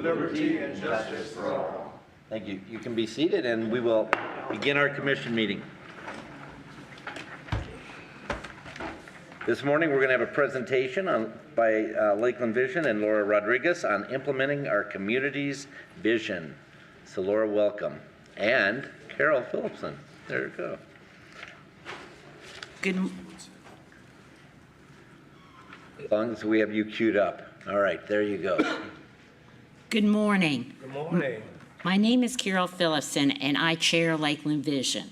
liberty and justice for all. Thank you. You can be seated and we will begin our commission meeting. This morning we're going to have a presentation by Lakeland Vision and Laura Rodriguez on implementing our community's vision. So Laura, welcome. And Carol Phillipson. There you go. As long as we have you queued up. All right, there you go. Good morning. Good morning. My name is Carol Phillipson, and I chair Lakeland Vision.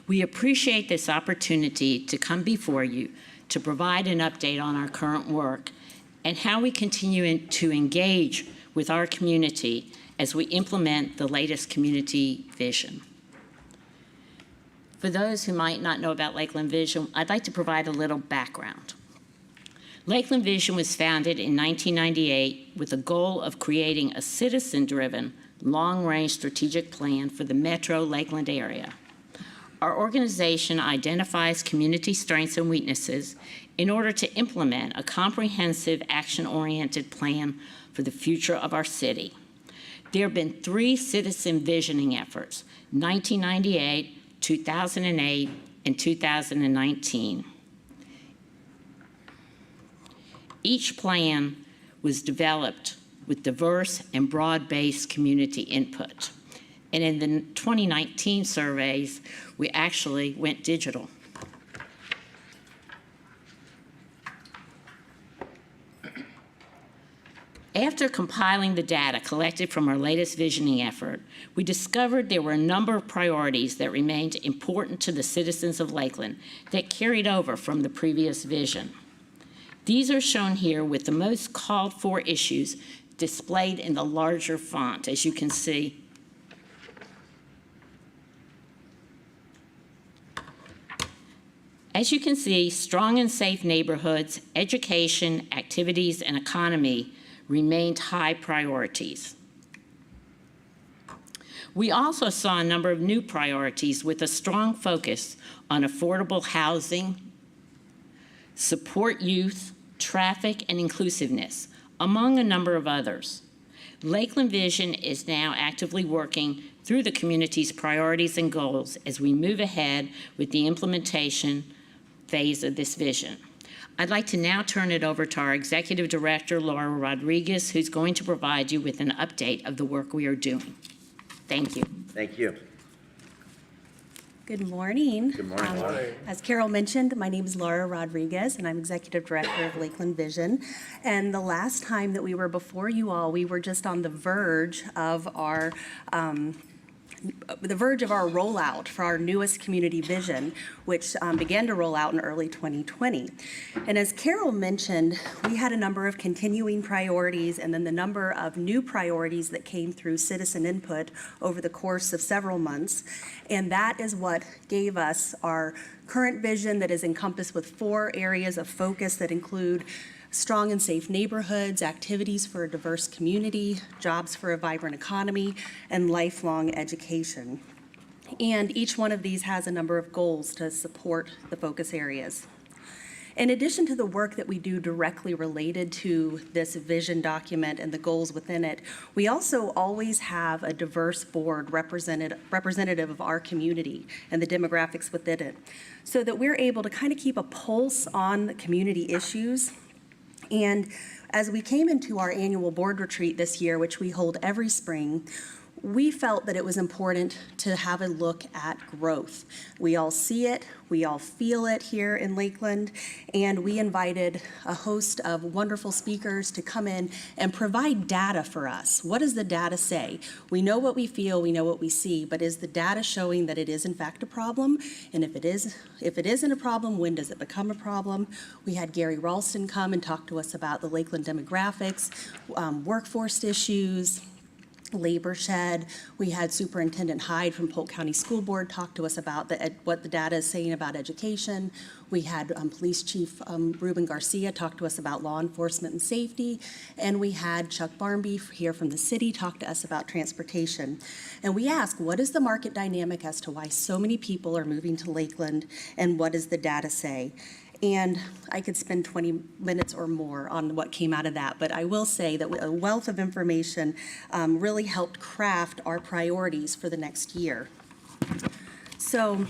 We appreciate this opportunity to come before you to provide an update on our current work and how we continue to engage with our community as we implement the latest community vision. For those who might not know about Lakeland Vision, I'd like to provide a little background. Lakeland Vision was founded in 1998 with the goal of creating a citizen-driven, long-range strategic plan for the metro Lakeland area. Our organization identifies community strengths and weaknesses in order to implement a comprehensive, action-oriented plan for the future of our city. There have been 3 citizen visioning efforts, 1998, 2008, and 2019. Each plan was developed with diverse and broad-based community input. And in the 2019 surveys, we actually went digital. After compiling the data collected from our latest visioning effort, we discovered there were a number of priorities that remained important to the citizens of Lakeland that carried over from the previous vision. These are shown here with the most called for issues displayed in the larger font, as you can see. As you can see, strong and safe neighborhoods, education, activities, and economy remained high priorities. We also saw a number of new priorities with a strong focus on affordable housing, support youth, traffic, and inclusiveness, among a number of others. Lakeland Vision is now actively working through the community's priorities and goals as we move ahead with the implementation phase of this vision. I'd like to now turn it over to our Executive Director, Laura Rodriguez, who's going to provide you with an update of the work we are doing. Thank you. Thank you. Good morning. Good morning, Laura. As Carol mentioned, my name is Laura Rodriguez, and I'm Executive Director of Lakeland Vision. And the last time that we were before you all, we were just on the verge of our rollout for our newest community vision, which began to roll out in early 2020. And as Carol mentioned, we had a number of continuing priorities and then the number of new priorities that came through citizen input over the course of several months. And that is what gave us our current vision that is encompassed with 4 areas of focus that include strong and safe neighborhoods, activities for a diverse community, jobs for a vibrant economy, and lifelong education. And each one of these has a number of goals to support the focus areas. In addition to the work that we do directly related to this vision document and the goals within it, we also always have a diverse board representative of our community and the demographics within it, so that we're able to kind of keep a pulse on the community issues. And as we came into our annual board retreat this year, which we hold every spring, we felt that it was important to have a look at growth. We all see it, we all feel it here in Lakeland, and we invited a host of wonderful speakers to come in and provide data for us. What does the data say? We know what we feel, we know what we see, but is the data showing that it is in fact a problem? And if it isn't a problem, when does it become a problem? We had Gary Ralston come and talk to us about the Lakeland demographics, workforce issues, labor shed. We had Superintendent Hyde from Polk County School Board talk to us about what the data is saying about education. We had Police Chief Ruben Garcia talk to us about law enforcement and safety. And we had Chuck Barmby here from the city talk to us about transportation. And we asked, what is the market dynamic as to why so many people are moving to Lakeland, and what does the data say? And I could spend 20 minutes or more on what came out of that, but I will say that a wealth of information really helped craft our priorities for the next year. So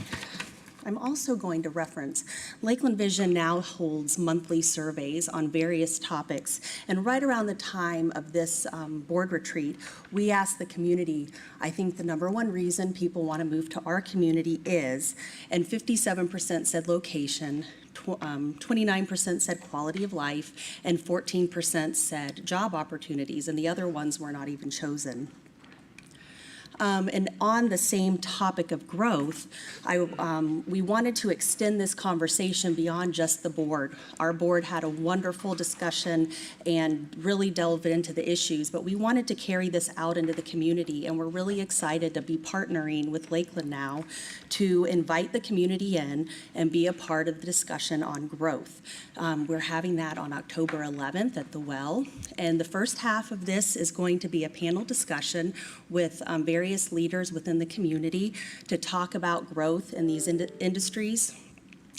I'm also going to reference Lakeland Vision now holds monthly surveys on various topics, and right around the time of this board retreat, we asked the community, I think the number one reason people want to move to our community is, and 57% said location, 29% said quality of life, and 14% said job opportunities, and the other ones were not even chosen. And on the same topic of growth, we wanted to extend this conversation beyond just the board. Our board had a wonderful discussion and really delved into the issues, but we wanted to carry this out into the community, and we're really excited to be partnering with Lakeland now to invite the community in and be a part of the discussion on growth. We're having that on October 11th at the Well, and the first half of this is going to be a panel discussion with various leaders within the community to talk about growth in these industries.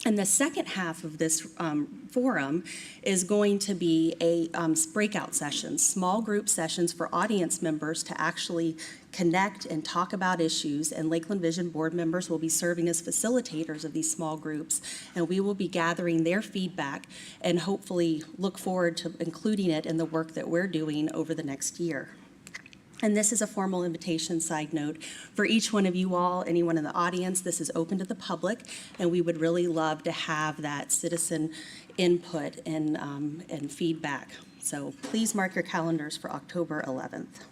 And the second half of this forum is going to be a breakout sessions, small group sessions for audience members to actually connect and talk about issues, and Lakeland Vision board members will be serving as facilitators of these small groups, and we will be gathering their feedback and hopefully look forward to including it in the work that we're doing over the next year. And this is a formal invitation, side note, for each one of you all, anyone in the audience. This is open to the public, and we would really love to have that citizen input and feedback. So please mark your calendars for October 11th.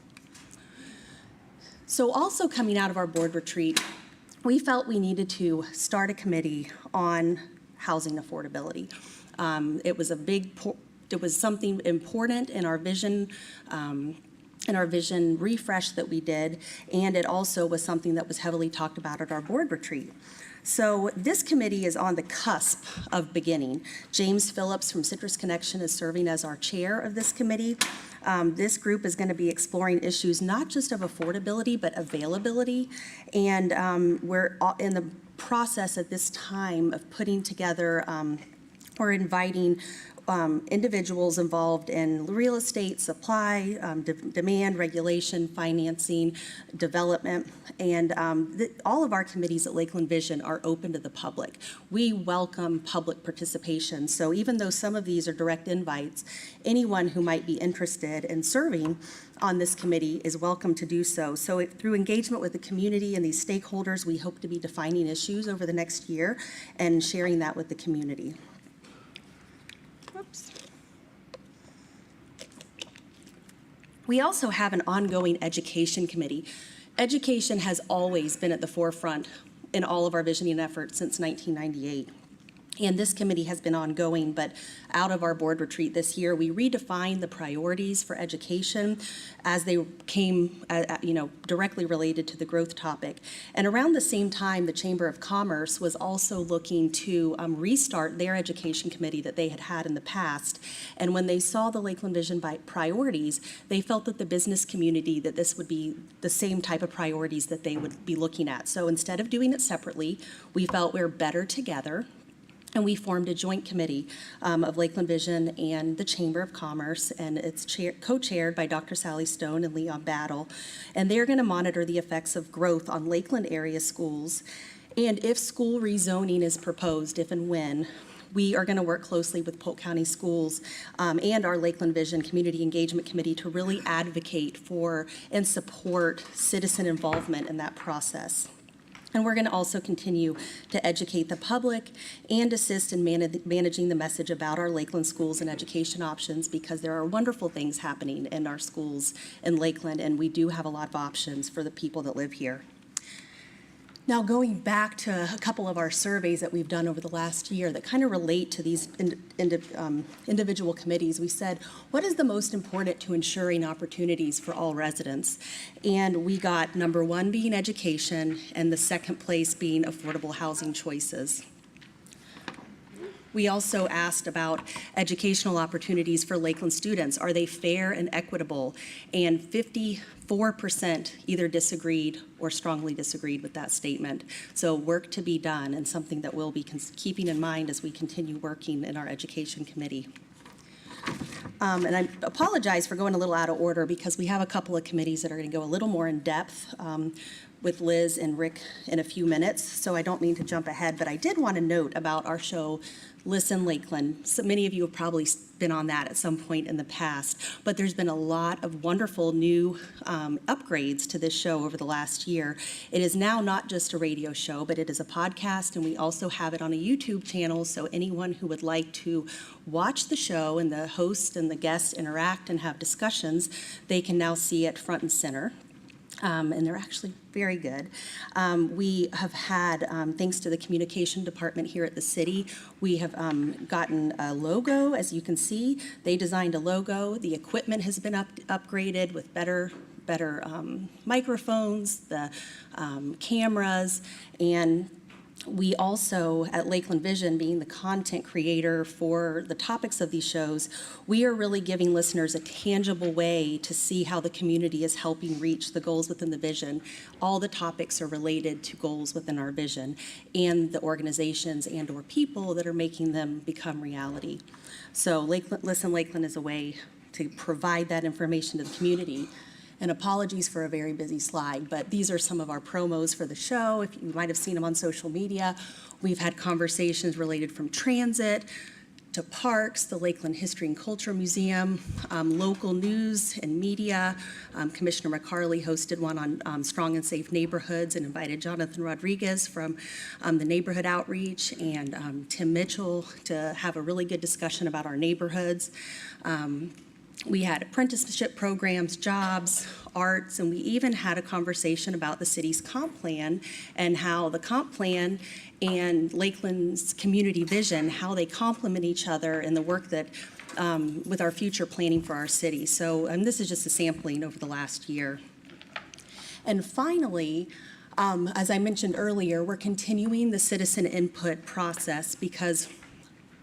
So also coming out of our board retreat, we felt we needed to start a committee on housing affordability. It was something important in our vision refresh that we did, and it also was something that was heavily talked about at our board retreat. So this committee is on the cusp of beginning. James Phillips from Citrus Connection is serving as our chair of this committee. This group is going to be exploring issues not just of affordability, but availability, and we're in the process at this time of putting together or inviting individuals involved in real estate, supply, demand, regulation, financing, development, and all of our committees at Lakeland Vision are open to the public. We welcome public participation, so even though some of these are direct invites, anyone who might be interested in serving on this committee is welcome to do so. So through engagement with the community and these stakeholders, we hope to be defining issues over the next year and sharing that with the community. Whoops. We also have an ongoing education committee. Education has always been at the forefront in all of our visioning efforts since 1998. And this committee has been ongoing, but out of our board retreat this year, we redefined the priorities for education as they came, directly related to the growth topic. And around the same time, the Chamber of Commerce was also looking to restart their education committee that they had in the past. And when they saw the Lakeland Vision priorities, they felt that the business community, that this would be the same type of priorities that they would be looking at. So instead of doing it separately, we felt we're better together. And we formed a joint committee of Lakeland Vision and the Chamber of Commerce, and it's co-chaired by Dr. Sally Stone and Leon Battle. And they're going to monitor the effects of growth on Lakeland area schools. And if school rezoning is proposed, if and when, we are going to work closely with Polk County Schools and our Lakeland Vision Community Engagement Committee to really advocate for and support citizen involvement in that process. And we're going to also continue to educate the public and assist in managing the message about our Lakeland schools and education options, because there are wonderful things happening in our schools in Lakeland, and we do have a lot of options for the people that live here. Now, going back to a couple of our surveys that we've done over the last year that kind of relate to these individual committees, we said, what is the most important to ensuring opportunities for all residents? And we got number one being education, and the second place being affordable housing choices. We also asked about educational opportunities for Lakeland students. Are they fair and equitable? And 54% either disagreed or strongly disagreed with that statement. So work to be done, and something that we'll be keeping in mind as we continue working in our education committee. And I apologize for going a little out of order because we have a couple of committees that are going to go a little more in depth with Liz and Rick in a few minutes, so I don't mean to jump ahead, but I did want to note about our show, Listen Lakeland. So many of you have probably been on that at some point in the past, but there's been a lot of wonderful new upgrades to this show over the last year. It is now not just a radio show, but it is a podcast, and we also have it on a YouTube channel, so anyone who would like to watch the show and the host and the guests interact and have discussions, they can now see it front and center. And they're actually very good. We have had, thanks to the communication department here at the city, we have gotten a logo, as you can see. They designed a logo. The equipment has been upgraded with better microphones, the cameras, and we also, at Lakeland Vision, being the content creator for the topics of these shows, we are really giving listeners a tangible way to see how the community is helping reach the goals within the vision. All the topics are related to goals within our vision and the organizations and or people that are making them become reality. So Listen Lakeland is a way to provide that information to the community. And apologies for a very busy slide, but these are some of our promos for the show. If you might have seen them on social media, we've had conversations related from transit to parks, the Lakeland History and Culture Museum, local news and media. Commissioner McCarley hosted one on strong and safe neighborhoods and invited Jonathan Rodriguez from the neighborhood outreach and Tim Mitchell to have a really good discussion about our neighborhoods. We had apprenticeship programs, jobs, arts, and we even had a conversation about the city's comp plan and how the comp plan and Lakeland's community vision, how they complement each other in the work that with our future planning for our city. So, and this is just a sampling over the last year. And finally, as I mentioned earlier, we're continuing the citizen input process because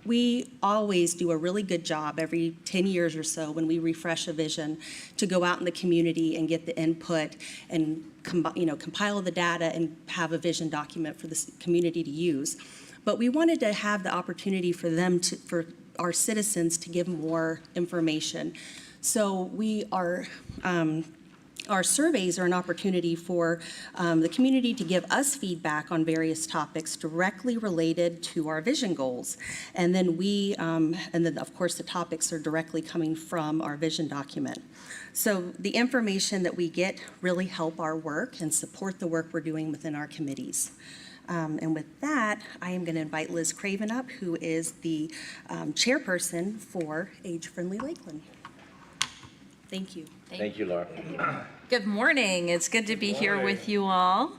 we always do a really good job every 10 years or so when we refresh a vision to go out in the community and get the input and compile the data and have a vision document for the community to use. But we wanted to have the opportunity for our citizens to give more information. So we are our surveys are an opportunity for the community to give us feedback on various topics directly related to our vision goals. And then of course the topics are directly coming from our vision document. So the information that we get really help our work and support the work we're doing within our committees. And with that, I am going to invite Liz Craven up, who is the chairperson for Age Friendly Lakeland. Thank you. Thank you, Laura. Good morning. It's good to be here with you all.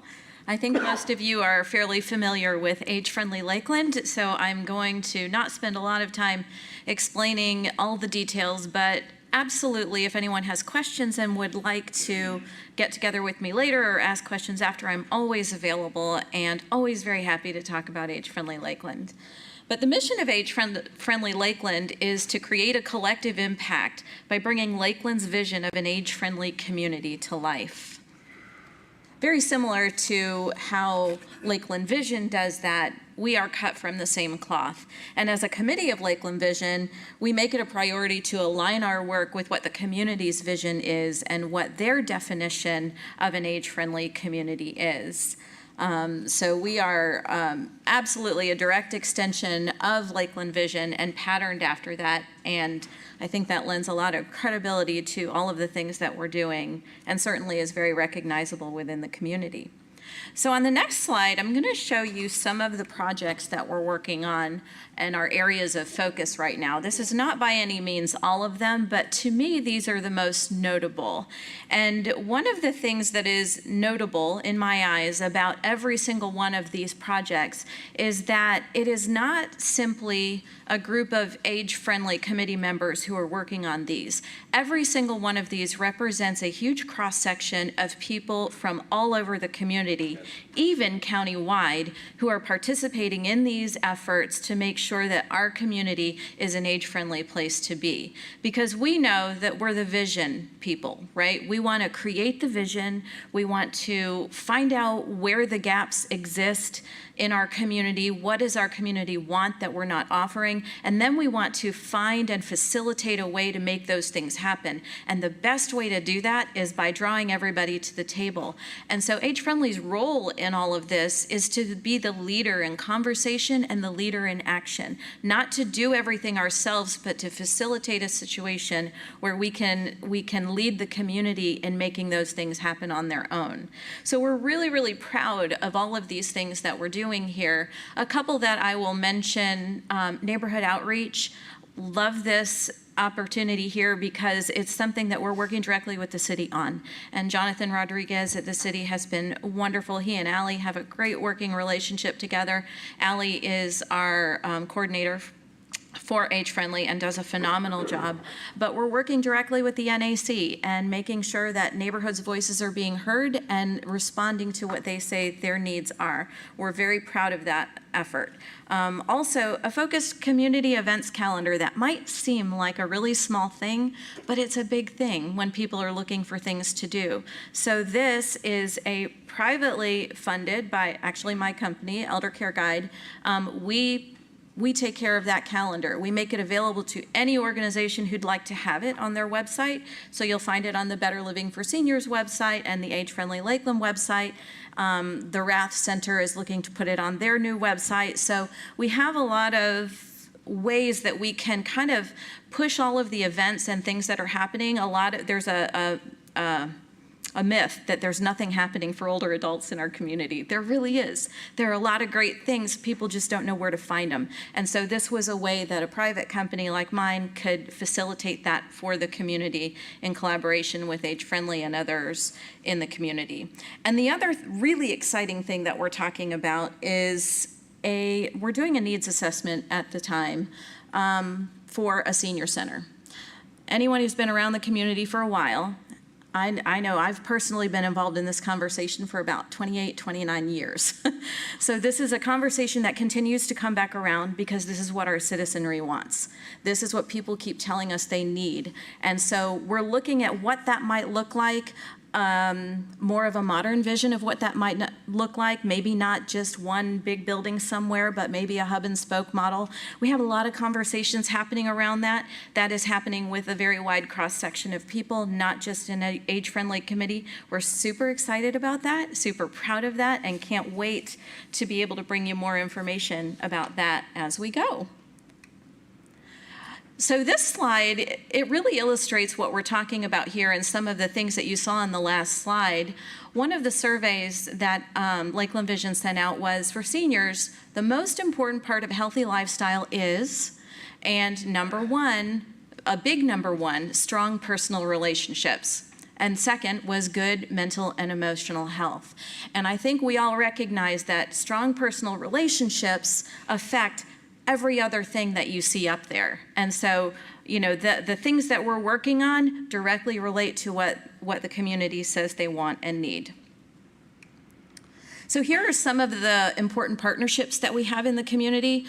I think most of you are fairly familiar with Age Friendly Lakeland, so I'm going to not spend a lot of time explaining all the details, but absolutely, if anyone has questions and would like to get together with me later or ask questions after, I'm always available and always very happy to talk about Age Friendly Lakeland. But the mission of Age Friendly Lakeland is to create a collective impact by bringing Lakeland's vision of an age-friendly community to life. Very similar to how Lakeland Vision does that, we are cut from the same cloth. And as a committee of Lakeland Vision, we make it a priority to align our work with what the community's vision is and what their definition of an age-friendly community is. So we are absolutely a direct extension of Lakeland Vision and patterned after that, and I think that lends a lot of credibility to all of the things that we're doing and certainly is very recognizable within the community. So on the next slide, I'm going to show you some of the projects that we're working on and our areas of focus right now. This is not by any means all of them, but to me, these are the most notable. And one of the things that is notable in my eyes about every single one of these projects is that it is not simply a group of age-friendly committee members who are working on these. Every single one of these represents a huge cross-section of people from all over the community community, even countywide, who are participating in these efforts to make sure that our community is an age-friendly place to be. Because we know that we're the vision people, right? We want to create the vision. We want to find out where the gaps exist in our community. What does our community want that we're not offering? And then we want to find and facilitate a way to make those things happen. And the best way to do that is by drawing everybody to the table. And so Age Friendly's role in all of this is to be the leader in conversation and the leader in action. Not to do everything ourselves, but to facilitate a situation where we can lead the community in making those things happen on their own. So we're really, really proud of all of these things that we're doing here. A couple that I will mention, neighborhood outreach. Love this opportunity here because it's something that we're working directly with the city on. And Jonathan Rodriguez at the city has been wonderful. He and Allie have a great working relationship together. Allie is our coordinator for Age Friendly and does a phenomenal job. But we're working directly with the NAC and making sure that neighborhoods' voices are being heard and responding to what they say their needs are. We're very proud of that effort. Also, a focused community events calendar that might seem like a really small thing, but it's a big thing when people are looking for things to do. So this is a privately funded by actually my company, Elder Care Guide. We take care of that calendar. We make it available to any organization who'd like to have it on their website. So you'll find it on the Better Living for Seniors website and the Age Friendly Lakeland website. The Rath Center is looking to put it on their new website. So we have a lot of ways that we can kind of push all of the events and things that are happening. There's a myth that there's nothing happening for older adults in our community. There really is. There are a lot of great things, people just don't know where to find them. And so this was a way that a private company like mine could facilitate that for the community in collaboration with Age Friendly and others in the community. And the other really exciting thing that we're talking about is we're doing a needs assessment at the time for a senior center. Anyone who's been around the community for a while, I know I've personally been involved in this conversation for about 28, 29 years. So this is a conversation that continues to come back around because this is what our citizenry wants. This is what people keep telling us they need. And so we're looking at what that might look like. More of a modern vision of what that might look like, maybe not just one big building somewhere, but maybe a hub and spoke model. We have a lot of conversations happening around that. That is happening with a very wide cross-section of people, not just in an age-friendly committee. We're super excited about that, super proud of that, and can't wait to be able to bring you more information about that as we go. So this slide, it really illustrates what we're talking about here and some of the things that you saw on the last slide. One of the surveys that Lakeland Vision sent out was for seniors, the most important part of a healthy lifestyle is, and number one, a big number one, strong personal relationships. And second was good mental and emotional health. And I think we all recognize that strong personal relationships affect every other thing that you see up there. And so, you know, the things that we're working on directly relate to what the community says they want and need. So here are some of the important partnerships that we have in the community.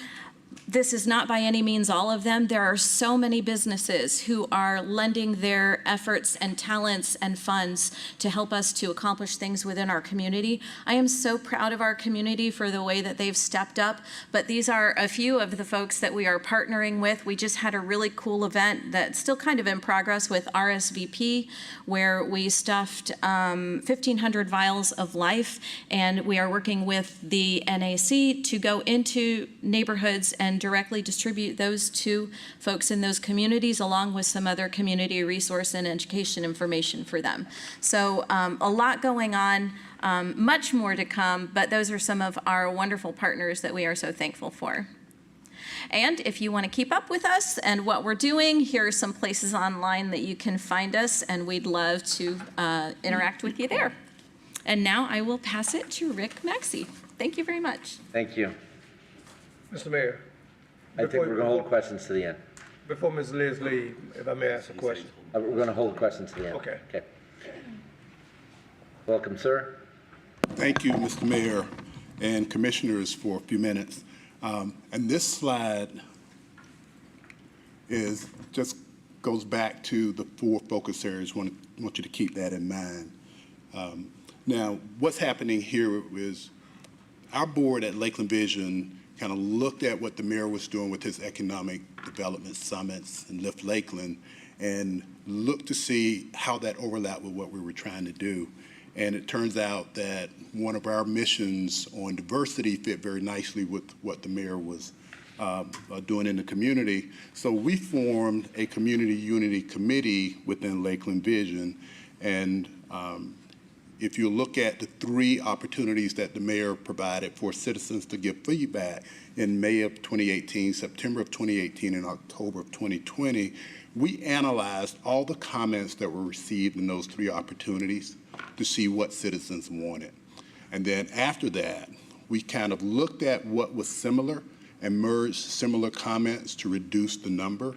This is not by any means all of them. There are so many businesses who are lending their efforts and talents and funds to help us to accomplish things within our community. I am so proud of our community for the way that they've stepped up, but these are a few of the folks that we are partnering with. We just had a really cool event that's still kind of in progress with RSVP, where we stuffed 1,500 vials of life, and we are working with the NAC to go into neighborhoods and directly distribute those to folks in those communities, along with some other community resource and education information for them. So a lot going on, much more to come, but those are some of our wonderful partners that we are so thankful for. And if you want to keep up with us and what we're doing, here are some places online that you can find us, and we'd love to interact with you there. And now I will pass it to Rick Maxey. Thank you very much. Thank you. Mr. Mayor. I think we're going to hold questions to the end. Before Ms. Liz leaves, if I may ask a question. We're going to hold questions to the end. Okay. Welcome, sir. Thank you, Mr. Mayor and Commissioners, for a few minutes. And this slide just goes back to the 4 focus areas. I want you to keep that in mind. Now, what's happening here is our board at Lakeland Vision kind of looked at what the mayor was doing with his economic development summits and Lift Lakeland and looked to see how that overlapped with what we were trying to do. And it turns out that one of our missions on diversity fit very nicely with what the mayor was doing in the community. So we formed a community unity committee within Lakeland Vision. And if you look at the 3 opportunities that the mayor provided for citizens to give feedback in May of 2018, September of 2018, and October of 2020, we analyzed all the comments that were received in those 3 opportunities to see what citizens wanted. And then after that, we kind of looked at what was similar and merged similar comments to reduce the number,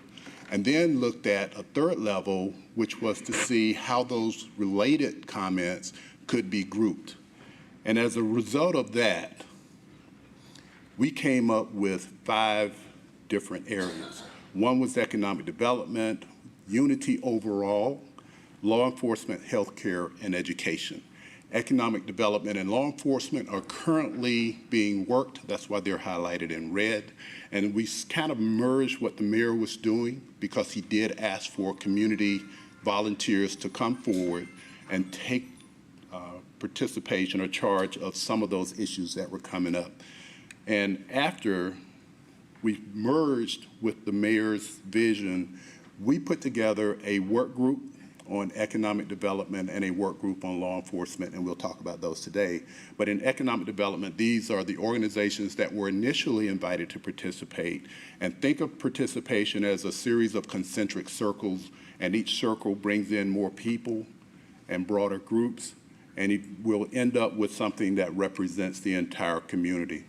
and then looked at a 3rd level, which was to see how those related comments could be grouped. And as a result of that, we came up with 5 different areas. One was economic development, unity overall, law enforcement, healthcare, and education. Economic development and law enforcement are currently being worked. That's why they're highlighted in red. And we kind of merged what the mayor was doing because he did ask for community volunteers to come forward and take participation or charge of some of those issues that were coming up. And after we merged with the mayor's vision, we put together a work group on economic development and a work group on law enforcement, and we'll talk about those today. But in economic development, these are the organizations that were initially invited to participate. And think of participation as a series of concentric circles, and each circle brings in more people and broader groups, and it will end up with something that represents the entire community.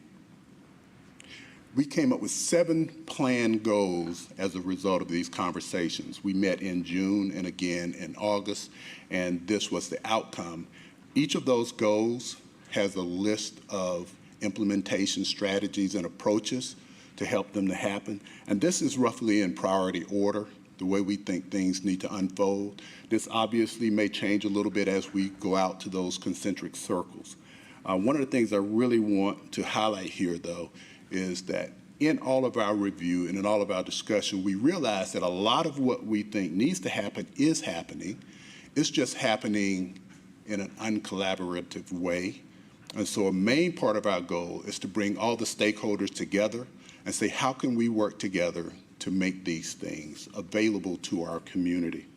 We came up with 7 planned goals as a result of these conversations. We met in June and again in August, and this was the outcome. Each of those goals has a list of implementation strategies and approaches to help them to happen. And this is roughly in priority order, the way we think things need to unfold. This obviously may change a little bit as we go out to those concentric circles. One of the things I really want to highlight here, though, is that in all of our review and in all of our discussion, we realize that a lot of what we think needs to happen is happening. It's just happening in an uncollaborative way. And so a main part of our goal is to bring all the stakeholders together and say, how can we work together to make these things available to our community?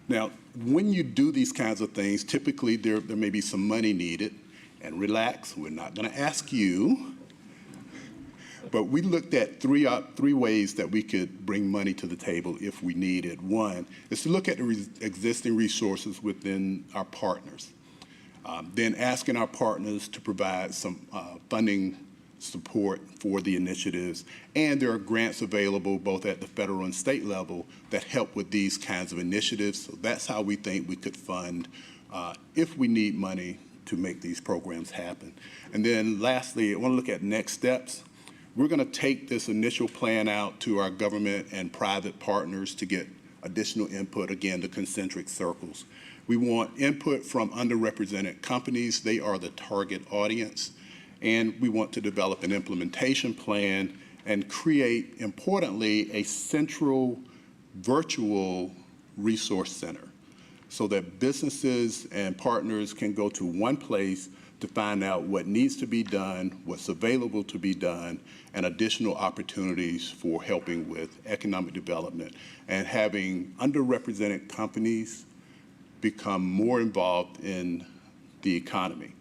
Now, when you do these kinds of things, typically there may be some money needed. And relax, we're not going to ask you. But we looked at three ways that we could bring money to the table if we needed. One is to look at the existing resources within our partners. Then asking our partners to provide some funding support for the initiatives. And there are grants available both at the federal and state level that help with these kinds of initiatives. So that's how we think we could fund if we need money to make these programs happen. And then lastly, I want to look at next steps. We're going to take this initial plan out to our government and private partners to get additional input, again, the concentric circles. We want input from underrepresented companies. They are the target audience. And we want to develop an implementation plan and create, importantly, a central virtual resource center so that businesses and partners can go to one place to find out what needs to be done, what's available to be done, and additional opportunities for helping with economic development and having underrepresented companies become more involved in the economy.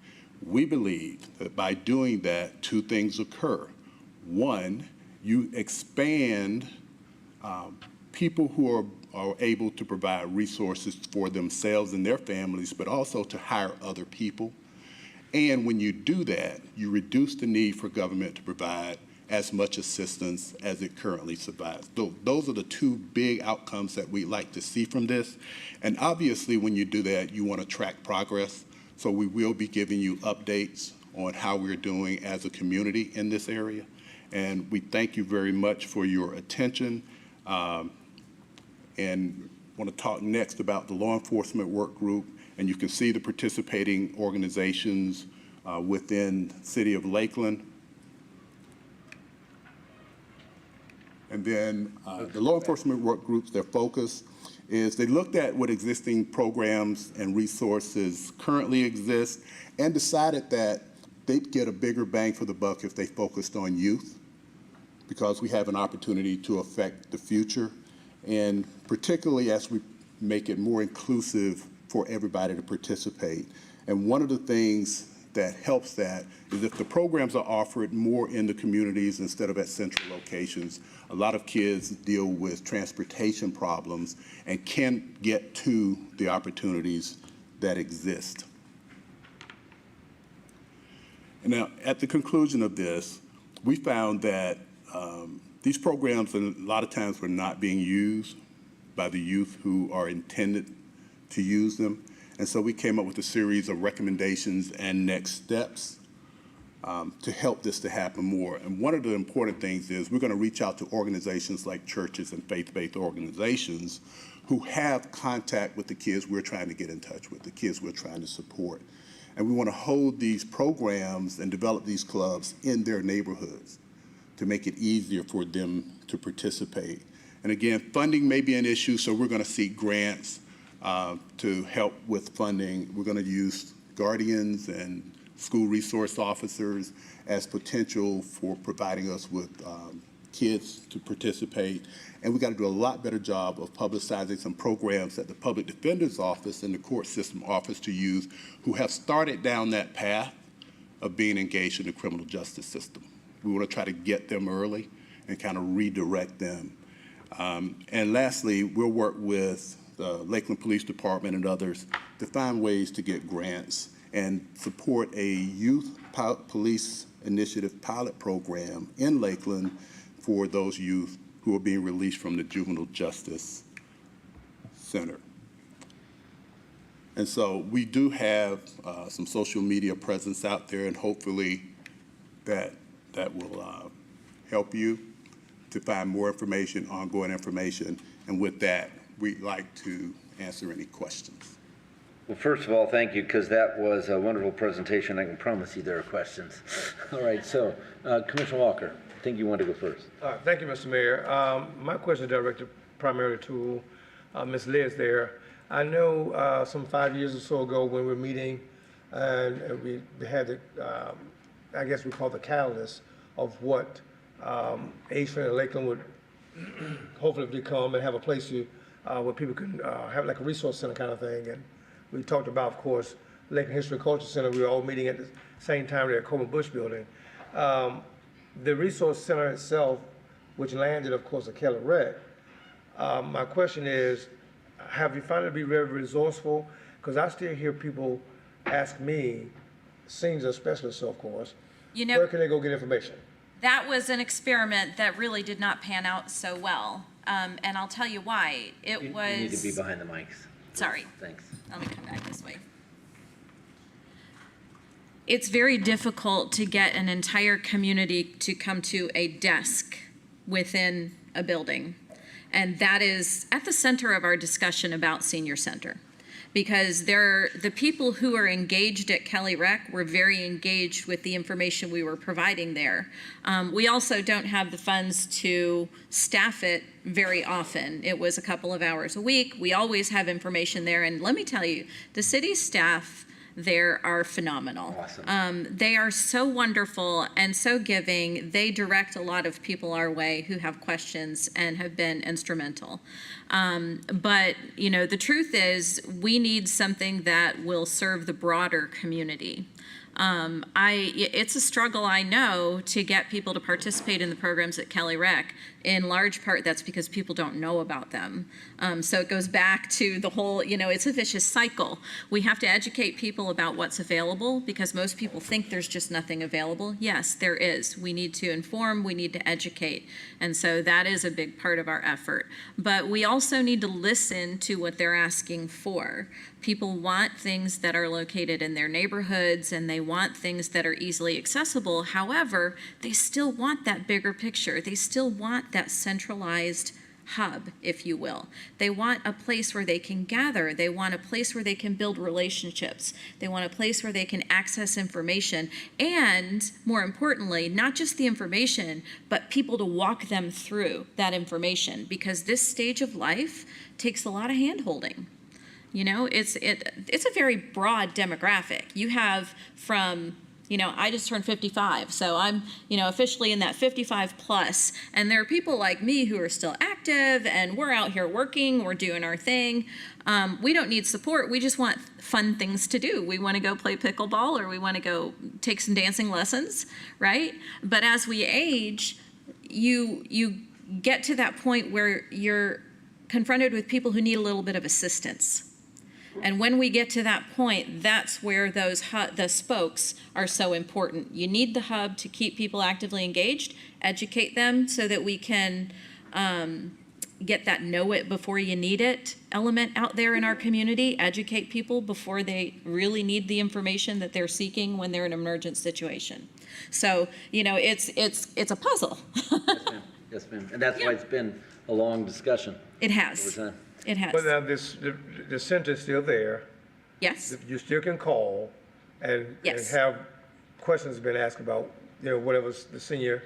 We believe that by doing that, 2 things occur. One, you expand people who are able to provide resources for themselves and their families, but also to hire other people. And when you do that, you reduce the need for government to provide as much assistance as it currently provides. Those are the 2 big outcomes that we'd like to see from this. And obviously, when you do that, you want to track progress. So we will be giving you updates on how we're doing as a community in this area. And we thank you very much for your attention. And want to talk next about the law enforcement work group. And you can see the participating organizations within the city of Lakeland. And then the law enforcement work groups, their focus is they looked at what existing programs and resources currently exist and decided that they'd get a bigger bang for the buck if they focused on youth, because we have an opportunity to affect the future, and particularly as we make it more inclusive for everybody to participate. And one of the things that helps that is if the programs are offered more in the communities instead of at central locations. A lot of kids deal with transportation problems and can't get to the opportunities that exist. And now, at the conclusion of this, we found that these programs, a lot of times, were not being used by the youth who are intended to use them. And so we came up with a series of recommendations and next steps to help this to happen more. And one of the important things is we're going to reach out to organizations like churches and faith-based organizations who have contact with the kids we're trying to get in touch with, the kids we're trying to support. And we want to hold these programs and develop these clubs in their neighborhoods to make it easier for them to participate. And again, funding may be an issue, so we're going to seek grants to help with funding. We're going to use guardians and school resource officers as potential for providing us with kids to participate. And we got to do a lot better job of publicizing some programs that the Public Defender's Office and the court system office to use, who have started down that path of being engaged in the criminal justice system. We want to try to get them early and kind of redirect them. And lastly, we'll work with the Lakeland Police Department and others to find ways to get grants and support a youth police initiative pilot program in Lakeland for those youth who are being released from the Juvenile Justice Center. And so we do have some social media presence out there, and hopefully that will help you to find more information, ongoing information. And with that, we'd like to answer any questions. Well, first of all, thank you, because that was a wonderful presentation. I can promise you there are questions. All right, so Commissioner Walker, I think you want to go first. Thank you, Mr. Mayor. My question is directed primarily to Ms. Liz there. I know some 5 years or so ago when we were meeting and we had the, I guess we call the catalyst of what Age-Friendly Lakeland would hopefully become and have a place to, where people can have like a resource center kind of thing. And we talked about, of course, Lakeland History and Culture Center. We were all meeting at the same time there at Coleman Bush Building. The resource center itself, which landed, of course, at Kelly Rec. My question is, have you found it to be very resourceful? Because I still hear people ask me, seniors especially so, of course, You know, where can they go get information? that was an experiment that really did not pan out so well. And I'll tell you why. It You was. need to be behind the mics. Sorry. Thanks. Let me come back this way. It's very difficult to get an entire community to come to a desk within a building. And that is at the center of our discussion about senior center. Because the people who are engaged at Kelly Rec were very engaged with the information we were providing there. We also don't have the funds to staff it very often. It was a couple of hours a week. We always have information there. And let me tell you, the city staff there are phenomenal. Awesome. They are so wonderful and so giving. They direct a lot of people our way who have questions and have been instrumental. But, you know, the truth is we need something that will serve the broader community. It's a struggle, I know, to get people to participate in the programs at Kelly Rec. In large part, that's because people don't know about them. So it goes back to the whole, it's a vicious cycle. We have to educate people about what's available because most people think there's just nothing available. Yes, there is. We need to inform, we need to educate. And so that is a big part of our effort. But we also need to listen to what they're asking for. People want things that are located in their neighborhoods and they want things that are easily accessible. However, they still want that bigger picture. They still want that centralized hub, if you will. They want a place where they can gather. They want a place where they can build relationships. They want a place where they can access information. And more importantly, not just the information, but people to walk them through that information because this stage of life takes a lot of hand-holding. It's a very broad demographic. You have from, I just turned 55, so I'm, officially in that 55 plus, and there are people like me who are still active, and we're out here working, we're doing our thing. We don't need support, we just want fun things to do. We want to go play pickleball, or we want to go take some dancing lessons, right? But as we age, you get to that point where you're confronted with people who need a little bit of assistance. And when we get to that point, that's where the spokes are so important. You need the hub to keep people actively engaged, educate them so that we can get that know it before you need it element out there in our community, educate people before they really need the information that they're seeking when they're in an emergent situation. So, it's a puzzle. Yes, ma'am. And that's why it's been a long discussion. It has. Over time. It has. But now the center's still there. Yes. You still can call and Yes. have questions been asked about, whatever the senior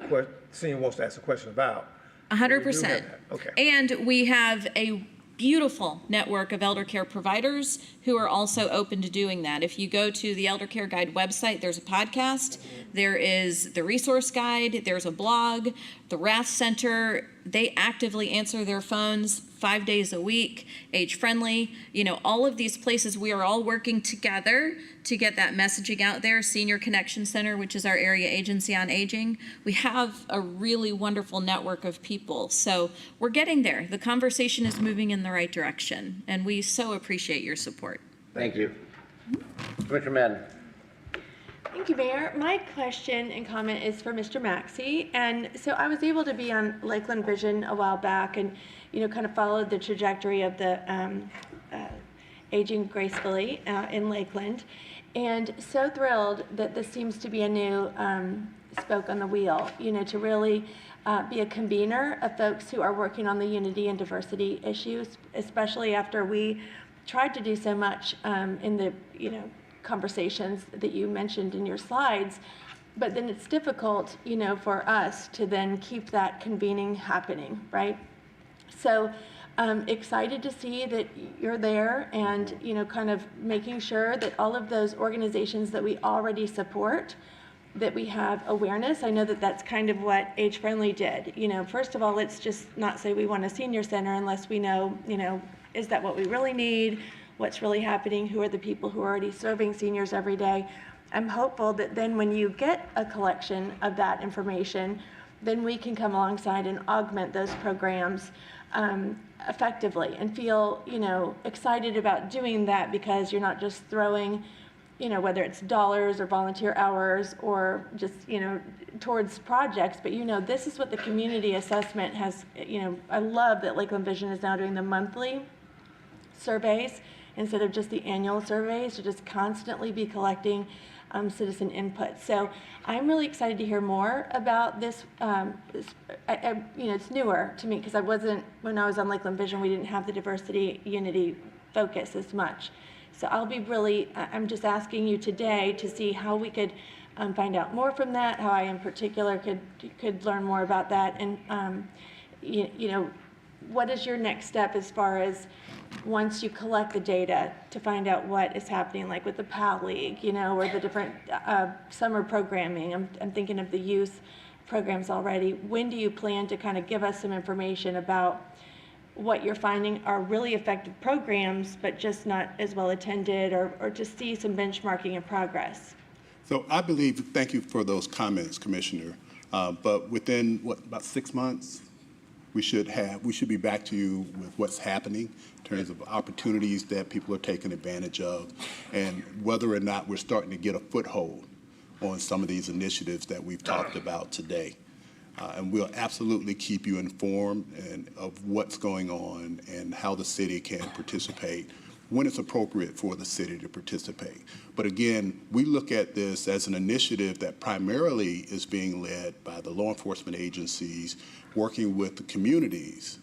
wants to ask a question about. 100%. Okay. And we have a beautiful network of elder care providers who are also open to doing that. If you go to the Elder Care Guide website, there's a podcast, there is the resource guide, there's a blog, the Wrath Center, they actively answer their phones 5 days a week, age friendly, all of these places, we are all working together to get that messaging out there. Senior Connection Center, which is our area agency on aging, we have a really wonderful network of people. So we're getting there. The conversation is moving in the right direction, and we so appreciate your support. Thank you. Commissioner Madden. Thank you, Mayor. My question and comment is for Mr. Maxey. And so I was able to be on Lakeland Vision a while back and, kind of followed the trajectory of the aging gracefully in Lakeland. And so thrilled that this seems to be a new spoke on the wheel, to really be a convener of folks who are working on the unity and diversity issues, especially after we tried to do so much in the, conversations that you mentioned in your slides, but then it's difficult, for us to then keep that convening happening, right? So excited to see that you're there and, kind of making sure that all of those organizations that we already support, that we have awareness. I know that that's kind of what Age Friendly did. First of all, let's just not say we want a senior center unless we know, is that what we really need? What's really happening? Who are the people who are already serving seniors every day? I'm hopeful that then when you get a collection of that information, then we can come alongside and augment those programs effectively and feel, excited about doing that because you're not just throwing, whether it's dollars or volunteer hours or just, towards projects, but this is what the community assessment has, I love that Lakeland Vision is now doing the monthly surveys instead of just the annual surveys, to just constantly be collecting citizen input. So I'm really excited to hear more about this. It's newer to me because when I was on Lakeland Vision, we didn't have the diversity unity focus as much. So I'm just asking you today to see how we could find out more from that, how I in particular could learn more about that, and what is your next step as far as once you collect the data to find out what is happening, like with the PAL League, or the different summer programming. I'm thinking of the youth programs already. When do you plan to kind of give us some information about what you're finding are really effective programs, but just not as well attended, or to see some benchmarking and progress? So I believe, thank you for those comments, Commissioner. But within, about 6 months, we should be back to you with what's happening in terms of opportunities that people are taking advantage of and whether or not we're starting to get a foothold on some of these initiatives that we've talked about today. And we'll absolutely keep you informed of what's going on and how the city can participate when it's appropriate for the city to participate. But again, we look at this as an initiative that primarily is being led by the law enforcement agencies working with the communities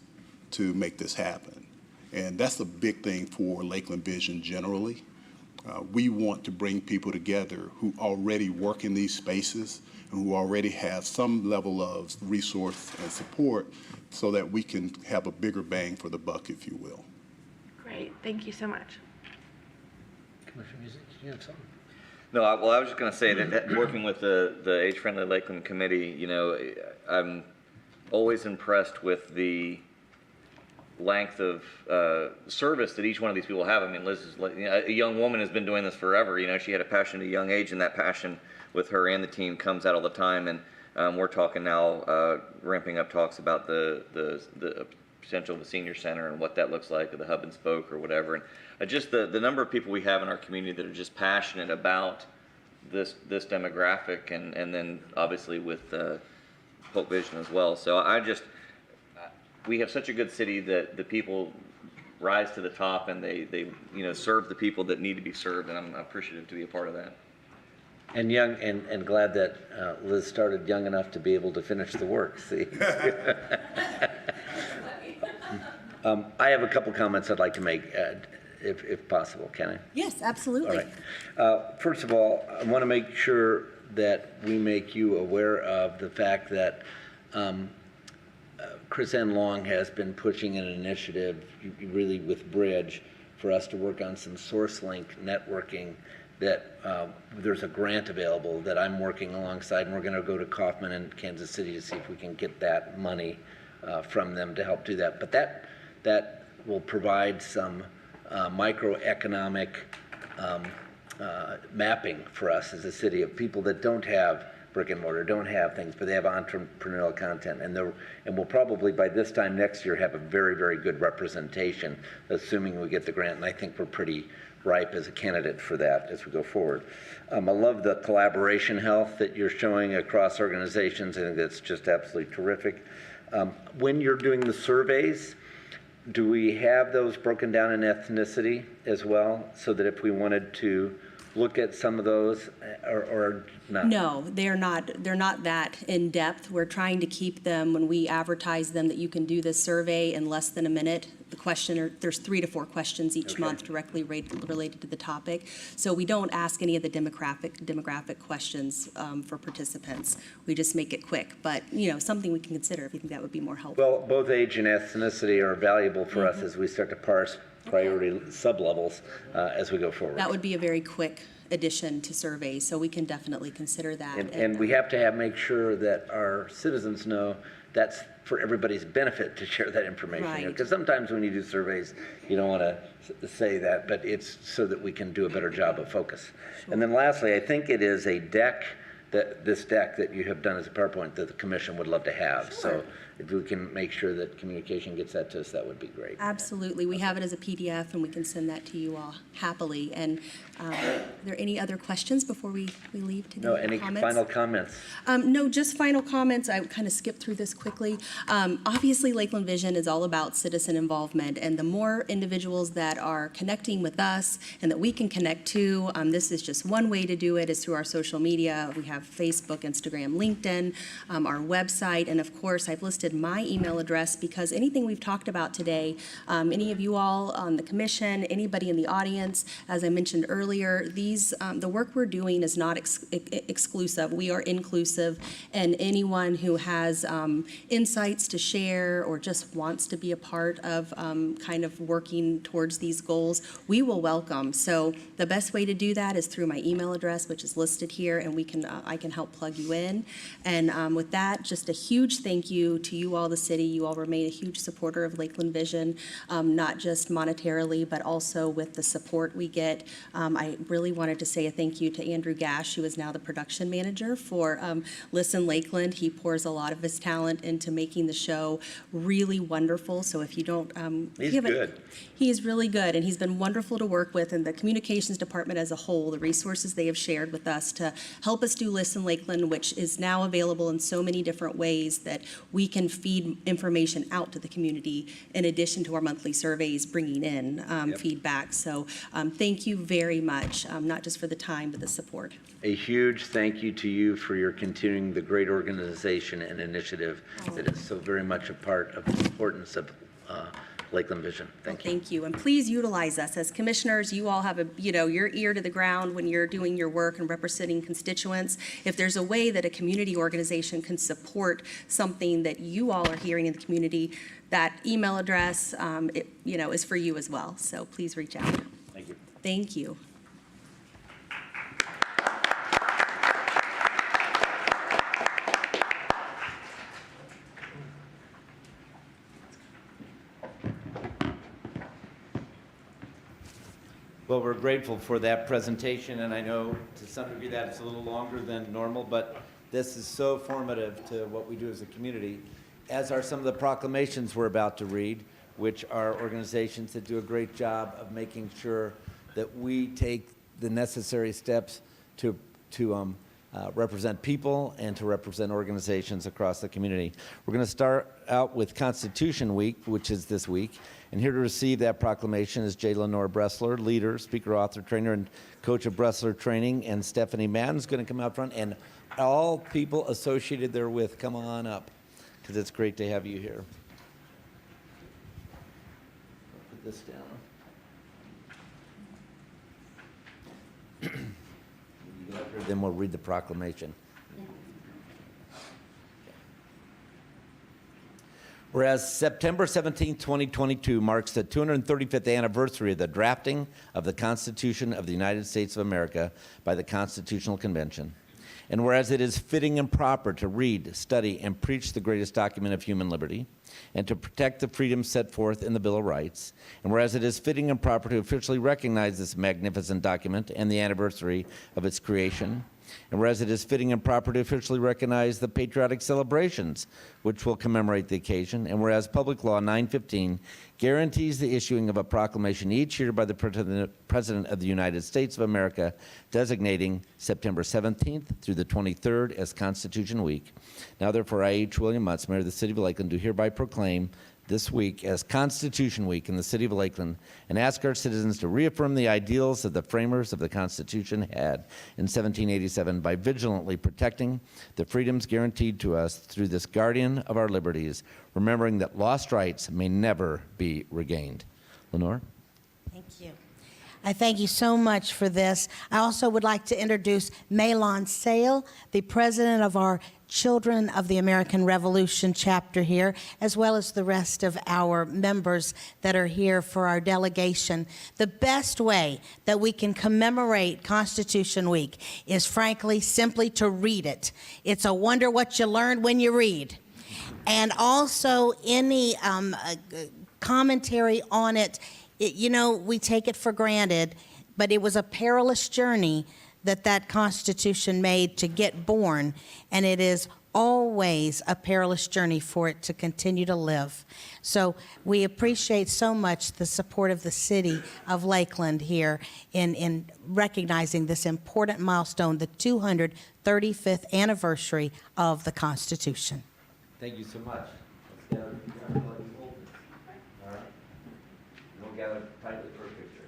to make this happen. And that's a big thing for Lakeland Vision generally. We want to bring people together who already work in these spaces and who already have some level of resource and support so that we can have a bigger bang for the buck, if you will. Great, thank you so much. Commissioner Music, do you have something? No, well, I was just going to say that working with the Age-Friendly Lakeland Committee, you know, I'm always impressed with the length of service that each one of these people have. I mean, Liz is a young woman, has been doing this forever. You know, she had a passion at a young age, and that passion with her and the team comes out all the time. And we're talking now, ramping up talks about the potential of a senior center and what that looks like, or the hub and spoke or whatever. And just the number of people we have in our community that are just passionate about this demographic, and then obviously with Hope Vision as well. So we have such a good city that the people rise to the top and they serve the people that need to be served, and I'm appreciative to be a part of that. And young, and glad that Liz started young enough to be able to finish the work, see? I have a couple comments I'd like to make, if possible. Can I? Yes, absolutely. All right. First of all, I want to make sure that we make you aware of the fact that Chris N. Long has been pushing an initiative, really with Bridge, for us to work on some source link networking. That there's a grant available that I'm working alongside, and we're going to go to Kaufman and Kansas City to see if we can get that money from them to help do that. But that will provide some microeconomic mapping for us as a city of people that don't have brick and mortar, don't have things, but they have entrepreneurial content, and we'll probably by this time next year have a very, very good representation, assuming we get the grant. And I think we're pretty ripe as a candidate for that as we go forward. I love the collaboration health that you're showing across organizations. I think that's just absolutely terrific. When you're doing the surveys, do we have those broken down in ethnicity as well, so that if we wanted to look at some of those, or not? No, they're not that in depth. We're trying to keep them, when we advertise them, that you can do this survey in less than a minute. The question, there's 3 to 4 questions each month directly related to the topic. So we don't ask any of the demographic questions for participants. We just make it quick, but something we can consider if you think that would be more helpful. Well, both age and ethnicity are valuable for us as we start to parse priority sublevels as we go forward. That would be a very quick addition to surveys, so we can definitely consider that. And we have to make sure that our citizens know that's for everybody's benefit to share that information. Right. Because sometimes when you do surveys, you don't want to say that, but it's so that we can do a better job of focus. Sure. And then lastly, I think it is a deck, this deck that you have done as a PowerPoint that the commission would love to have. Sure. So if we can make sure that communication gets that to us, that would be great. Absolutely. We have it as a PDF, and we can send that to you all happily. And are there any other questions before we leave today? No, any final comments? No, just final comments. I kind of skipped through this quickly. Obviously, Lakeland Vision is all about citizen involvement, and the more individuals that are connecting with us and that we can connect to, this is just one way to do it, is through our social media. We have Facebook, Instagram, LinkedIn, our website, and of course, I've listed my email address because anything we've talked about today, any of you all on the commission, anybody in the audience, as I mentioned earlier, the work we're doing is not exclusive. We are inclusive, and anyone who has insights to share or just wants to be a part of kind of working towards these goals, we will welcome. So the best way to do that is through my email address, which is listed here, and I I can help plug you in. And with that, just a huge thank you to you all, the city. You all remain a huge supporter of Lakeland Vision, not just monetarily, but also with the support we get. I really wanted to say a thank you to Andrew Gash, who is now the production manager for Listen Lakeland. He pours a lot of his talent into making the show really wonderful. So if you don't, He's good. He is really good, and he's been wonderful to work with, and the communications department as a whole, the resources they have shared with us to help us do Listen Lakeland, which is now available in so many different ways that we can feed information out to the community in addition to our monthly surveys bringing in feedback. So thank you very much, not just for the time, but the support. A huge thank you to you for your continuing the great organization and initiative that is so very much a part of the importance of Lakeland Vision. Thank you. Thank you, and please utilize us as commissioners. You all have your ear to the ground when you're doing your work and representing constituents. If there's a way that a community organization can support something that you all are hearing in the community, that email address, is for you as well. So please reach out. Thank you. Thank you. Well, we're grateful for that presentation, and I know to some degree that it's a little longer than normal, but this is so formative to what we do as a community, as are some of the proclamations we're about to read, which are organizations that do a great job of making sure that we take the necessary steps to represent people and to represent organizations across the community. We're going to start out with Constitution Week, which is this week. And here to receive that proclamation is J. Lenore Bressler, leader, speaker, author, trainer, and coach of Bressler Training. And Stephanie Madden's going to come out front. And all people associated therewith, come on up, because it's great to have you here. Put this down. Then we'll read the proclamation. Whereas September 17, 2022 marks the 235th anniversary of the drafting of the Constitution of the United States of America by the Constitutional Convention. And whereas it is fitting and proper to read, study, and preach the greatest document of human liberty, and to protect the freedoms set forth in the Bill of Rights, and whereas it is fitting and proper to officially recognize this magnificent document and the anniversary of its creation, and whereas it is fitting and proper to officially recognize the patriotic celebrations which will commemorate the occasion, and whereas Public Law 915 guarantees the issuing of a proclamation each year by the President of the United States of America designating September 17th through the 23rd as Constitution Week. Now therefore I, H. William Mutz, Mayor of the City of Lakeland, do hereby proclaim this week as Constitution Week in the City of Lakeland and ask our citizens to reaffirm the ideals that the framers of the Constitution had in 1787 by vigilantly protecting the freedoms guaranteed to us through this guardian of our liberties, remembering that lost rights may never be regained. Lenore? Thank you. I thank you so much for this. I also would like to introduce Maylon Sale, the president of our Children of the American Revolution chapter here, as well as the rest of our members that are here for our delegation. The best way that we can commemorate Constitution Week is, frankly, simply to read it. It's a wonder what you learn when you read. And also any commentary on it, we take it for granted, but it was a perilous journey that Constitution made to get born, and it is always a perilous journey for it to continue to live. So we appreciate so much the support of the city of Lakeland here in recognizing this important milestone, the 235th anniversary of the Constitution. Thank you so much. Let's gather together like we hold this. All right? And we'll gather tightly for a picture.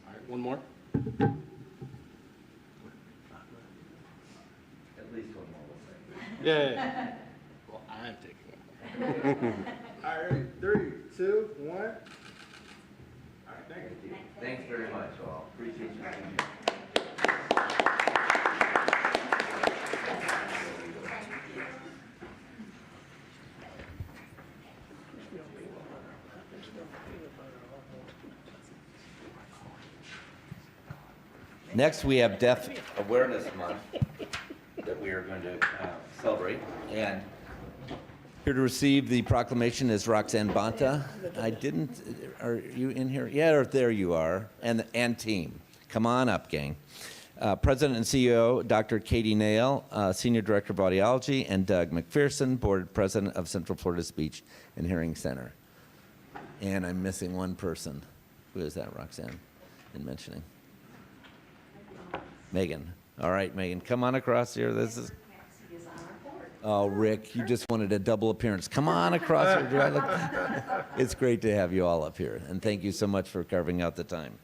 All right, one more. At least one more, we'll say. Yeah. Well, I'm taking one. All right, 3, 2, 1. All right, thank you. Thanks very much, all. Appreciate you being here. Next, we have Deaf Awareness Month that we are going to celebrate. And here to receive the proclamation is Roxanne Banta. Are you in here? Yeah, there you are. And team. Come on up, gang. President and CEO, Dr. Katie Nail, Senior Director of Audiology, and Doug McPherson, Board President of Central Florida Speech and Hearing Center. And I'm missing one person. Who is that, Roxanne, in mentioning? Megan. All right, Megan, come on across here. This is. Oh, Rick, you just wanted a double appearance. Come on across here. Do I look? It's great to have you all up here, and thank you so much for carving out the time.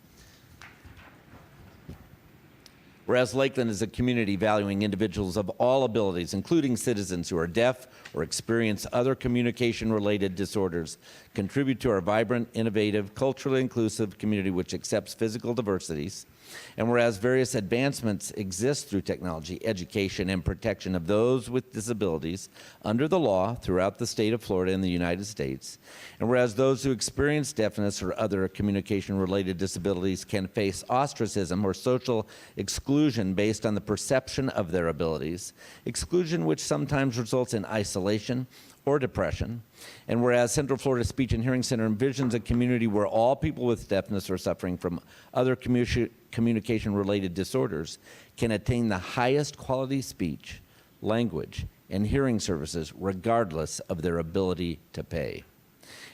Whereas Lakeland is a community valuing individuals of all abilities, including citizens who are deaf or experience other communication-related disorders, contribute to our vibrant, innovative, culturally inclusive community which accepts physical diversities. And whereas various advancements exist through technology, education, and protection of those with disabilities under the law throughout the state of Florida and the United States, and whereas those who experience deafness or other communication-related disabilities can face ostracism or social exclusion based on the perception of their abilities, exclusion which sometimes results in isolation or depression, and whereas Central Florida Speech and Hearing Center envisions a community where all people with deafness or suffering from other communication-related disorders can attain the highest quality speech, language, and hearing services regardless of their ability to pay.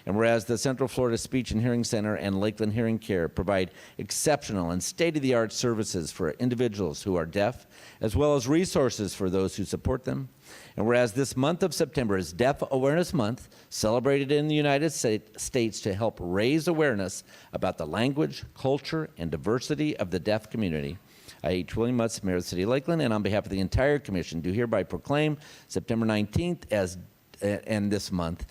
And whereas the Central Florida Speech and Hearing Center and Lakeland Hearing Care provide exceptional and state-of-the-art services for individuals who are deaf, as well as resources for those who support them. And whereas this month of September is Deaf Awareness Month, celebrated in the United States to help raise awareness about the language, culture, and diversity of the deaf community, I, H. William Mutz, Mayor of the City of Lakeland, and on behalf of the entire commission, do hereby proclaim September 19th and this month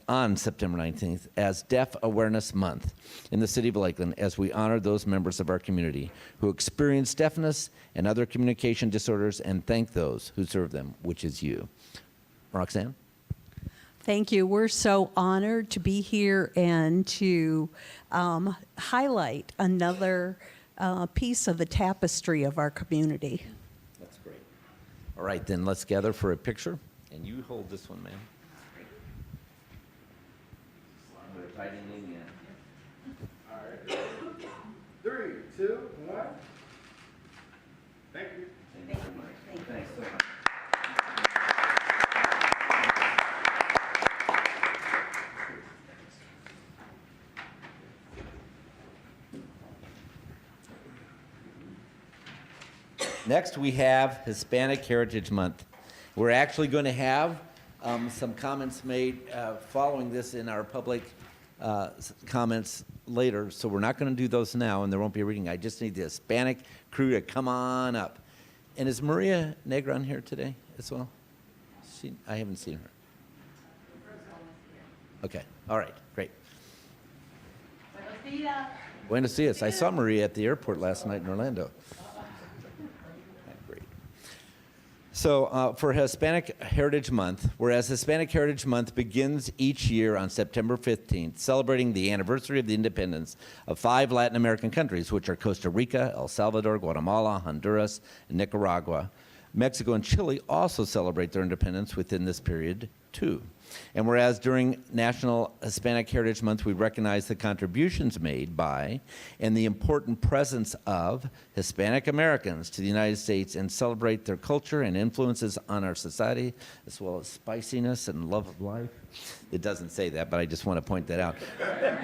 on September 19th as Deaf Awareness Month in the City of Lakeland, as we honor those members of our community who experience deafness and other communication disorders and thank those who serve them, which is you. Roxanne? Thank you. We're so honored to be here and to highlight another piece of the tapestry of our community. That's great. All right, then let's gather for a picture. And you hold this one, ma'am. We're tightening in. All right. 3, 2, 1. Thank you. Thank you very much. Thanks so much. Next, we have Hispanic Heritage Month. We're actually going to have some comments made following this in our public comments later, so we're not going to do those now, and there won't be a reading. I just need the Hispanic crew to come on up. And is Maria Negron here today as well? I haven't seen her. Okay, all right, great. Buenos dias. I saw Maria at the airport last night in Orlando. So for Hispanic Heritage Month, whereas Hispanic Heritage Month begins each year on September 15th, celebrating the anniversary of the independence of 5 Latin American countries, which are Costa Rica, El Salvador, Guatemala, Honduras, and Nicaragua. Mexico and Chile also celebrate their independence within this period, too. And whereas during National Hispanic Heritage Month, we recognize the contributions made by and the important presence of Hispanic Americans to the United States and celebrate their culture and influences on our society, as well as spiciness and love of life. It doesn't say that, but I just want to point that out.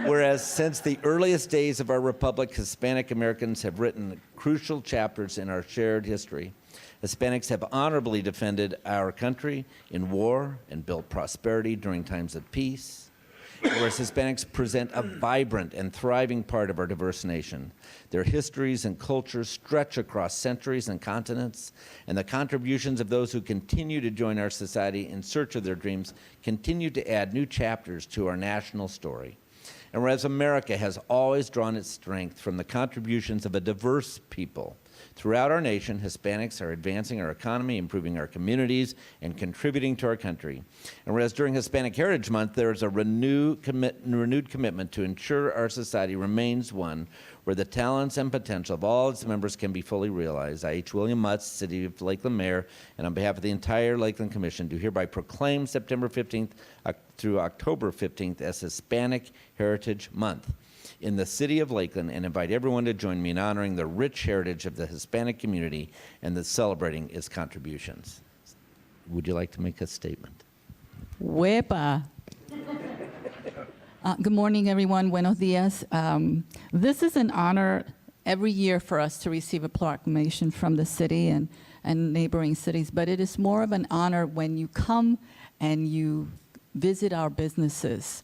Whereas since the earliest days of our republic, Hispanic Americans have written crucial chapters in our shared history. Hispanics have honorably defended our country in war and built prosperity during times of peace, whereas Hispanics present a vibrant and thriving part of our diverse nation. Their histories and cultures stretch across centuries and continents, and the contributions of those who continue to join our society in search of their dreams continue to add new chapters to our national story. And whereas America has always drawn its strength from the contributions of a diverse people, Throughout our nation, Hispanics are advancing our economy, improving our communities, and contributing to our country. And whereas during Hispanic Heritage Month, there is a renewed commitment to ensure our society remains one where the talents and potential of all its members can be fully realized, I, H. William Mutz, City of Lakeland Mayor, and on behalf of the entire Lakeland Commission, do hereby proclaim September 15th through October 15th as Hispanic Heritage Month in the City of Lakeland, and invite everyone to join me in honoring the rich heritage of the Hispanic community and celebrating its contributions. Would you like to make a statement? Wepa. Good morning, everyone. Buenos dias. This is an honor every year for us to receive a proclamation from the city and neighboring cities, but it is more of an honor when you come and you visit our businesses,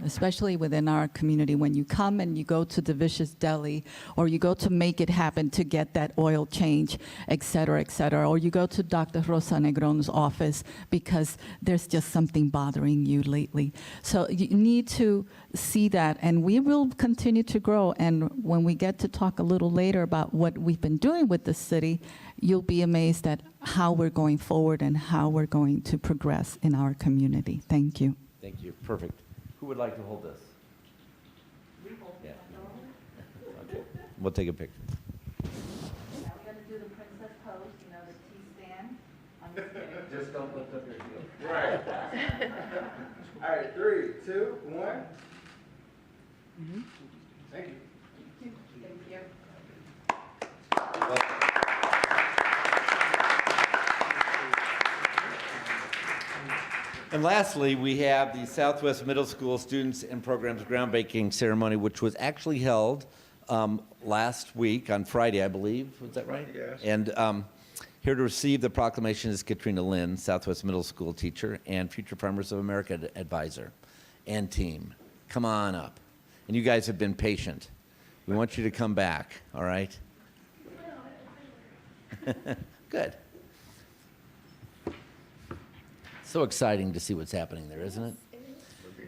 especially within our community. When you come and you go to Delicious Deli, or you go to Make It Happen to get that oil change, et cetera, or you go to Dr. Rosa Negron's office because there's just something bothering you lately. So you need to see that, and we will continue to grow. And when we get to talk a little later about what we've been doing with the city, you'll be amazed at how we're going forward and how we're going to progress in our community. Thank you. Thank you. Perfect. Who would like to hold this? Yeah. Okay. We'll take a picture. Now we're going to do the princess pose, you know, the T-stand. I'm just kidding. Just don't lift up your heel. Right. All right, 3, 2, 1. Thank you. Thank you. And lastly, we have the Southwest Middle School Students and Programs groundbreaking ceremony, which was actually held last week on Friday, I believe. Was that right? Yes. And here to receive the proclamation is Katrina Lynn, Southwest Middle School teacher and Future Farmers of America advisor and team. Come on up. And you guys have been patient. We want you to come back, all right? Good. So exciting to see what's happening there, isn't it?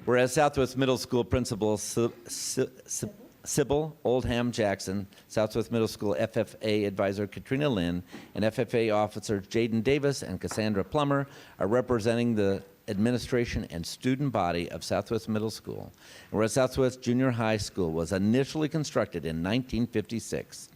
Whereas Southwest Middle School Principal Sybil Oldham Jackson, Southwest Middle School FFA Advisor Katrina Lynn, and FFA Officers Jaden Davis and Cassandra Plummer are representing the administration and student body of Southwest Middle School. Whereas Southwest Junior High School was initially constructed in 1956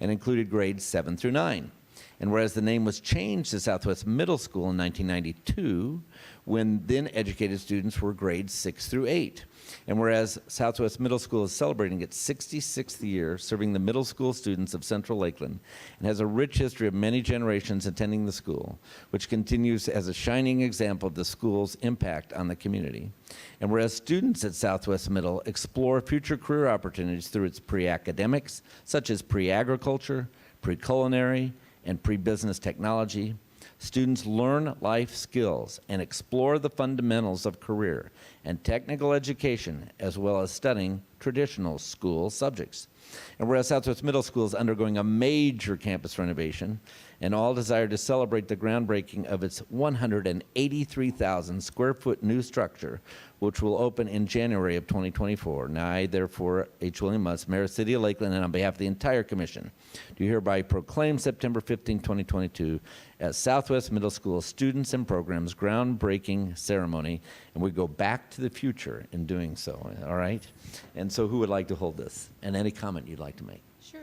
and included grades 7 through 9. And whereas the name was changed to Southwest Middle School in 1992, when then educated students were grades 6 through 8. And whereas Southwest Middle School is celebrating its 66th year serving the middle school students of Central Lakeland and has a rich history of many generations attending the school, which continues as a shining example of the school's impact on the community. And whereas students at Southwest Middle explore future career opportunities through its pre-academics, such as pre-agriculture, pre-culinary, and pre-business technology, students learn life skills and explore the fundamentals of career and technical education, as well as studying traditional school subjects. And whereas Southwest Middle School is undergoing a major campus renovation, and all desire to celebrate the groundbreaking of its 183,000 square foot new structure, which will open in January of 2024. Now I, therefore, H. William Mutz, Mayor of the City of Lakeland, and on behalf of the entire commission, do hereby proclaim September 15, 2022 as Southwest Middle School Students and Programs groundbreaking ceremony, and we go back to the future in doing so, all right? And so who would like to hold this? And any comment you'd like to make? Sure.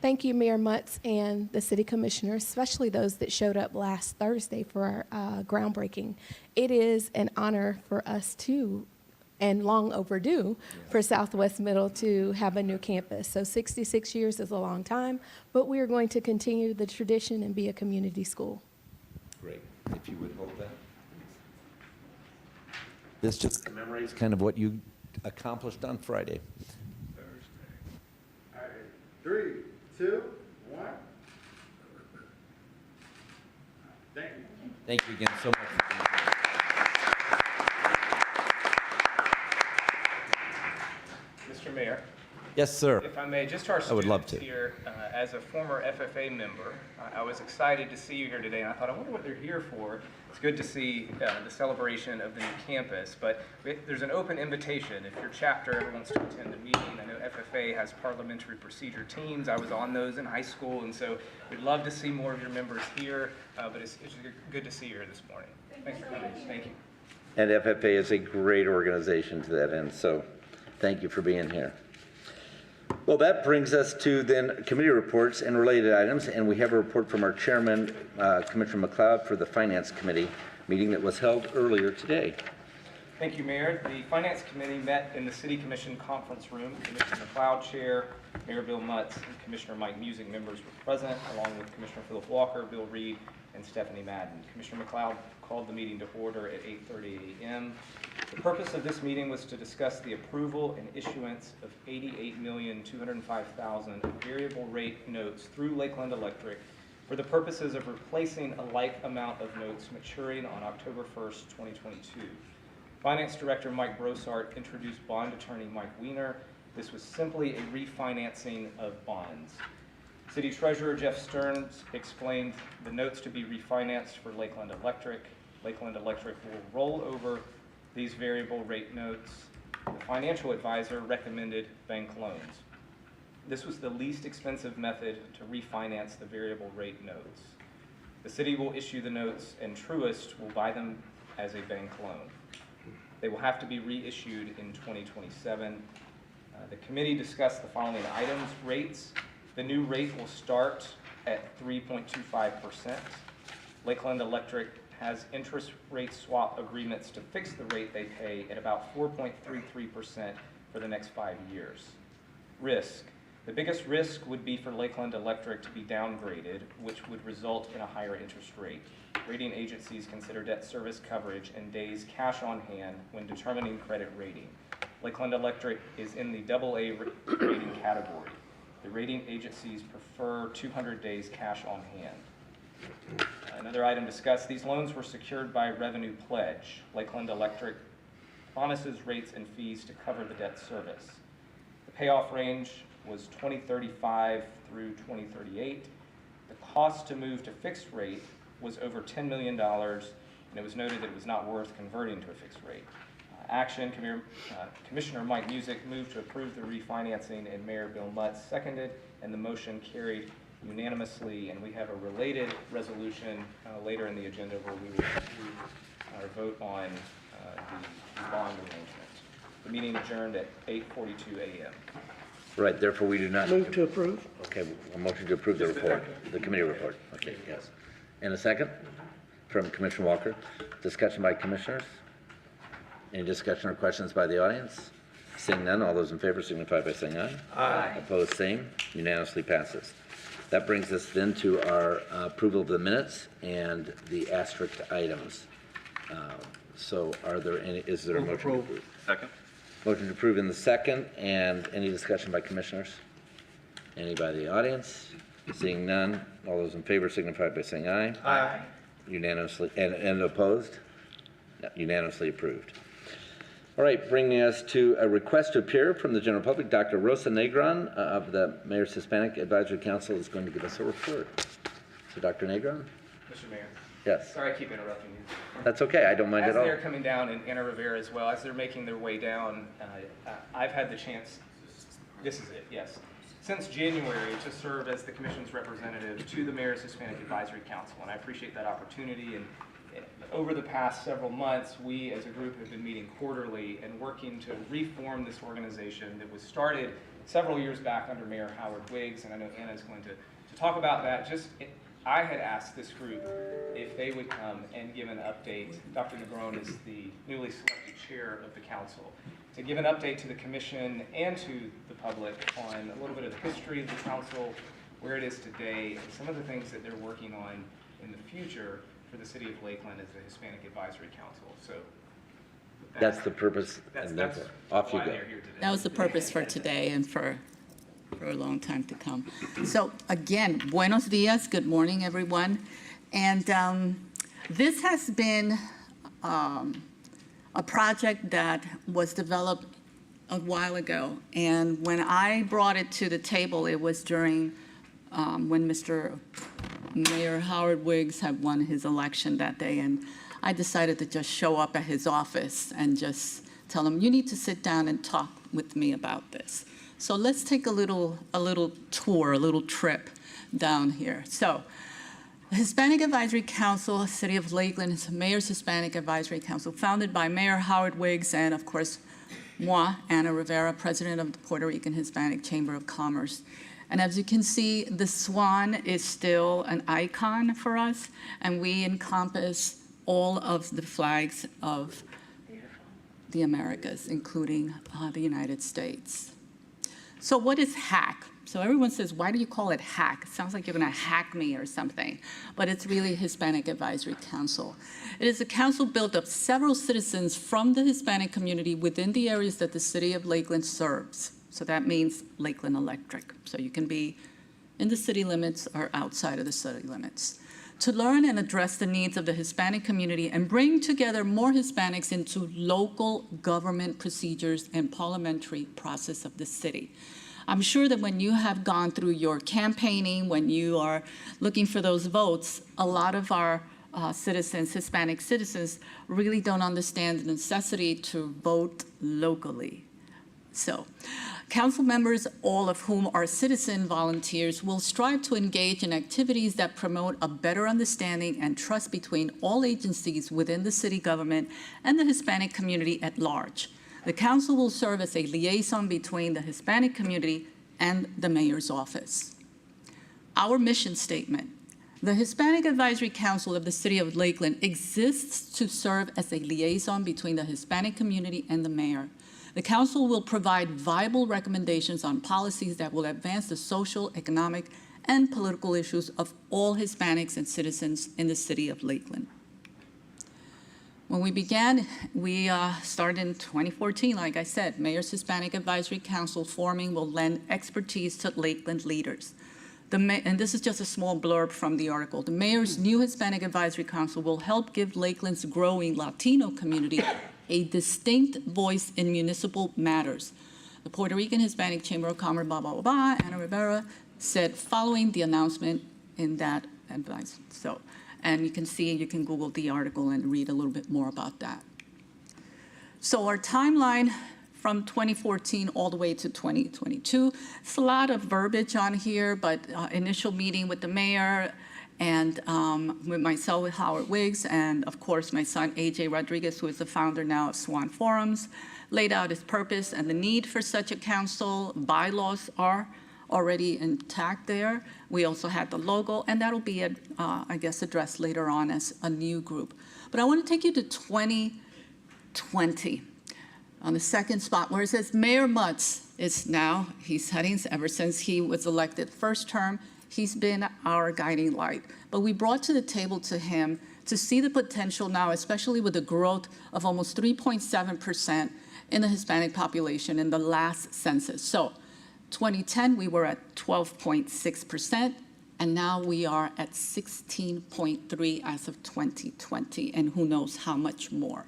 Thank you, Mayor Mutz and the city commissioners, especially those that showed up last Thursday for our groundbreaking. It is an honor for us too, and long overdue, for Southwest Middle to have a new campus. So 66 years is a long time, but we are going to continue the tradition and be a community school. Great. If you would hold that. This just commemorates kind of what you accomplished on Friday. All right, 3, 2, 1. Thank you. Thank you again so much. Mr. Mayor, Yes, sir. If I may, just to our I would love students to. here, as a former FFA member, I was excited to see you here today, and I thought, I wonder what they're here for. It's good to see the celebration of the new campus, but there's an open invitation. If your chapter ever wants to attend the meeting, I know FFA has parliamentary procedure teams. I was on those in high school, and so we'd love to see more of your members here, but it's good to see you here this morning. Thanks for coming. Thank you. And FFA is a great organization to that end, so thank you for being here. Well, that brings us to then committee reports and related items, and we have a report from our chairman, Commissioner McLeod, for the Finance Committee meeting that was held earlier today. Thank you, Mayor. The Finance Committee met in the City Commission conference room. Commissioner McLeod, Chair, Mayor Bill Mutz, and Commissioner Mike Music members were present, along with Commissioner Philip Walker, Bill Reed, and Stephanie Madden. Commissioner McLeod called the meeting to order at 8:30 a.m. The purpose of this meeting was to discuss the approval and issuance of $88,205,000 variable rate notes through Lakeland Electric for the purposes of replacing a like amount of notes maturing on October 1st, 2022. Finance Director Mike Brossart introduced bond attorney Mike Wiener. This was simply a refinancing of bonds. City Treasurer Jeff Stearns explained the notes to be refinanced for Lakeland Electric. Lakeland Electric will roll over these variable rate notes. The financial advisor recommended bank loans. This was the least expensive method to refinance the variable rate notes. The city will issue the notes and Truist will buy them as a bank loan. They will have to be reissued in 2027. The committee discussed the following items. Rates. The new rate will start at 3.25%. Lakeland Electric has interest rate swap agreements to fix the rate they pay at about 4.33% for the next 5 years. Risk. The biggest risk would be for Lakeland Electric to be downgraded, which would result in a higher interest rate. Rating agencies consider debt service coverage and days cash on hand when determining credit rating. Lakeland Electric is in the AA rating category. The rating agencies prefer 200 days cash on hand. Another item discussed, these loans were secured by revenue pledge. Lakeland Electric promises rates and fees to cover the debt service. The payoff range was 2035 through 2038. The cost to move to fixed rate was over $10 million, and it was noted that it was not worth converting to a fixed rate. Commissioner Mike Music moved to approve the refinancing, and Mayor Bill Mutz seconded, and the motion carried unanimously. And we have a related resolution later in the agenda where we will vote on the bond arrangement. The meeting adjourned at 8:42 a.m. Right, therefore we do not. Move to approve. Okay, a motion to approve the report, the committee report. Okay, yes. And a second from Commissioner Walker. Discussion by commissioners. Any discussion or questions by the audience? Seeing none, all those in favor signify by saying aye. Aye. Opposed, same. Unanimously passes. That brings us then to our approval of the minutes and the asterisk items. So are there any, is there a motion to approve? Second. Motion to approve in the second, and any discussion by commissioners? Any by the audience? Seeing none, all those in favor signify by saying aye. Aye. Unanimously, and opposed? Unanimously approved. All right, bringing us to a request to appear from the general public. Dr. Rosa Negron of the Mayor's Hispanic Advisory Council is going to give us a report. So Dr. Negron? Mr. Mayor. Yes. Sorry I keep interrupting you. That's okay, I don't mind at all. As they're coming down in Anna Rivera as well, as they're making their way down, I've had the chance, this is it, yes, since January to serve as the Commission's representative to the Mayor's Hispanic Advisory Council, and I appreciate that opportunity. And over the past several months, we as a group have been meeting quarterly and working to reform this organization that was started several years back under Mayor Howard Wiggs, and I know Anna is going to talk about that. I had asked this group if they would come and give an update. Dr. Negron is the newly selected chair of the council, to give an update to the commission and to the public on a little bit of the history of the council, where it is today, and some of the things that they're working on in the future for the city of Lakeland as a Hispanic Advisory Council. So That's the purpose, and that's therefore, off you why go. they're here today. That was the purpose for today and for a long time to come. So again, buenos dias, good morning, everyone. And this has been a project that was developed a while ago, and when I brought it to the table, it was during when Mr. Mayor Howard Wiggs had won his election that day, and I decided to just show up at his office and just tell him, you need to sit down and talk with me about this. So let's take a little tour, a little trip down here. So the Hispanic Advisory Council, City of Lakeland, is Mayor's Hispanic Advisory Council, founded by Mayor Howard Wiggs and, of course, moi, Ana Rivera, President of the Puerto Rican Hispanic Chamber of Commerce. And as you can see, the swan is still an icon for us, and we encompass all of the flags of the Americas, including the United States. So what is HAC? So everyone says, why do you call it HAC? It sounds like you're going to hack me or something, but it's really Hispanic Advisory Council. It is a council built of several citizens from the Hispanic community within the areas that the city of Lakeland serves. So that means Lakeland Electric. So you can be in the city limits or outside of the city limits, to learn and address the needs of the Hispanic community and bring together more Hispanics into local government procedures and parliamentary process of the city. I'm sure that when you have gone through your campaigning, when you are looking for those votes, a lot of our citizens, Hispanic citizens, really don't understand the necessity to vote locally. So, council members, all of whom are citizen volunteers, will strive to engage in activities that promote a better understanding and trust between all agencies within the city government and the Hispanic community at large. The council will serve as a liaison between the Hispanic community and the mayor's office. Our mission statement: the Hispanic Advisory Council of the City of Lakeland exists to serve as a liaison between the Hispanic community and the mayor. The council will provide viable recommendations on policies that will advance the social, economic, and political issues of all Hispanics and citizens in the city of Lakeland. When we began, we started in 2014, like I said. Mayor's Hispanic Advisory Council forming will lend expertise to Lakeland leaders. And this is just a small blurb from the article. The mayor's new Hispanic Advisory Council will help give Lakeland's growing Latino community a distinct voice in municipal matters. The Puerto Rican Hispanic Chamber of Commerce, blah, blah, blah, blah, Ana Rivera said following the announcement in that advice. So, and you can see, you can Google the article and read a little bit more about that. So our timeline from 2014 all the way to 2022, it's a lot of verbiage on here, but initial meeting with the mayor and with myself, with Howard Wiggs, and of course my son, AJ Rodriguez, who is the founder now of Swan Forums, laid out his purpose and the need for such a council. Bylaws are already intact there. We also had the logo, and that'll be, I guess, addressed later on as a new group. But I want to take you to 2020, on the second spot, where it says Mayor Mutz is now, he's heading, ever since he was elected first term, he's been our guiding light. But we brought to the table to him to see the potential now, especially with the growth of almost 3.7% in the Hispanic population in the last census. So 2010, we were at 12.6%, and now we are at 16.3 as of 2020, and who knows how much more.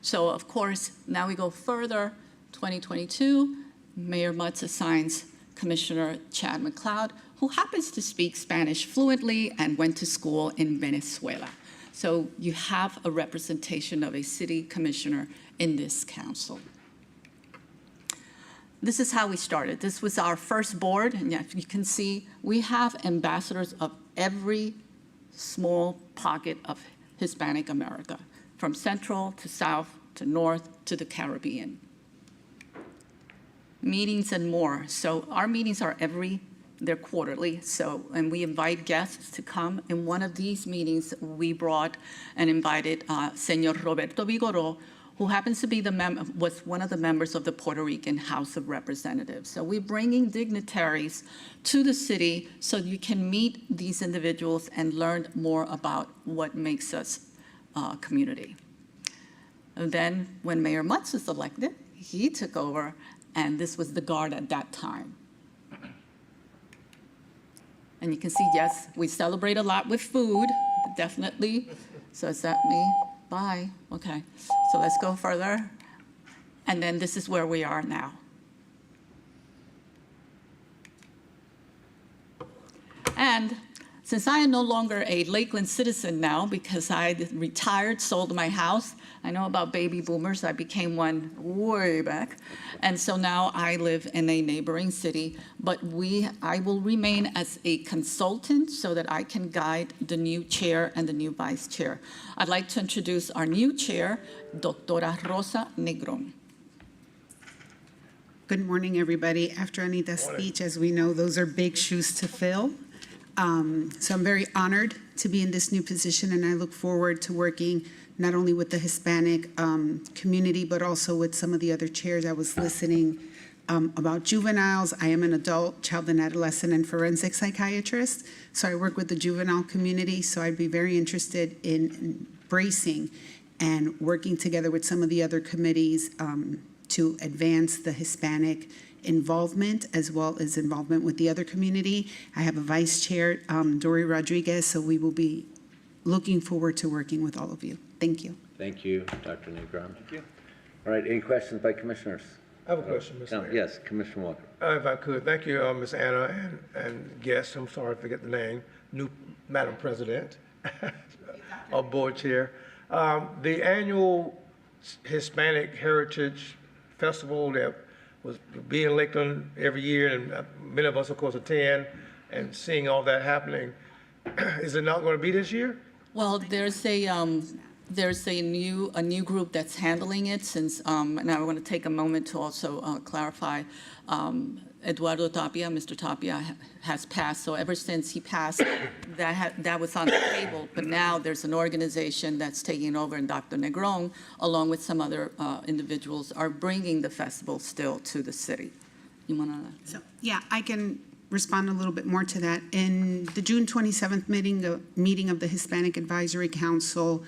So of course, now we go further, 2022, Mayor Mutz assigns Commissioner Chad McLeod, who happens to speak Spanish fluently and went to school in Venezuela. So you have a representation of a city commissioner in this council. This is how we started. This was our first board, and as you can see, we have ambassadors of every small pocket of Hispanic America, from Central to South to North to the Caribbean. Meetings and more. So our meetings are they're quarterly, and we invite guests to come. In one of these meetings, we brought and invited Senor Roberto Vigoró, who happens to be was one of the members of the Puerto Rican House of Representatives. So we're bringing dignitaries to the city so you can meet these individuals and learn more about what makes us a community. And then when Mayor Mutz was elected, he took over, and this was the guard at that time. And you can see, yes, we celebrate a lot with food, definitely. So is that me? Bye. Okay. So let's go further. And then this is where we are now. And since I am no longer a Lakeland citizen now because I retired, sold my house, I know about baby boomers, I became one way back. And so now I live in a neighboring city, but I will remain as a consultant so that I can guide the new chair and the new vice chair. I'd like to introduce our new chair, Doctora Rosa Negron. Good morning, everybody. After Anita's speech, as we know, those are big shoes to fill. So I'm very honored to be in this new position, and I look forward to working not only with the Hispanic community, but also with some of the other chairs. I was listening about juveniles. I am an adult, child and adolescent, and forensic psychiatrist, so I work with the juvenile community, so I'd be very interested in embracing and working together with some of the other committees to advance the Hispanic involvement as well as involvement with the other community. I have a vice chair, Dori Rodriguez, so we will be looking forward to working with all of you. Thank you. Thank you, Dr. Negron. Thank you. All right, any questions by commissioners? I have a question, Mr. Mayor. Yes, Commissioner Walker. If I could, thank you, Ms. Anna and guest, I'm sorry I forget the name, new Madam President, or Board Chair. The annual Hispanic Heritage Festival that was be in Lakeland every year, and many of us, of course, attend, and seeing all that happening, is it not going to be this year? Well, there's a new group that's handling it since, and I want to take a moment to also clarify, Eduardo Tapia, Mr. Tapia has passed, so ever since he passed, that was on the table, but now there's an organization that's taking over, and Dr. Negron, along with some other individuals, are bringing the festival still to the city. You want to? So, yeah, I can respond a little bit more to that. In the June 27th meeting of the Hispanic Advisory Council,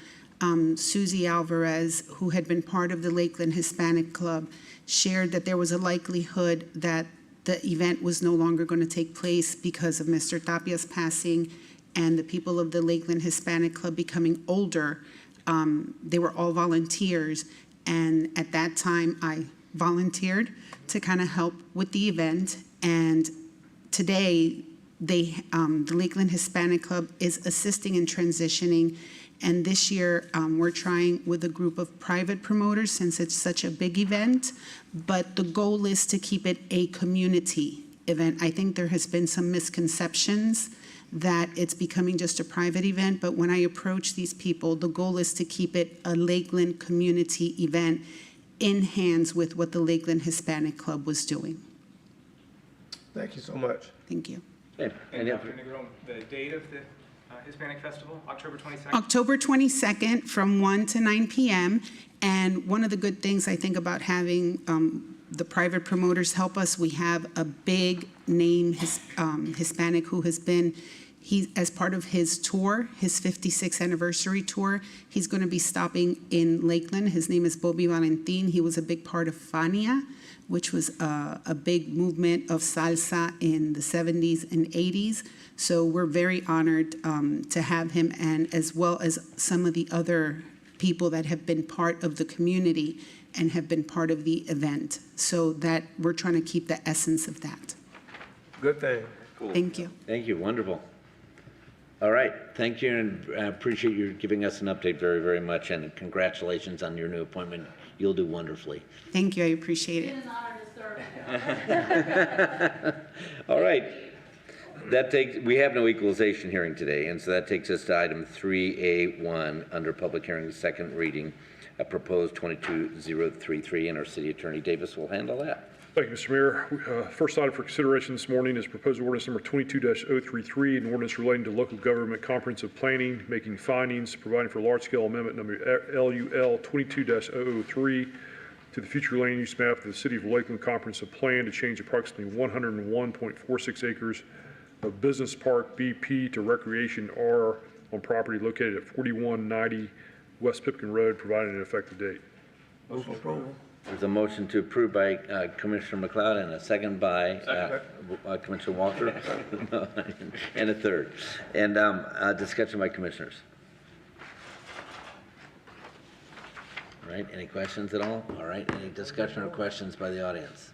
Susie Alvarez, who had been part of the Lakeland Hispanic Club, shared that there was a likelihood that the event was no longer going to take place because of Mr. Tapia's passing and the people of the Lakeland Hispanic Club becoming older. They were all volunteers, and at that time I volunteered to kind of help with the event. And today, the Lakeland Hispanic Club is assisting in transitioning. And this year, we're trying with a group of private promoters since it's such a big event, but the goal is to keep it a community event. I think there has been some misconceptions that it's becoming just a private event, but when I approach these people, the goal is to keep it a Lakeland community event in hands with what the Lakeland Hispanic Club was doing. Thank you so much. Thank you. Okay. And Dr. Negron, the date of the Hispanic Festival, October 22nd? October 22nd from 1 to 9 p.m. And one of the good things I think about having the private promoters help us, we have a big name Hispanic who has been, as part of his tour, his 56th anniversary tour, he's going to be stopping in Lakeland. His name is Bobby Valentin. He was a big part of Fania, which was a big movement of salsa in the 70s and 80s. So we're very honored to have him, and as well as some of the other people that have been part of the community and have been part of the event. So that we're trying to keep the essence of that. Good thing. Cool. Thank you. Thank you, wonderful. All right, thank you, and I appreciate you giving us an update very, very much, and congratulations on your new appointment. You'll do wonderfully. Thank you, I appreciate it. It's an honor to serve. All right. We have no equalization hearing today, and so that takes us to item 3A1 under public hearing, second reading, a proposed 22033, and our city attorney Davis will handle that. Thank you, Mr. Mayor. First item for consideration this morning is proposed ordinance number 22-033, an ordinance relating to local government comprehensive planning, making findings, providing for large-scale amendment number LUL 22-003 to the future land use map of the City of Lakeland Comprehensive Plan to change approximately 101.46 acres of Business Park BP to Recreation R on property located at 4190 West Pipkin Road, providing an effective date. Move for approval. There's a motion to approve by Commissioner McLeod and a second by Commissioner Walker, and a third. And discussion by commissioners. All right, any questions at all? All right, any discussion or questions by the audience?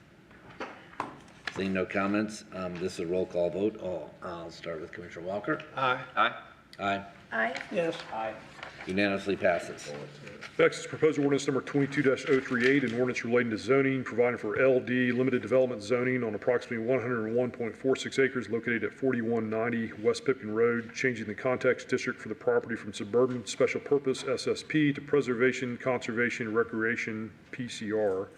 Seeing no comments, this is a roll call vote. I'll start with Commissioner Walker. Aye. Aye. Aye. Aye. Yes. Aye. Unanimously passes. Next is proposed ordinance number 22-038, an ordinance relating to zoning, providing for LD limited development zoning on approximately 101.46 acres located at 4190 West Pipkin Road, changing the context district for the property from suburban special purpose SSP to preservation, conservation, recreation PCR,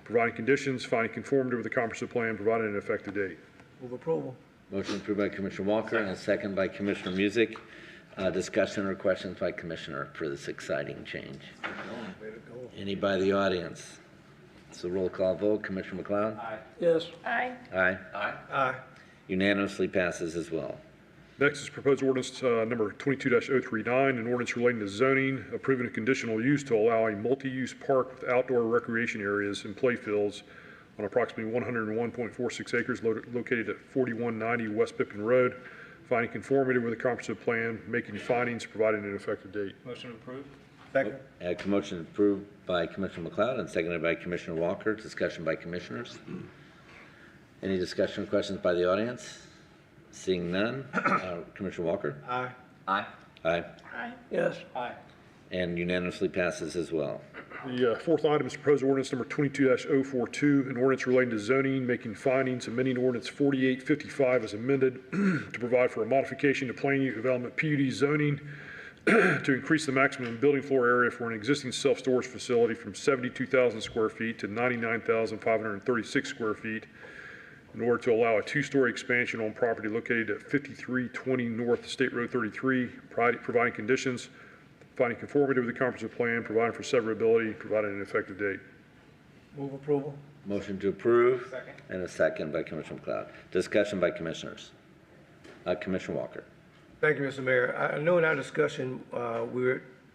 providing conditions, finding conformity with the comprehensive plan, providing an effective date. Move approval. Motion approved by Commissioner Walker and a second by Commissioner Music. Discussion or questions by Commissioner for this exciting change? Any by the audience? It's a roll call vote. Commissioner McLeod? Aye. Yes. Aye. Aye. Aye. Aye. Unanimously passes as well. Next is proposed ordinance number 22-039, an ordinance relating to zoning, approving a conditional use to allow a multi-use park with outdoor recreation areas and playfields on approximately 101.46 acres located at 4190 West Pipkin Road, finding conformity with the comprehensive plan, making findings, providing an effective date. Motion approved. Second. Motion approved by Commissioner McLeod and seconded by Commissioner Walker. Discussion by commissioners. Any discussion or questions by the audience? Seeing none, Commissioner Walker? Aye. Aye. Aye. Aye. Yes. Aye. And unanimously passes as well. The fourth item is proposed ordinance number 22-042, an ordinance relating to zoning, making findings, amending ordinance 4855 as amended to provide for a modification to plan unit development PUD zoning to increase the maximum building floor area for an existing self-storage facility from 72,000 square feet to 99,536 square feet in order to allow a two-story expansion on property located at 5320 North State Road 33, providing conditions, finding conformity with the comprehensive plan, providing for severability, providing an effective date. Move approval. Motion to approve. Second. And a second by Commissioner McLeod. Discussion by commissioners. Commissioner Walker. Thank you, Mr. Mayor. I know in our discussion,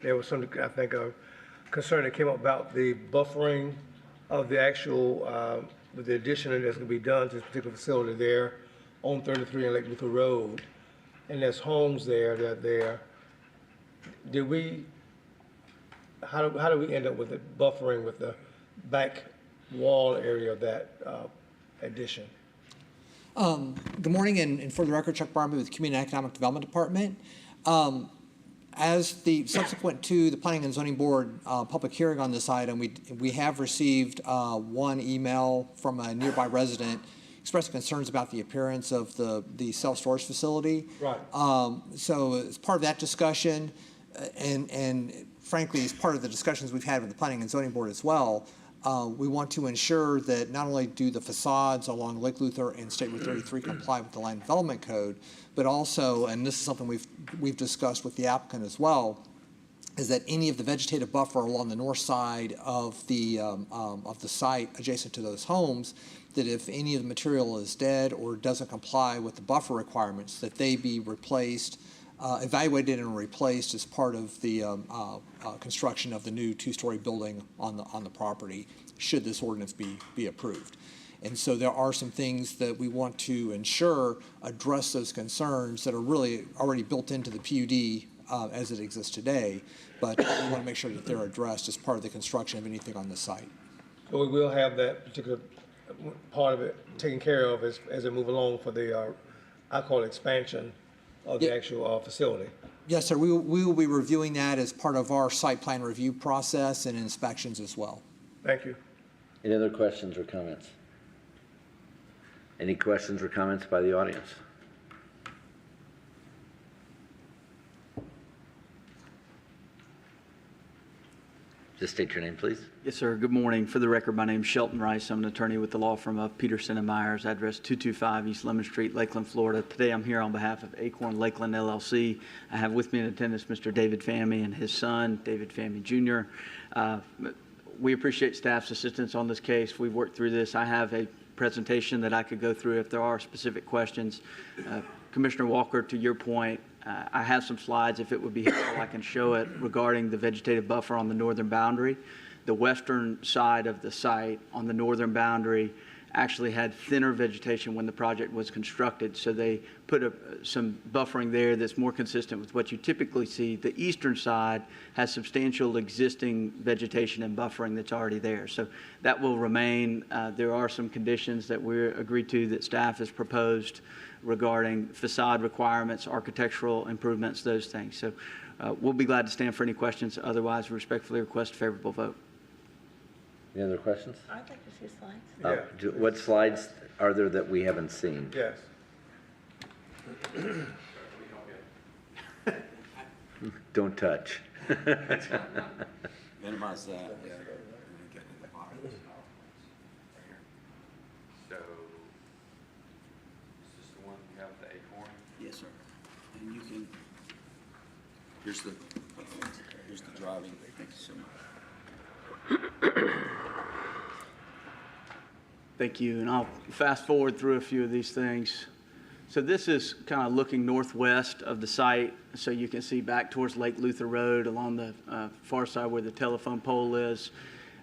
there was some, I think, a concern that came up about the buffering of the actual, with the addition that's going to be done to this particular facility there on 33 and Lake Luther Road. And there's homes there that are there. How do we end up with the buffering with the back wall area of that addition? Good morning, and for the record, Chuck Barnby with the Community and Economic Development Department. As the subsequent to the Planning and Zoning Board public hearing on this item, we have received one email from a nearby resident expressing concerns about the appearance of the self-storage facility. Right. So as part of that discussion, and frankly, as part of the discussions we've had with the Planning and Zoning Board as well, we want to ensure that not only do the facades along Lake Luther and State Road 33 comply with the Land Development Code, but also, and this is something we've discussed with the applicant as well, is that any of the vegetative buffer along the north side of the site adjacent to those homes, that if any of the material is dead or doesn't comply with the buffer requirements, that they be replaced, evaluated and replaced as part of the construction of the new two-story building on the property, should this ordinance be approved. And so there are some things that we want to ensure address those concerns that are really already built into the PUD as it exists today, but we want to make sure that they're addressed as part of the construction of anything on the site. So we will have that particular part of it taken care of as they move along for the, I call it expansion of the actual facility. Yes, sir. We will be reviewing that as part of our site plan review process and inspections as well. Thank you. Any other questions or comments? Any questions or comments by the audience? Just state your name, please. Yes, sir. Good morning. For the record, my name is Shelton Rice. I'm an attorney with the law firm of Peterson & Myers, address 225 East Lemon Street, Lakeland, Florida. Today I'm here on behalf of Acorn Lakeland LLC. I have with me in attendance Mr. David Fammy and his son, David Fammy Jr. We appreciate staff's assistance on this case. We've worked through this. I have a presentation that I could go through if there are specific questions. Commissioner Walker, to your point, I have some slides. If it would be helpful, I can show it regarding the vegetative buffer on the northern boundary. The western side of the site on the northern boundary actually had thinner vegetation when the project was constructed. So they put some buffering there that's more consistent with what you typically see. The eastern side has substantial existing vegetation and buffering that's already there. So that will remain. There are some conditions that we agreed to that staff has proposed regarding facade requirements, architectural improvements, those things. So we'll be glad to stand for any questions. Otherwise, we respectfully request a favorable vote. Any other questions? I'd like to see slides. What slides are there that we haven't seen? Yes. Don't touch. Minimize that. So, is this the one you have the acorn? Yes, sir. And you can, here's the driving. Thank you so much. Thank you, and I'll fast forward through a few of these things. So this is kind of looking northwest of the site, so you can see back towards Lake Luther Road along the far side where the telephone pole is.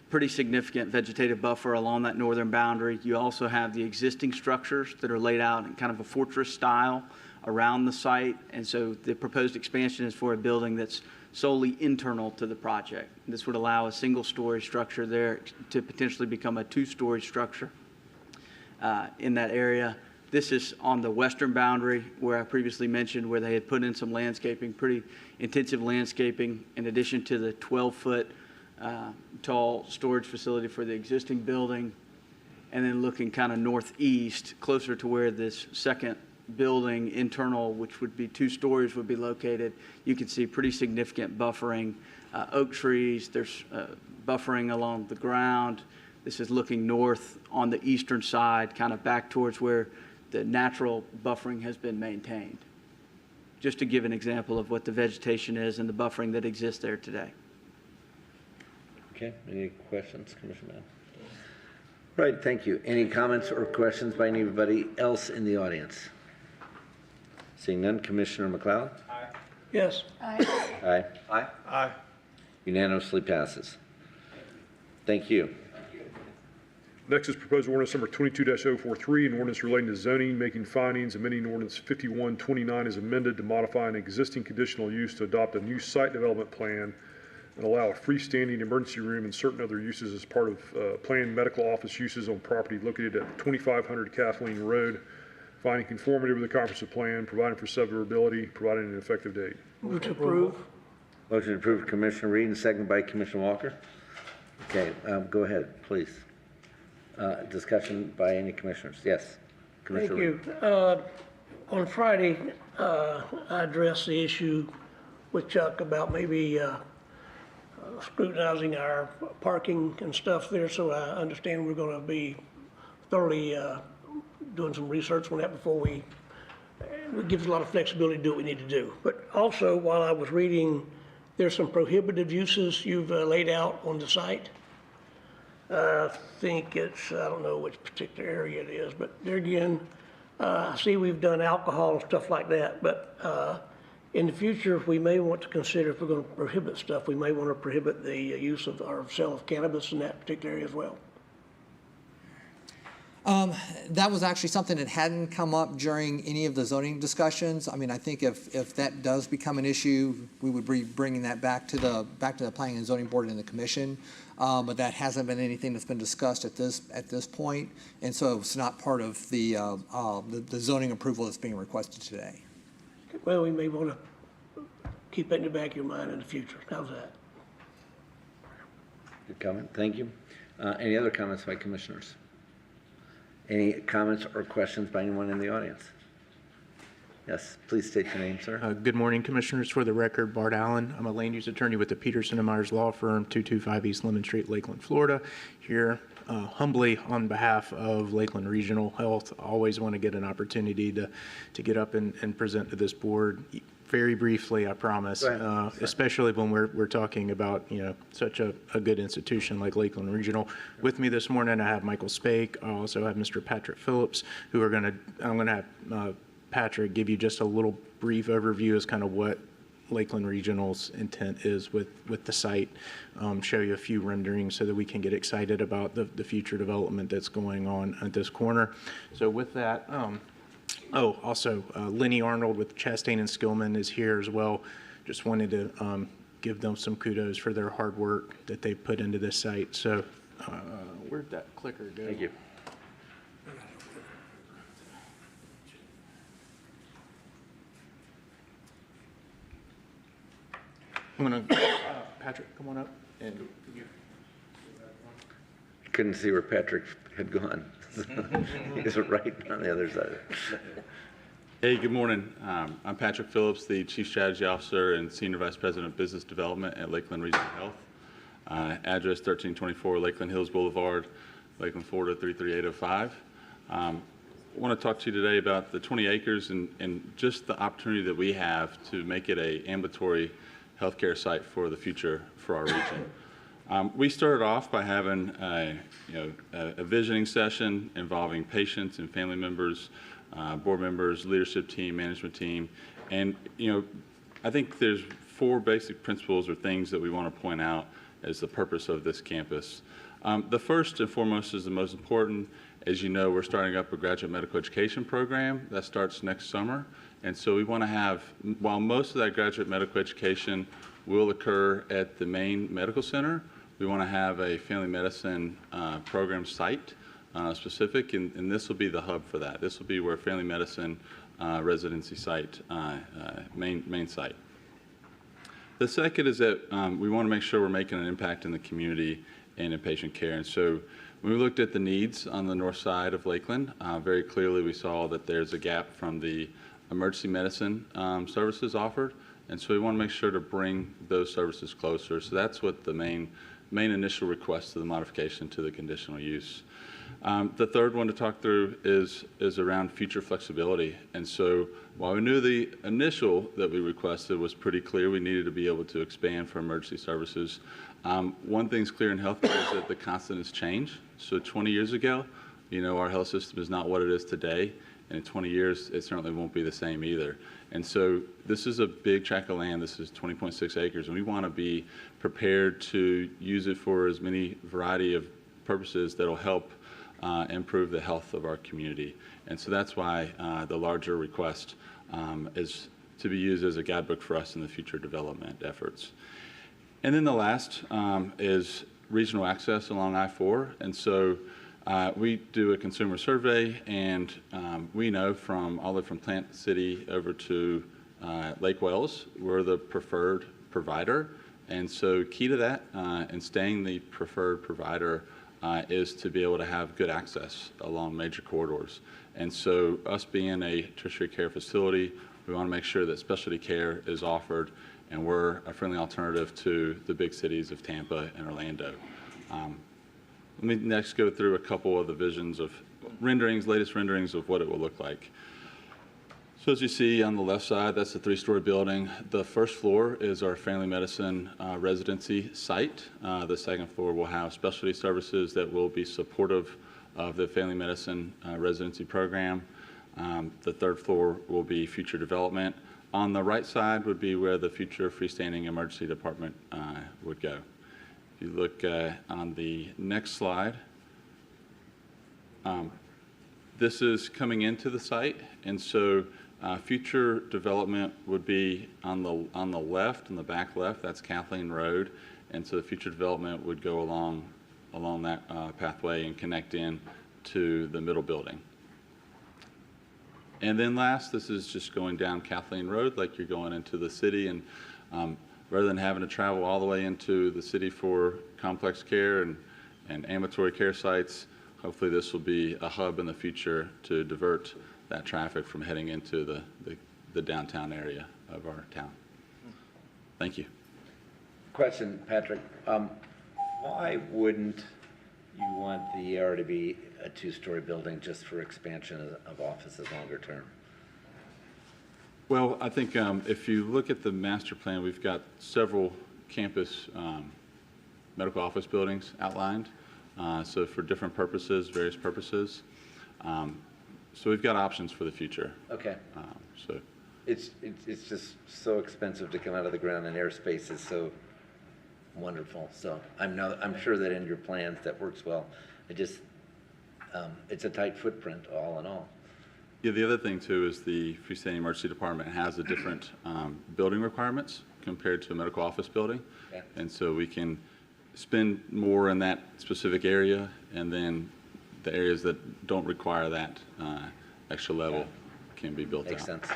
Pretty significant vegetative buffer along that northern boundary. You also have the existing structures that are laid out in kind of a fortress style around the site, and so the proposed expansion is for a building that's solely internal to the project. This would allow a single-story structure there to potentially become a two-story structure in that area. This is on the western boundary where I previously mentioned where they had put in some landscaping, pretty intensive landscaping, in addition to the 12-foot tall storage facility for the existing building. And then looking kind of northeast, closer to where this second building internal, which would be 2 stories, would be located, you can see pretty significant buffering, oak trees. There's buffering along the ground. This is looking north on the eastern side, kind of back towards where the natural buffering has been maintained. Just to give an example of what the vegetation is and the buffering that exists there today. Okay, any questions, Commissioner Mann? Right, thank you. Any comments or questions by anybody else in the audience? Seeing none, Commissioner McLeod? Aye. Yes. Aye. Aye. Aye. Aye. Unanimously passes. Thank you. Next is proposed ordinance number 22-043, an ordinance relating to zoning, making findings, amending ordinance 5129 as amended to modify an existing conditional use to adopt a new site development plan and allow a freestanding emergency room and certain other uses as part of planned medical office uses on property located at 2500 Kathleen Road, finding conformity with the comprehensive plan, providing for severability, providing an effective date. Move to approve. Motion approved, Commissioner Reed, and second by Commissioner Walker. Okay, go ahead, please. Discussion by any commissioners. Yes, Commissioner Reed. Thank you. On Friday, I addressed the issue with Chuck about maybe scrutinizing our parking and stuff there, so I understand we're going to be thoroughly doing some research on that before it gives a lot of flexibility to do what we need to do. But also, while I was reading, there's some prohibitive uses you've laid out on the site. I think it's, I don't know which particular area it is, but there again, I see we've done alcohol and stuff like that, but in the future, we may want to consider, if we're going to prohibit stuff, we may want to prohibit the use of or sale of cannabis in that particular area as well. That was actually something that hadn't come up during any of the zoning discussions. I mean, I think if that does become an issue, we would be bringing that back to the Planning and Zoning Board and the Commission. But that hasn't been anything that's been discussed at this point, and so it's not part of the zoning approval that's being requested today. Well, we may want to keep it in the back of your mind in the future. How's that? Good comment. Thank you. Any other comments by commissioners? Any comments or questions by anyone in the audience? Yes, please state your name, sir. Good morning, Commissioners. For the record, Bart Allen. I'm a land use attorney with the Peterson & Myers Law Firm, 225 East Lemon Street, Lakeland, Florida. Here, humbly on behalf of Lakeland Regional Health, I always want to get an opportunity to get up and present to this board. Very briefly, I promise, especially when we're talking about, such a good institution like Lakeland Regional. With me this morning, I have Michael Spake. I also have Mr. Patrick Phillips, who I'm going to have Patrick give you just a little brief overview as kind of what Lakeland Regional's intent is with the site, show you a few renderings so that we can get excited about the future development that's going on at this corner. So with that, also Lenny Arnold with Chastain and Skillman is here as well. Just wanted to give them some kudos for their hard work that they put into this site. So where'd that clicker go? Thank you. I'm gonna, Patrick, come on up. And Couldn't see where Patrick had gone. He's right on the other side. Hey, good morning. I'm Patrick Phillips, the Chief Strategy Officer and Senior Vice President of Business Development at Lakeland Regional Health. Address 1324 Lakeland Hills Boulevard, Lakeland, Florida 33805. I want to talk to you today about the 20 acres and just the opportunity that we have to make it an ambulatory healthcare site for the future for our region. We started off by having a visioning session involving patients and family members, board members, leadership team, management team, and I think there's 4 basic principles or things that we want to point out as the purpose of this campus. The first and foremost is the most important. As you know, we're starting up a graduate medical education program that starts next summer. And so we want to have, while most of that graduate medical education will occur at the main medical center, we want to have a family medicine program site specific, and this will be the hub for that. This will be where family medicine residency site, main site. The second is that we want to make sure we're making an impact in the community and in patient care. And so when we looked at the needs on the north side of Lakeland, very clearly we saw that there's a gap from the emergency medicine services offered. And so we want to make sure to bring those services closer. So that's what the main initial request of the modification to the conditional use. The third one to talk through is around future flexibility. And so while we knew the initial that we requested was pretty clear, we needed to be able to expand for emergency services. One thing's clear in healthcare is that the constant has changed. So 20 years ago, our health system is not what it is today. And in 20 years, it certainly won't be the same either. And so this is a big tract of land. This is 20.6 acres. And we want to be prepared to use it for as many variety of purposes that will help improve the health of our community. And so that's why the larger request is to be used as a guidebook for us in the future development efforts. And then the last is regional access along I-4. And so we do a consumer survey, and we know from all the way from Plant City over to Lake Wales, we're the preferred provider. And so key to that and staying the preferred provider is to be able to have good access along major corridors. And so us being a tertiary care facility, we want to make sure that specialty care is offered, and we're a friendly alternative to the big cities of Tampa and Orlando. Let me next go through a couple of the visions of latest renderings of what it will look like. So as you see on the left side, that's the 3-story building. The first floor is our family medicine residency site. The second floor will have specialty services that will be supportive of the family medicine residency program. The third floor will be future development. On the right side would be where the future freestanding emergency department would go. If you look on the next slide, this is coming into the site, and so future development would be on the left, in the back left. That's Kathleen Road, and so the future development would go along that pathway and connect in to the middle building. And then last, this is just going down Kathleen Road like you're going into the city, and rather than having to travel all the way into the city for complex care and ambulatory care sites, hopefully this will be a hub in the future to divert that traffic from heading into the downtown area of our town. Thank you. Question, Patrick. Why wouldn't you want the ER to be a 2-story building just for expansion of offices longer term? Well, I think if you look at the master plan, we've got several campus medical office buildings outlined. So for different purposes, various purposes. So we've got options for the future. Okay. it's just so expensive to come out of the ground, and airspace is so wonderful. So I'm sure that in your plans that works well. It's a tight footprint all in all. Yeah, the other thing too is the freestanding emergency department has a different building requirements compared to a medical office building. Yeah. And so we can spend more in that specific area, and then the areas that don't require that extra level can be built Makes out. sense.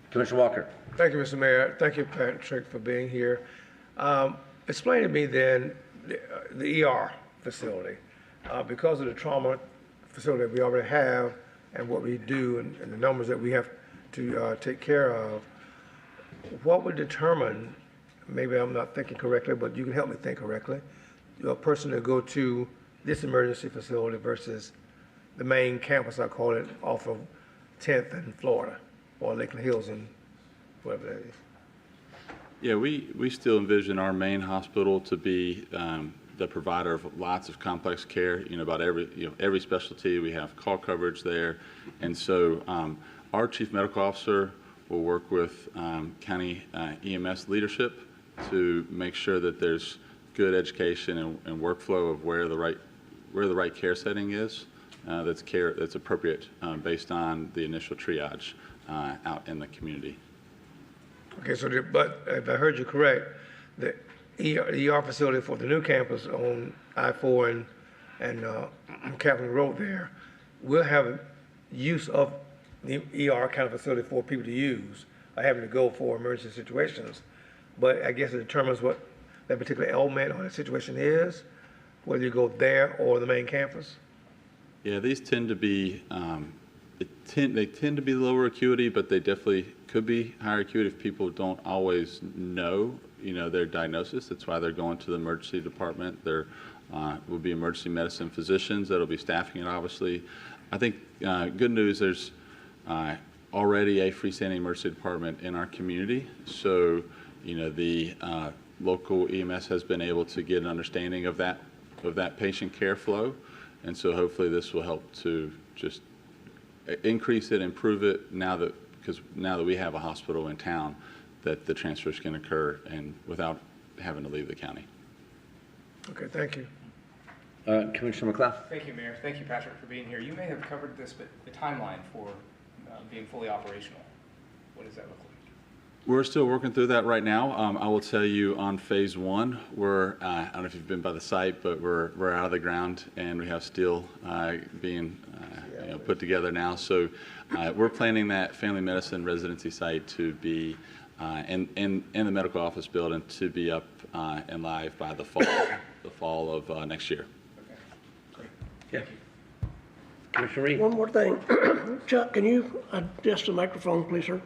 Commissioner Walker. Thank you, Mr. Mayor. Thank you, Patrick, for being here. Explain to me then the ER facility. Because of the trauma facility that we already have and what we do and the numbers that we have to take care of, what would determine, maybe I'm not thinking correctly, but you can help me think correctly, a person to go to this emergency facility versus the main campus, I call it, off of 10th and Florida, or Lakeland Hills and whatever that is? Yeah, we still envision our main hospital to be the provider of lots of complex care, about every specialty. We have call coverage there. And so our chief medical officer will work with county EMS leadership to make sure that there's good education and workflow of where the right care setting is, that's appropriate based on the initial triage out in the community. Okay, so but if I heard you correct, the ER facility for the new campus on I-4 and Capitol Road there will have use of the ER kind of facility for people to use, having to go for emergency situations. But I guess it determines what that particular element or the situation is, whether you go there or the main campus. Yeah, these tend to be they tend to be lower acuity, but they definitely could be higher acuity if people don't always know, their diagnosis. That's why they're going to the emergency department. There will be emergency medicine physicians that'll be staffing it, obviously. I think good news, there's already a freestanding emergency department in our community. So, the local EMS has been able to get an understanding of that patient care flow. And so hopefully this will help to just increase it, improve it because now that we have a hospital in town, that the transfers can occur and without having to leave the county. Okay, thank you. Commissioner McLeod. Thank you, Mayor. Thank you, Patrick, for being here. You may have covered this, but the timeline for being fully operational, what does that look like? We're still working through that right now. I will tell you on phase one, we're, I don't know if you've been by the site, but we're out of the ground and we have steel being put together now. So we're planning that family medicine residency site to be in the medical office building to be up and live by the fall of next year. Okay, great. Yeah. Thank you. Commissioner Reed. One more thing. Chuck, can you adjust the microphone, please, sir?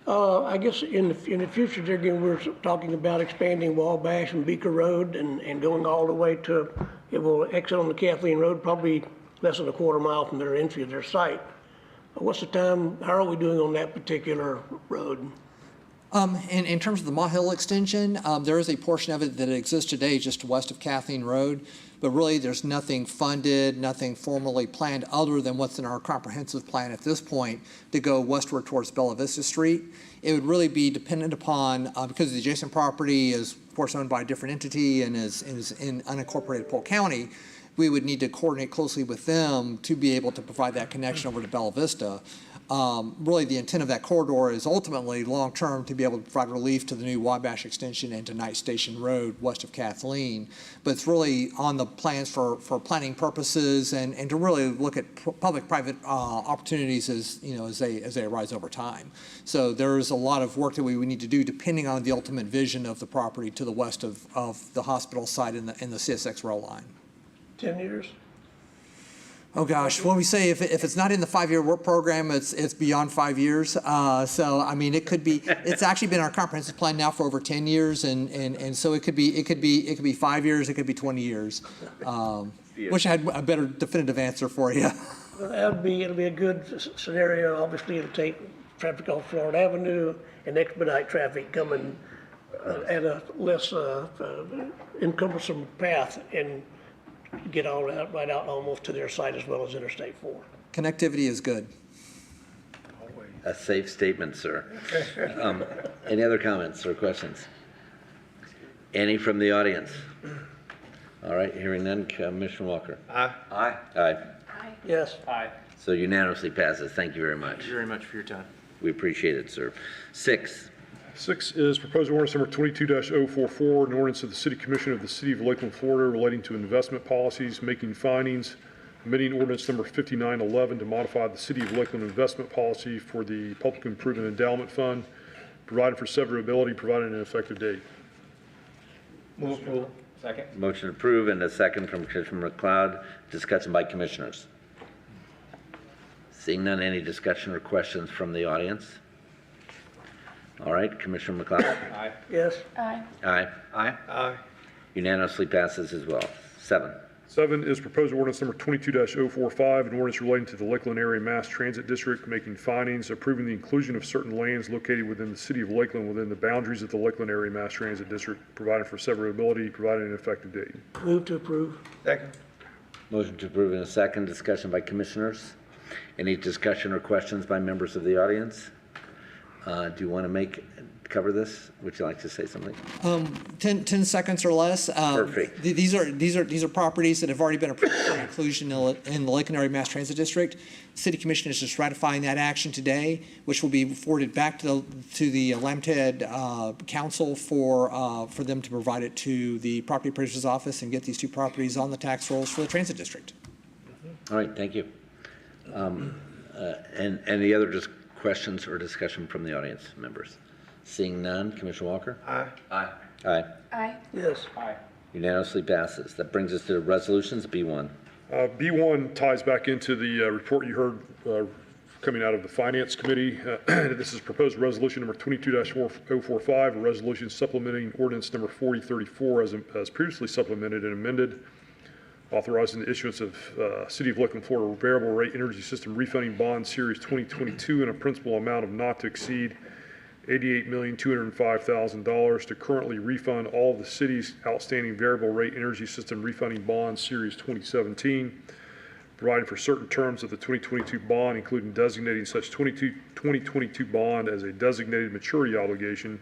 I guess in the future, there again, we're talking about expanding Wabash and Beaker Road and going all the way to, it will exit on the Kathleen Road, probably less than a quarter mile from their entry of their site. What's the time, how are we doing on that particular road? In terms of the Maw Hill extension, there is a portion of it that exists today just west of Kathleen Road, but really there's nothing funded, nothing formally planned other than what's in our comprehensive plan at this point to go westward towards Bella Vista Street. It would really be dependent upon, because the adjacent property is of course owned by a different entity and is in unincorporated Polk County, we would need to coordinate closely with them to be able to provide that connection over to Bella Vista. Really the intent of that corridor is ultimately long-term to be able to provide relief to the new Wabash extension and to Night Station Road west of Kathleen. But it's really on the plans for planning purposes and to really look at public-private opportunities as they arise over time. So there's a lot of work that we would need to do depending on the ultimate vision of the property to the west of the hospital site in the CSX rail line. 10 years? Oh gosh, when we say if it's not in the 5-year work program, it's beyond 5 years. So I mean, it could be. It's actually been our comprehensive plan now for over 10 years, and so it could be 5 years, it could be 20 years. Wish I had a better definitive answer for you. Well, it'll be a good scenario. Obviously, it'll take traffic off Florida Avenue and expedite traffic coming at a less encumbersome path and get all that right out almost to their site as well as Interstate 4. Connectivity is good. Always. A safe statement, sir. Any other comments or questions? Any from the audience? All right, hearing none, Commissioner Walker. Aye. Aye. Aye. Yes. Aye. So unanimously passes. Thank you very much. Thank you very much for your time. We appreciate it, sir. 6. 6 is proposed ordinance number 22-044, an ordinance of the City Commission of the City of Lakeland, Florida relating to investment policies, making findings, amending ordinance number 5911 to modify the City of Lakeland investment policy for the Public Improvement Endowment Fund, providing for severability, providing an effective date. Move approval. Second. Motion approved and a second from Commissioner McLeod. Discussion by commissioners. Seeing none, any discussion or questions from the audience? All right, Commissioner McLeod. Aye. Yes. Aye. Aye. Aye. Aye. Unanimously passes as well. 7. 7 is proposed ordinance number 22-045, an ordinance relating to the Lakeland Area Mass Transit District, making findings, approving the inclusion of certain lands located within the City of Lakeland within the boundaries of the Lakeland Area Mass Transit District, providing for severability, providing an effective date. Move to approve. Second. Motion to approve in a second. Discussion by commissioners. Any discussion or questions by members of the audience? Do you want to cover this? Would you like to say something? 10 seconds or less. Perfect. These are properties that have already been approved for inclusion in the Lakeland Area Mass Transit District. The City Commission is just ratifying that action today, which will be forwarded back to the LAMTED Council for them to provide it to the Property Appraiser's Office and get these two properties on the tax rolls for the Transit District. All right, thank you. And any other questions or discussion from the audience members? Seeing none, Commissioner Walker? Aye. Aye. Aye. Aye. Yes. Aye. Unanimously passes. That brings us to resolutions, B1. B1 ties back into the report you heard coming out of the Finance Committee. This is proposed resolution number 22-045, a resolution supplementing ordinance number 4034 as previously supplemented and amended, authorizing the issuance of City of Lakeland, Florida variable rate energy system refunding bond series 2022 in a principal amount of not to exceed $88,205,000 to currently refund all of the city's outstanding variable rate energy system refunding bond series 2017, providing for certain terms of the 2022 bond, including designating such 2022 bond as a designated maturity obligation,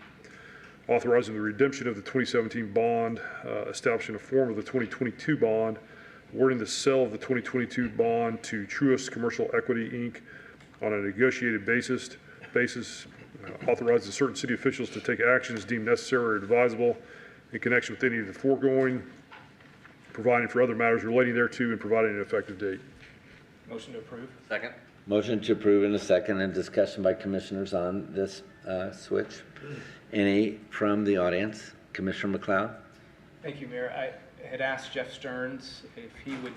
authorizing the redemption of the 2017 bond, establishing a form of the 2022 bond, awarding the sale of the 2022 bond to Truist Commercial Equity, Inc. on a negotiated basis, authorizing certain city officials to take actions deemed necessary or advisable in connection with any of the foregoing, providing for other matters relating thereto, and providing an effective date. Motion to approve. Second. Motion to approve in a second and discussion by commissioners on this switch. Any from the audience? Commissioner McLeod? Thank you, Mayor. I had asked Jeff Stearns if he would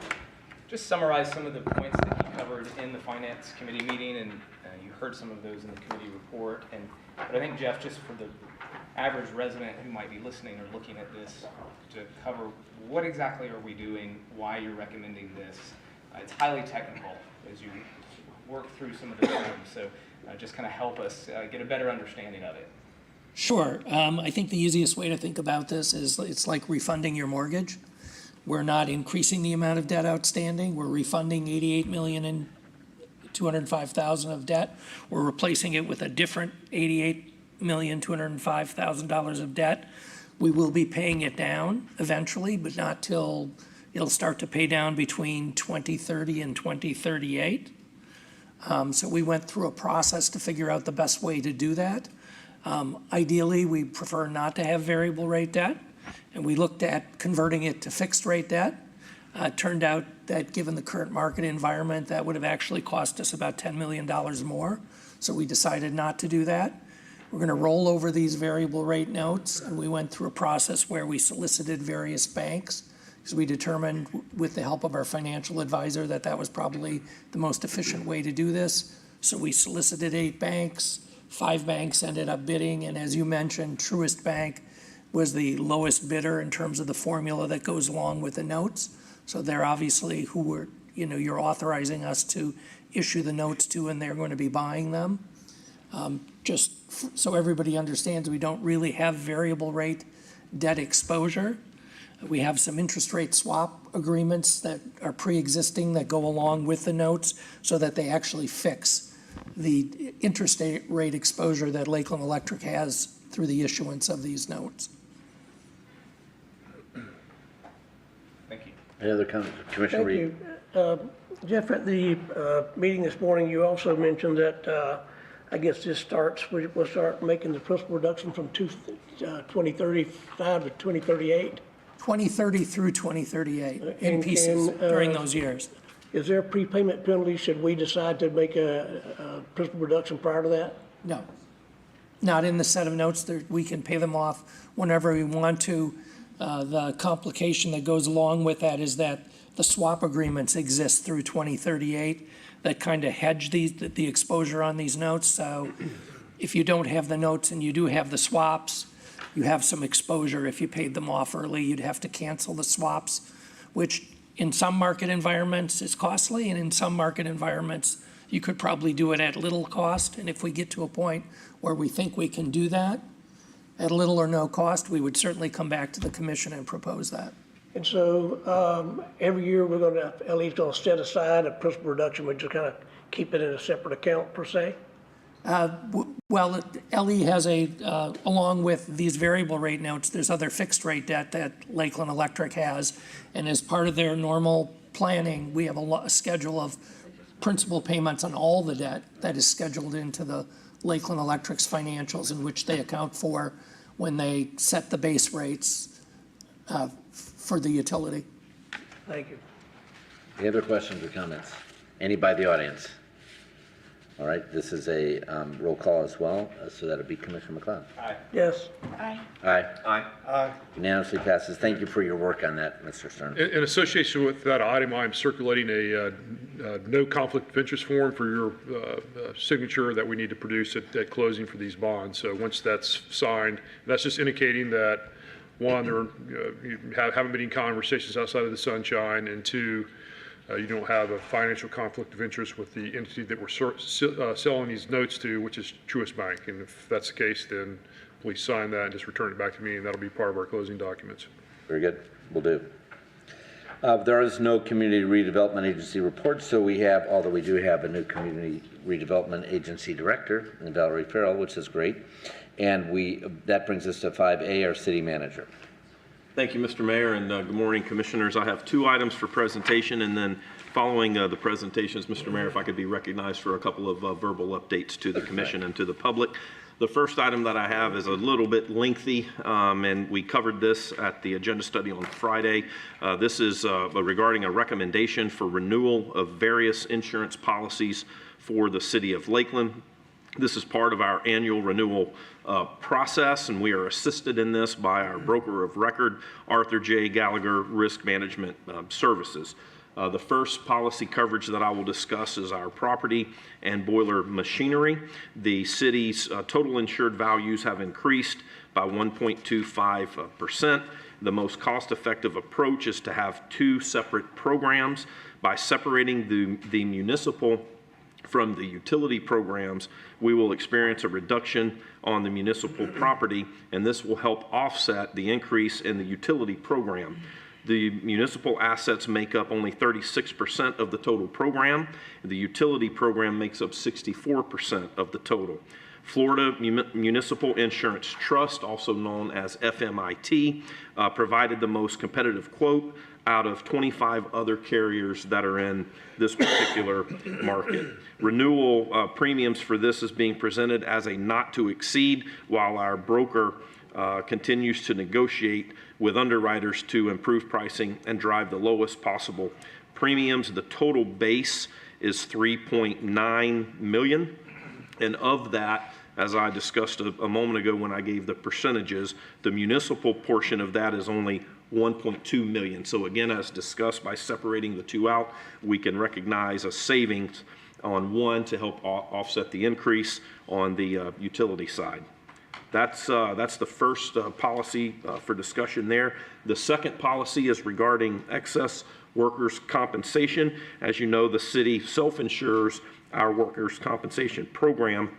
just summarize some of the points that he covered in the Finance Committee meeting, and you heard some of those in the committee report. But I think, Jeff, just for the average resident who might be listening or looking at this, to cover what exactly are we doing, why you're recommending this. It's highly technical as you work through some of the terms, so just kind of help us get a better understanding of it. Sure. I think the easiest way to think about this is it's like refunding your mortgage. We're not increasing the amount of debt outstanding. We're refunding $88,205,000 of debt. We're replacing it with a different $88,205,000 of debt. We will be paying it down eventually, but not till it'll start to pay down between 2030 and 2038. So we went through a process to figure out the best way to do that. Ideally, we prefer not to have variable rate debt, and we looked at converting it to fixed rate debt. It turned out that given the current market environment, that would have actually cost us about $10 million more, so we decided not to do that. We're going to roll over these variable rate notes, and we went through a process where we solicited various banks, because we determined with the help of our financial advisor that that was probably the most efficient way to do this. So we solicited 8 banks. 5 banks ended up bidding, and as you mentioned, Truist Bank was the lowest bidder in terms of the formula that goes along with the notes. So they're obviously who we're, you're authorizing us to issue the notes to, and they're going to be buying them. Just so everybody understands, we don't really have variable rate debt exposure. We have some interest rate swap agreements that are pre-existing that go along with the notes so that they actually fix the interest rate exposure that Lakeland Electric has through the issuance of these notes. Thank you. Any other comments? Commissioner Reed? Thank you. Jeff, at the meeting this morning, you also mentioned that I guess this starts, we'll start making the principal reduction from 2035 to 2038. 2030 through 2038 in pieces during those years. Is there a prepayment penalty should we decide to make a principal reduction prior to that? No, not in the set of notes. We can pay them off whenever we want to. The complication that goes along with that is that the swap agreements exist through 2038 that kind of hedge the exposure on these notes. So if you don't have the notes and you do have the swaps, you have some exposure. If you paid them off early, you'd have to cancel the swaps, which in some market environments is costly, and in some market environments, you could probably do it at little cost. And if we get to a point where we think we can do that at little or no cost, we would certainly come back to the commission and propose that. And so every year we're going to, LE's going to set aside a principal reduction, we just kind of keep it in a separate account per se? Well, LE has along with these variable rate notes, there's other fixed rate debt that Lakeland Electric has. And as part of their normal planning, we have a schedule of principal payments on all the debt that is scheduled into the Lakeland Electric's financials, in which they account for when they set the base rates for the utility. Thank you. Any other questions or comments? Any by the audience? All right, this is a roll call as well, so that'll be Commissioner McLeod. Aye. Yes. Aye. Aye. Aye. Aye. Unanimously passes. Thank you for your work on that, Mr. Stern. In association with that item, I'm circulating a no conflict of interest form for your signature that we need to produce at closing for these bonds. So once that's signed, that's just indicating that, one, you haven't been in conversations outside of the sunshine, and two, you don't have a financial conflict of interest with the entity that we're selling these notes to, which is Truist Bank. And if that's the case, then please sign that and just return it back to me, and that'll be part of our closing documents. Very good. Will do. There is no Community Redevelopment Agency report, so we have, although we do have a new Community Redevelopment Agency Director, Valerie Farrell, which is great. And that brings us to 5A, our City Manager. Thank you, Mr. Mayor, and good morning, Commissioners. I have two items for presentation, and then following the presentations, Mr. Mayor, if I could be recognized for a couple of verbal updates to the Commission and to the public. The first item that I have is a little bit lengthy, and we covered this at the agenda study on Friday. This is regarding a recommendation for renewal of various insurance policies for the City of Lakeland. This is part of our annual renewal process, and we are assisted in this by our broker of record, Arthur J. Gallagher Risk Management Services. The first policy coverage that I will discuss is our property and boiler machinery. The city's total insured values have increased by 1.25%. The most cost-effective approach is to have two separate programs. By separating the municipal from the utility programs, we will experience a reduction on the municipal property, and this will help offset the increase in the utility program. The municipal assets make up only 36% of the total program. The utility program makes up 64% of the total. Florida Municipal Insurance Trust, also known as FMIT, provided the most competitive quote out of 25 other carriers that are in this particular market. Renewal premiums for this is being presented as a not to exceed, while our broker continues to negotiate with underwriters to improve pricing and drive the lowest possible premiums. The total base is $3.9 million, and of that, as I discussed a moment ago when I gave the percentages, the municipal portion of that is only $1.2 million. So again, as discussed, by separating the two out, we can recognize a savings on one to help offset the increase on the utility side. That's the first policy for discussion there. The second policy is regarding excess workers' compensation. As you know, the city self-insures our workers' compensation program.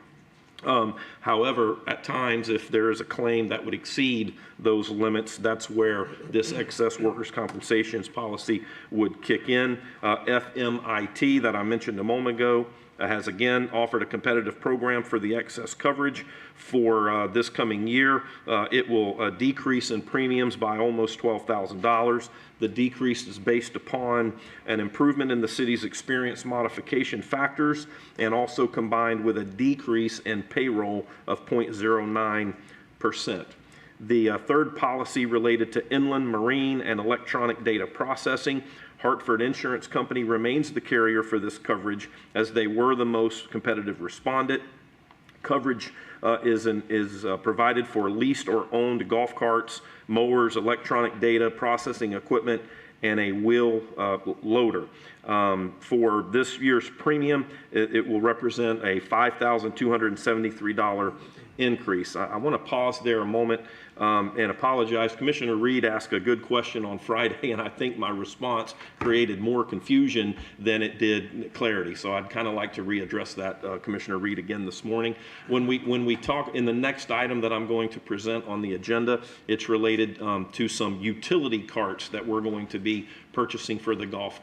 However, at times, if there is a claim that would exceed those limits, that's where this excess workers' compensations policy would kick in. FMIT that I mentioned a moment ago has again offered a competitive program for the excess coverage for this coming year. It will decrease in premiums by almost $12,000. The decrease is based upon an improvement in the city's experience modification factors and also combined with a decrease in payroll of 0.09%. The third policy related to inland marine and electronic data processing. Hartford Insurance Company remains the carrier for this coverage as they were the most competitive respondent. Coverage is provided for leased or owned golf carts, mowers, electronic data processing equipment, and a wheel loader. For this year's premium, it will represent a $5,273 increase. I want to pause there a moment and apologize. Commissioner Reed asked a good question on Friday, and I think my response created more confusion than it did clarity. So I'd kind of like to readdress that, Commissioner Reed, again this morning. When we talk in the next item that I'm going to present on the agenda, it's related to some utility carts that we're going to be purchasing for the golf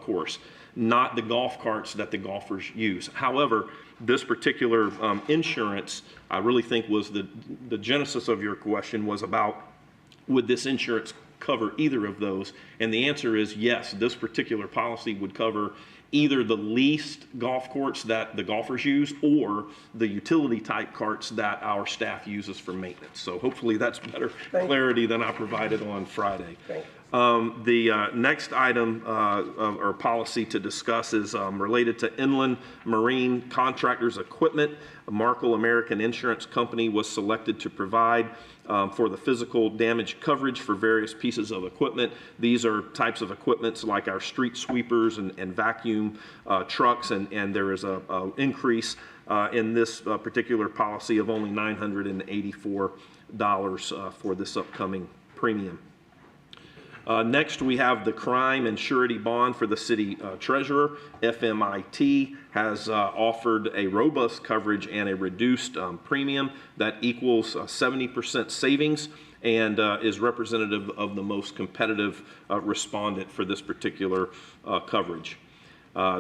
course, not the golf carts that the golfers use. However, this particular insurance, I really think was the genesis of your question was about, would this insurance cover either of those? And the answer is yes, this particular policy would cover either the leased golf courts that the golfers use or the utility type carts that our staff uses for maintenance. So hopefully that's better clarity than I provided on Friday. The next item or policy to discuss is related to inland marine contractors equipment. Markel American Insurance Company was selected to provide for the physical damage coverage for various pieces of equipment. These are types of equipments like our street sweepers and vacuum trucks, and there is an increase in this particular policy of only $984 for this upcoming premium. Next, we have the crime and surety bond for the city treasurer. FMIT has offered a robust coverage and a reduced premium that equals 70% savings and is representative of the most competitive respondent for this particular coverage.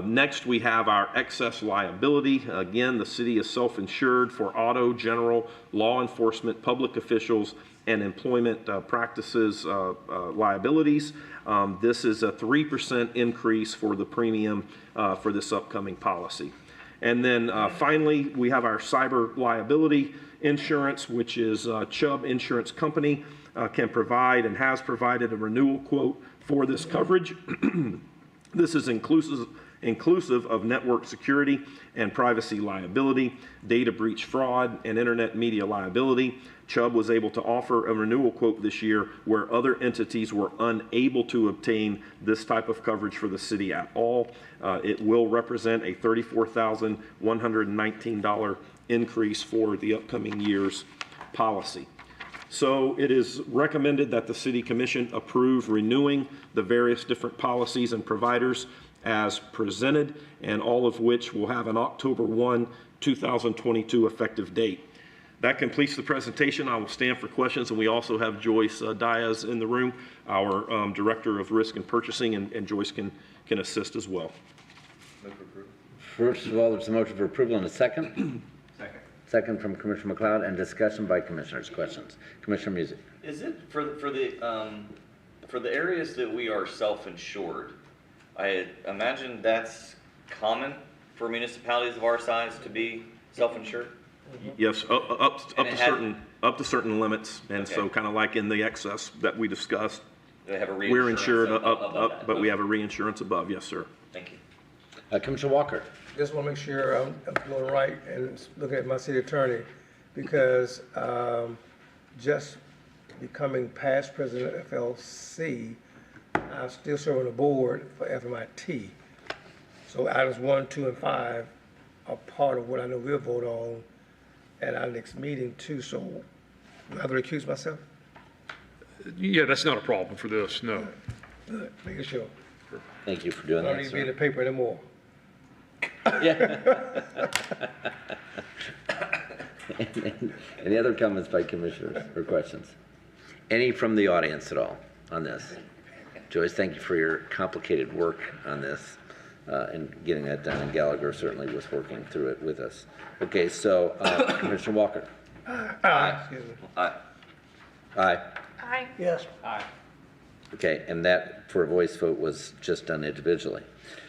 Next, we have our excess liability. Again, the city is self-insured for auto, general, law enforcement, public officials, and employment practices liabilities. This is a 3% increase for the premium for this upcoming policy. And then finally, we have our cyber liability insurance, which is Chubb Insurance Company can provide and has provided a renewal quote for this coverage. This is inclusive of network security and privacy liability, data breach fraud, and internet media liability. Chubb was able to offer a renewal quote this year where other entities were unable to obtain this type of coverage for the city at all. It will represent a $34,119 increase for the upcoming year's policy. So it is recommended that the City Commission approve renewing the various different policies and providers as presented, and all of which will have an October 1, 2022 effective date. That completes the presentation. I will stand for questions, and we also have Joyce Diaz in the room, our Director of Risk and Purchasing, and Joyce can assist as well. First of all, there's a motion for approval and a second. Second. Second from Commissioner McLeod, and discussion by commissioners. Questions? Commissioner Music. Is it for the areas that we are self-insured? I imagine that's common for municipalities of our size to be self-insured. Yes, up to certain limits, and so kind of like in the excess that we discussed. They have a reinsurance we're insured above that. but we have a reinsurance above. Yes, sir. Thank you. Commissioner Walker. Just want to make sure I'm doing right and looking at my city attorney, because just becoming past president of FLC, I'm still serving the board for FMIT. So items 1, 2, and 5 are part of what I know we'll vote on at our next meeting too. So do I have to recuse myself? Yeah, that's not a problem for this, no. Good, making sure. Thank you for doing I that, don't need to sir. be in the paper anymore. Yeah. Any other comments by commissioners or questions? Any from the audience at all on this? Joyce, thank you for your complicated work on this. in getting that done, and Gallagher certainly was working through it with us. Okay, so Commissioner Walker. Excuse me. Aye. Aye. Aye. Yes. Aye. Okay, and that for a voice vote was just done individually.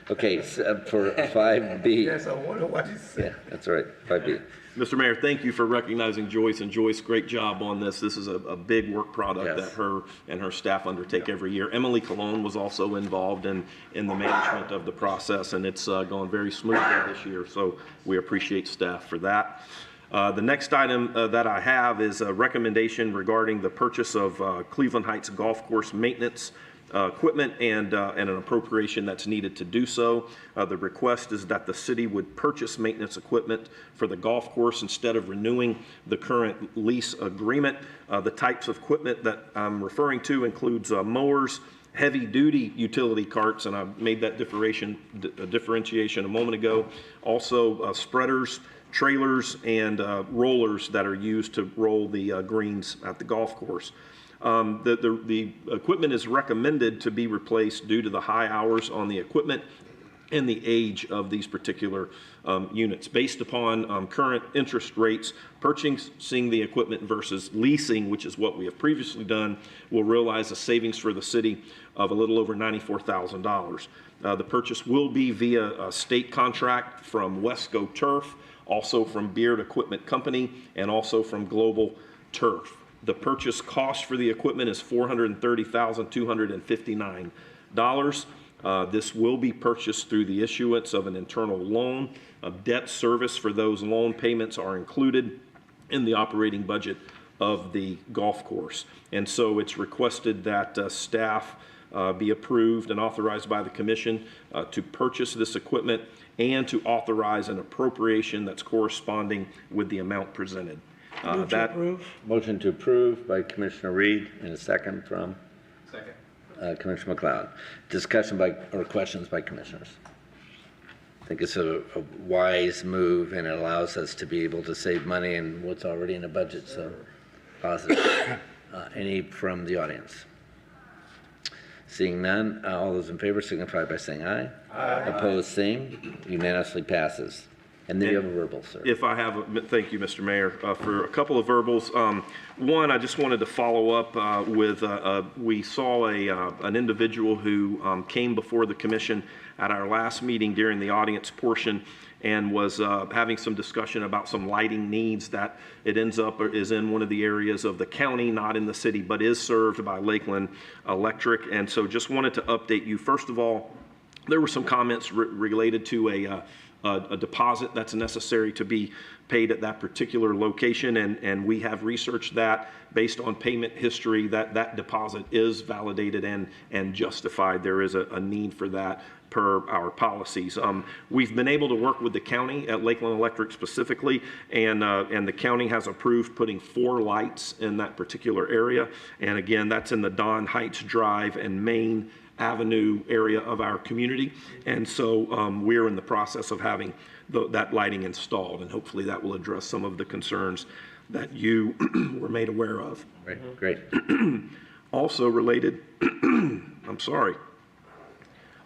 Okay, so for 5B. Yes, I wonder what you said. Yeah, that's right, 5B. Mr. Mayor, thank you for recognizing Joyce, and Joyce, great job on this. This is a big work product Yes. that her and her staff undertake every year. Emily Colon was also involved in the management of the process, and it's gone very smoothly this year, so we appreciate staff for that. The next item that I have is a recommendation regarding the purchase of Cleveland Heights Golf Course maintenance equipment and an appropriation that's needed to do so. The request is that the city would purchase maintenance equipment for the golf course instead of renewing the current lease agreement. The types of equipment that I'm referring to includes mowers, heavy-duty utility carts, and I made that differentiation a moment ago. Also spreaders, trailers, and rollers that are used to roll the greens at the golf course. The equipment is recommended to be replaced due to the high hours on the equipment and the age of these particular units. Based upon current interest rates, purchasing the equipment versus leasing, which is what we have previously done, will realize a savings for the city of a little over $94,000. The purchase will be via a state contract from Wesco Turf, also from Beard Equipment Company, and also from Global Turf. The purchase cost for the equipment is $430,259. This will be purchased through the issuance of an internal loan. Debt service for those loan payments are included in the operating budget of the golf course. And so it's requested that staff be approved and authorized by the commission to purchase this equipment and to authorize an appropriation that's corresponding with the amount presented. Move to approve. Motion to approve by Commissioner Reed, and a second from Second. Commissioner McLeod. Discussion by, or questions by commissioners? I think it's a wise move, and it allows us to be able to save money in what's already in the budget, so positive. Any from the audience? Seeing none, all those in favor signify by saying aye. Aye. Opposed, same. Unanimously passes. And then you have a verbal, sir. If I have, thank you, Mr. Mayor, for a couple of verbals. One, I just wanted to follow up with, we saw an individual who came before the commission at our last meeting during the audience portion and was having some discussion about some lighting needs that it ends up is in one of the areas of the county, not in the city, but is served by Lakeland Electric. And so just wanted to update you. First of all, there were some comments related to a deposit that's necessary to be paid at that particular location, and we have researched that based on payment history that deposit is validated and justified. There is a need for that per our policies. We've been able to work with the county at Lakeland Electric specifically, and the county has approved putting 4 lights in that particular area. And again, that's in the Don Heights Drive and Main Avenue area of our community. And so we're in the process of having that lighting installed, and hopefully that will address some of the concerns that you were made aware of. Right, great. Also related,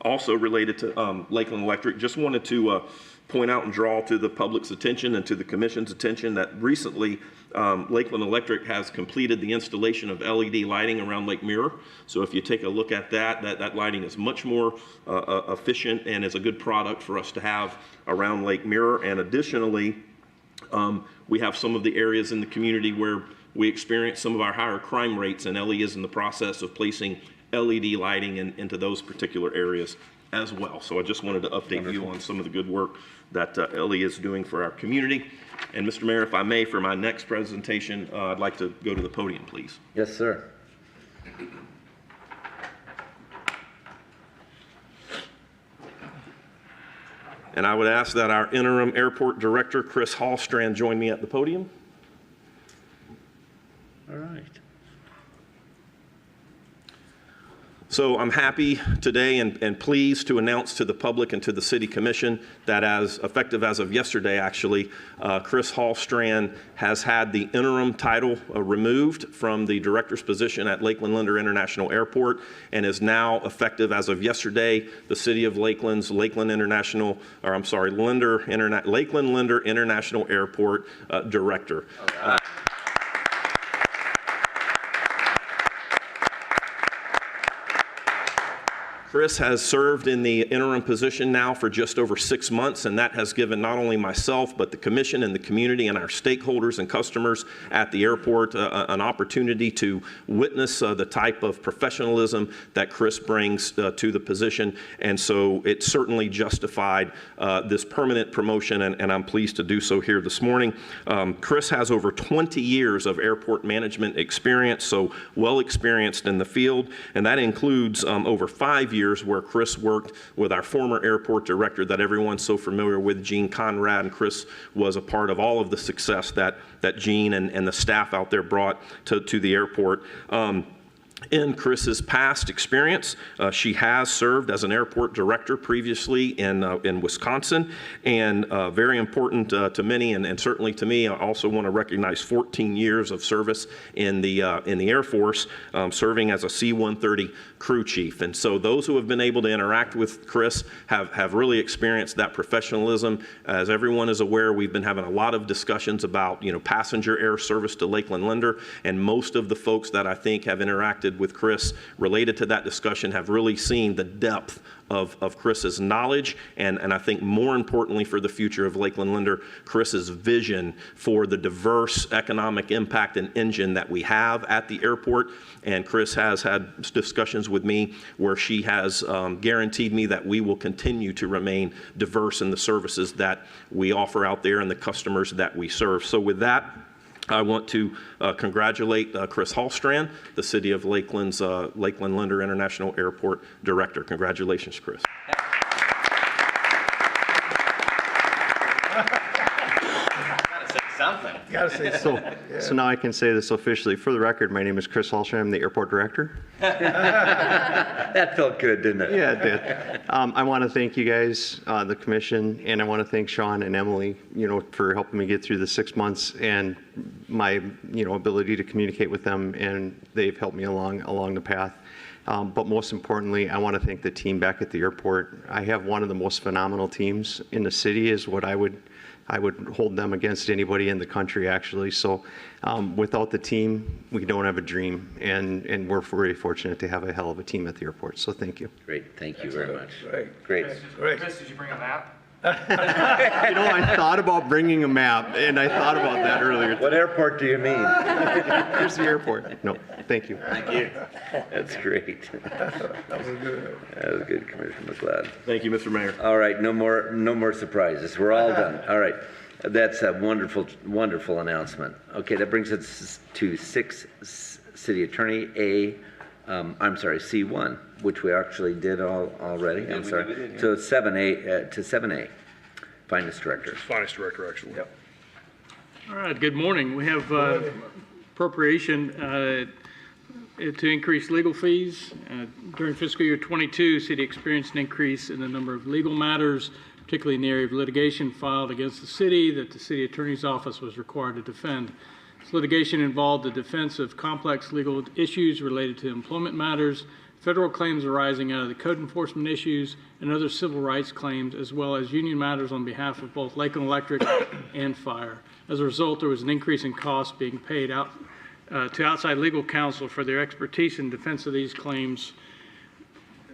also related to Lakeland Electric, just wanted to point out and draw to the public's attention and to the commission's attention that recently Lakeland Electric has completed the installation of LED lighting around Lake Mirror. So if you take a look at that lighting is much more efficient and is a good product for us to have around Lake Mirror. And additionally, we have some of the areas in the community where we experience some of our higher crime rates, and LE is in the process of placing LED lighting into those particular areas as well. So I just wanted to update you on some of the good work that LE is doing for our community. And Mr. Mayor, if I may, for my next presentation, I'd like to go to the podium, please. Yes, sir. And I would ask that our interim airport director, Chris Hallstrand, join me at the podium. All right. So I'm happy today and pleased to announce to the public and to the City Commission that as effective as of yesterday, actually, Chris Hallstrand has had the interim title removed from the director's position at Lakeland Linder International Airport and is now effective as of yesterday, the City of Lakeland's Lakeland Linder International Airport Director. Chris has served in the interim position now for just over 6 months, and that has given not only myself, but the commission and the community and our stakeholders and customers at the airport an opportunity to witness the type of professionalism that Chris brings to the position. And so it certainly justified this permanent promotion, and I'm pleased to do so here this morning. Chris has over 20 years of airport management experience, so well experienced in the field, and that includes over 5 years where Chris worked with our former airport director that everyone's so familiar with, Gene Conrad, and Chris was a part of all of the success that Gene and the staff out there brought to the airport. In Chris's past experience, she has served as an airport director previously in Wisconsin, and very important to many, and certainly to me. I also want to recognize 14 years of service in the Air Force, serving as a C-130 crew chief. And so those who have been able to interact with Chris have really experienced that professionalism. As everyone is aware, we've been having a lot of discussions about passenger air service to Lakeland Linder, and most of the folks that I think have interacted with Chris related to that discussion have really seen the depth of Chris's knowledge, and I think more importantly for the future of Lakeland Linder, Chris's vision for the diverse economic impact and engine that we have at the airport. And Chris has had discussions with me where she has guaranteed me that we will continue to remain diverse in the services that we offer out there and the customers that we serve. So with that, I want to congratulate Chris Hallstrand, the City of Lakeland's Lakeland Linder International Airport Director. Congratulations, Chris. Something. You gotta say something. So now I can say this officially. For the record, my name is Chris Hallstrand. I'm the airport director. That felt good, didn't it? Yeah, it did. I want to thank you guys, the commission, and I want to thank Sean and Emily, for helping me get through the 6 months and my, ability to communicate with them, and they've helped me along the path. But most importantly, I want to thank the team back at the airport. I have one of the most phenomenal teams in the city, is what I would hold them against anybody in the country, actually. So without the team, we don't have a dream, and we're very fortunate to have a hell of a team at the airport. So thank you. Great, thank you very much. Great. Chris, did you bring a map? I thought about bringing a map, and I thought about that earlier. What airport do you mean? Here's the airport. No, thank you. Thank you. That's great. That was good. That was good, Commissioner McLeod. Thank you, Mr. Mayor. All right, no more surprises. We're all done. All right. That's a wonderful, wonderful announcement. Okay, that brings us to 6, City Attorney C1, which we actually did already. I'm sorry. So 7A, Finance Director. Finance Director, actually. Yep. All right, good morning. We have appropriation to increase legal fees. During fiscal year 22, City experienced an increase in the number of legal matters, particularly in the area of litigation filed against the city that the City Attorney's Office was required to defend. This litigation involved the defense of complex legal issues related to employment matters, federal claims arising out of the code enforcement issues, and other civil rights claims, as well as union matters on behalf of both Lakeland Electric and Fire. As a result, there was an increase in costs being paid out to outside legal counsel for their expertise in defense of these claims.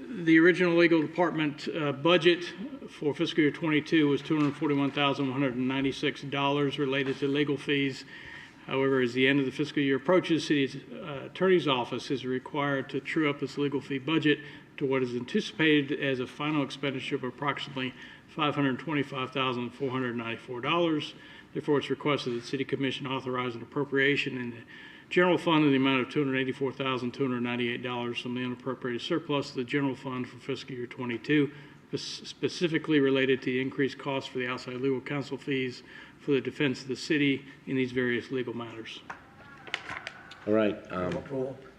The original legal department budget for fiscal year 22 was $241,196 related to legal fees. However, as the end of the fiscal year approaches, City Attorney's Office is required to true up its legal fee budget to what is anticipated as a final expenditure of approximately $525,494. Therefore, it's requested that the City Commission authorize an appropriation in the general fund in the amount of $284,298 from the unappropriated surplus of the general fund for fiscal year 22, specifically related to the increased costs for the outside legal counsel fees for the defense of the city in these various legal matters. All right.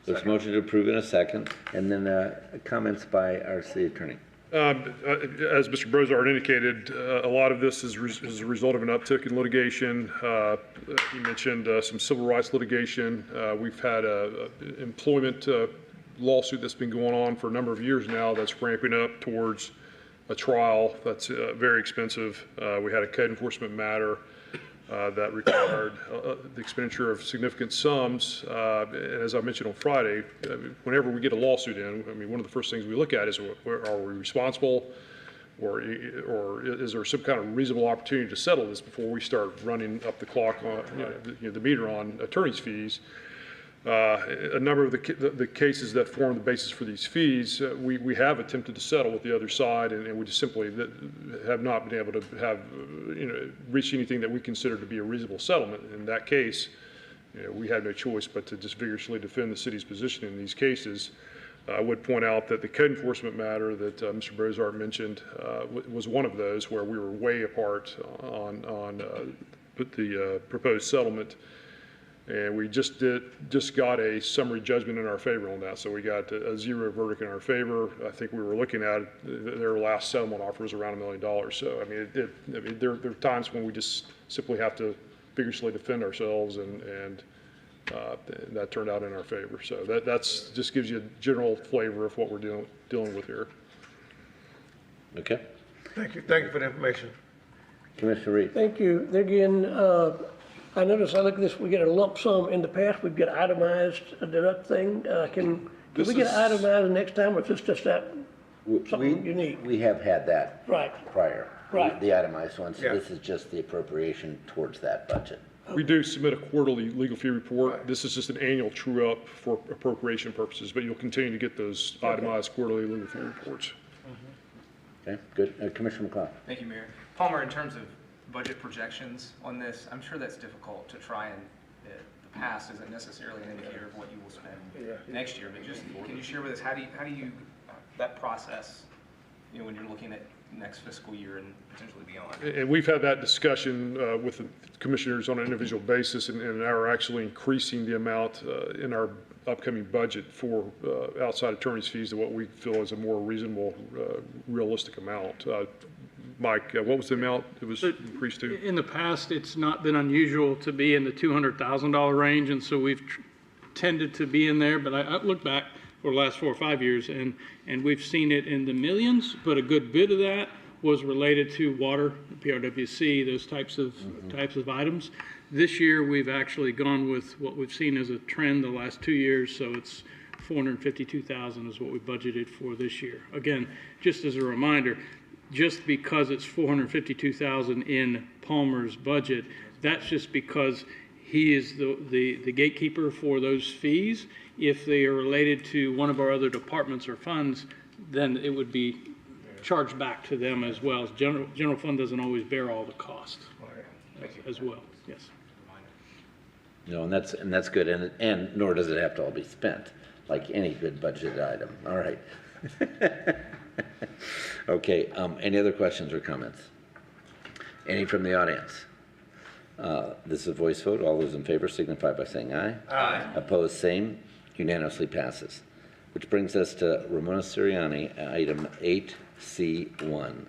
There's a motion to approve in a second, and then comments by our city attorney. As Mr. Brozart indicated, a lot of this is a result of an uptick in litigation. He mentioned some civil rights litigation. We've had an employment lawsuit that's been going on for a number of years now that's ramping up towards a trial that's very expensive. We had a code enforcement matter that required the expenditure of significant sums. And as I mentioned on Friday, whenever we get a lawsuit in, I mean, one of the first things we look at is, are we responsible, or is there some kind of reasonable opportunity to settle this before we start running up the clock on, the meter on attorney's fees. A number of the cases that form the basis for these fees, we have attempted to settle with the other side, and we just simply have not been able to have, reach anything that we consider to be a reasonable settlement. In that case, we had no choice but to just vigorously defend the city's position in these cases. I would point out that the code enforcement matter that Mr. Brozart mentioned was one of those where we were way apart on the proposed settlement. And we just got a summary judgment in our favor on that. So we got a 0 verdict in our favor. I think we were looking at their last settlement offer was around $1 million. So I mean, there are times when we just simply have to vigorously defend ourselves, and that turned out in our favor. So that's just gives you a general flavor of what we're dealing with here. Okay. Thank you. Thank you for the information. Commissioner Reed. Thank you. Again, I noticed, I look at this, we get a lump sum in the past, we've got itemized deduct thing. Can we get itemized next time, or is this just that, something unique? We have had that Right. prior. Right. The itemized one, so Yeah. this is just the appropriation towards that budget. We do submit a quarterly legal fee report. This is just an annual true-up for appropriation purposes, but you'll continue to get those itemized quarterly legal fee reports. Okay, good. Commissioner McLeod. Thank you, Mayor. Palmer, in terms of budget projections on this, I'm sure that's difficult to try and, the past isn't necessarily an indicator of what you will spend next year, but just, can you share with us, how do you that process, when you're looking at next fiscal year and potentially beyond? And we've had that discussion with the commissioners on an individual basis, and are actually increasing the amount in our upcoming budget for outside attorney's fees to what we feel is a more reasonable, realistic amount. Mike, what was the amount it was increased to? In the past, it's not been unusual to be in the $200,000 range, and so we've tended to be in there. But I look back for the last 4 or 5 years, and we've seen it in the millions. But a good bit of that was related to water, PRWC, those types of items. This year, we've actually gone with what we've seen as a trend the last 2 years. So it's $452,000 is what we budgeted for this year. Again, just as a reminder, just because it's $452,000 in Palmer's budget, that's just because he is the gatekeeper for those fees. If they are related to one of our other departments or funds, then it would be charged back to them as well. General fund doesn't always bear all the cost as well. Yes. No, and that's good, and nor does it have to all be spent, like any good budget item. All right. Okay, any other questions or comments? Any from the audience? This is a voice vote. All those in favor signify by saying aye. Aye. Opposed, same. Unanimously passes. Which brings us to Ramona Sirianni, item 8C1.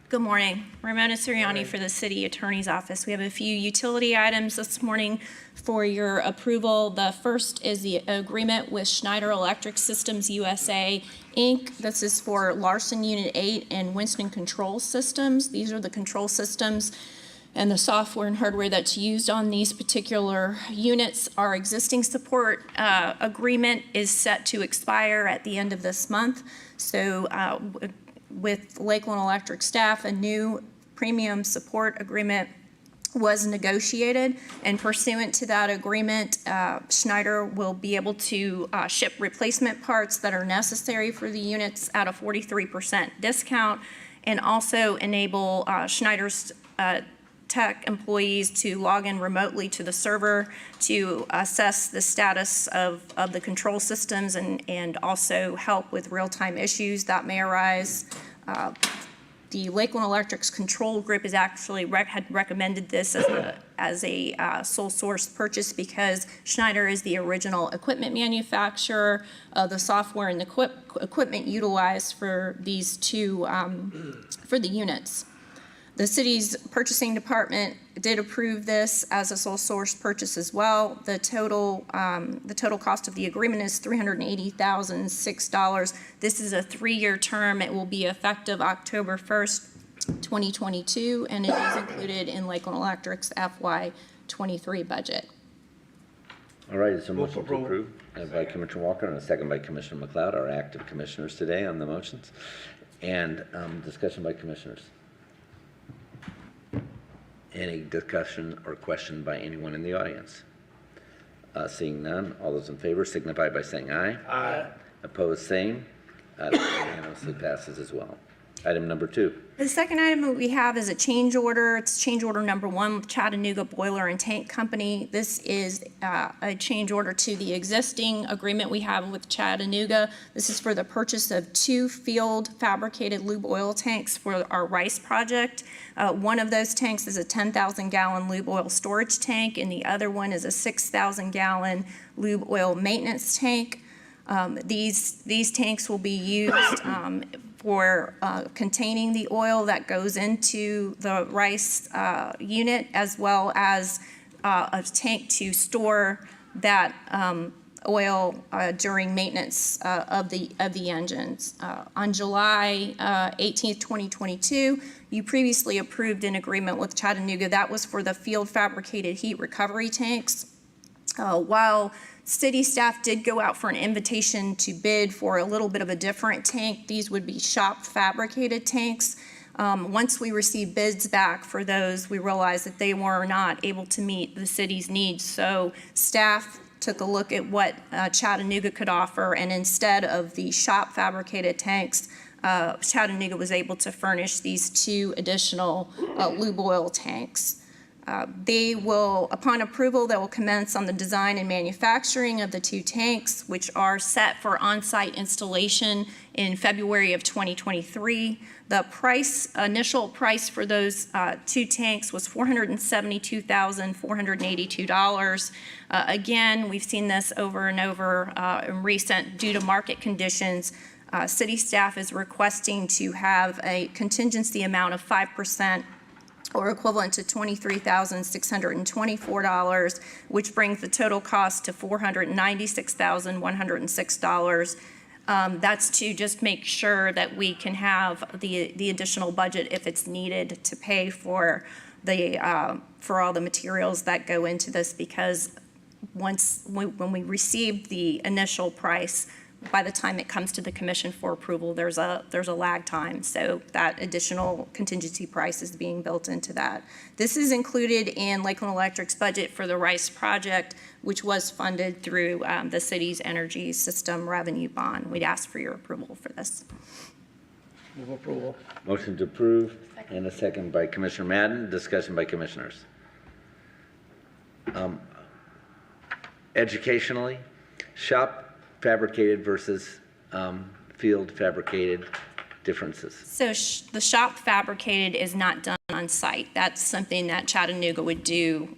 Good morning. Ramona Sirianni for the City Attorney's Office. We have a few utility items this morning for your approval. The first is the agreement with Schneider Electric Systems USA, Inc. This is for Larson Unit 8 and Winston Control Systems. These are the control systems and the software and hardware that's used on these particular units. Our existing support agreement is set to expire at the end of this month. So with Lakeland Electric staff, a new premium support agreement was negotiated, and pursuant to that agreement, Schneider will be able to ship replacement parts that are necessary for the units at a 43% discount, and also enable Schneider's tech employees to log in remotely to the server to assess the status of the control systems and also help with real-time issues that may arise. The Lakeland Electric's control group is actually had recommended this as a sole source purchase because Schneider is the original equipment manufacturer of the software and the equipment utilized for these two, for the units. The city's purchasing department did approve this as a sole source purchase as well. The total cost of the agreement is $380,006. This is a 3-year term. It will be effective October 1st, 2022, and it is included in Lakeland Electric's FY23 budget. All right, is there a motion to approve? By Commissioner Walker and a second by Commissioner McLeod, our active commissioners today on the motions. And discussion by commissioners. Any discussion or question by anyone in the audience? Seeing none, all those in favor signify by saying aye. Aye. Opposed, same. That unanimously passes as well. Item number 2. The second item that we have is a change order. It's change order number 1 with Chattanooga Boiler and Tank Company. This is a change order to the existing agreement we have with Chattanooga. This is for the purchase of 2 field fabricated lube oil tanks for our RICE project. One of those tanks is a 10,000-gallon lube oil storage tank, and the other one is a 6,000-gallon lube oil maintenance tank. These tanks will be used for containing the oil that goes into the RICE unit, as well as a tank to store that oil during maintenance of the engines. On July 18th, 2022, you previously approved an agreement with Chattanooga. That was for the field fabricated heat recovery tanks. While city staff did go out for an invitation to bid for a little bit of a different tank, these would be shop fabricated tanks. Once we received bids back for those, we realized that they were not able to meet the city's needs. So staff took a look at what Chattanooga could offer, and instead of the shop fabricated tanks, Chattanooga was able to furnish these 2 additional lube oil tanks. They will, upon approval, they will commence on the design and manufacturing of the 2 tanks, which are set for on-site installation in February of 2023. The initial price for those 2 tanks was $472,482. Again, we've seen this over and over in recent, due to market conditions. City staff is requesting to have a contingency amount of 5%, or equivalent to $23,624, which brings the total cost to $496,106. That's to just make sure that we can have the additional budget if it's needed to pay for all the materials that go into this, because when we receive the initial price, by the time it comes to the commission for approval, there's a lag time. So that additional contingency price is being built into that. This is included in Lakeland Electric's budget for the RICE project, which was funded through the city's energy system revenue bond. We'd ask for your approval for this. Move approval. Motion to approve and a second by Commissioner Madden. Discussion by commissioners. Educationally, shop fabricated versus field fabricated differences. So the shop fabricated is not done on site. That's something that Chattanooga would do,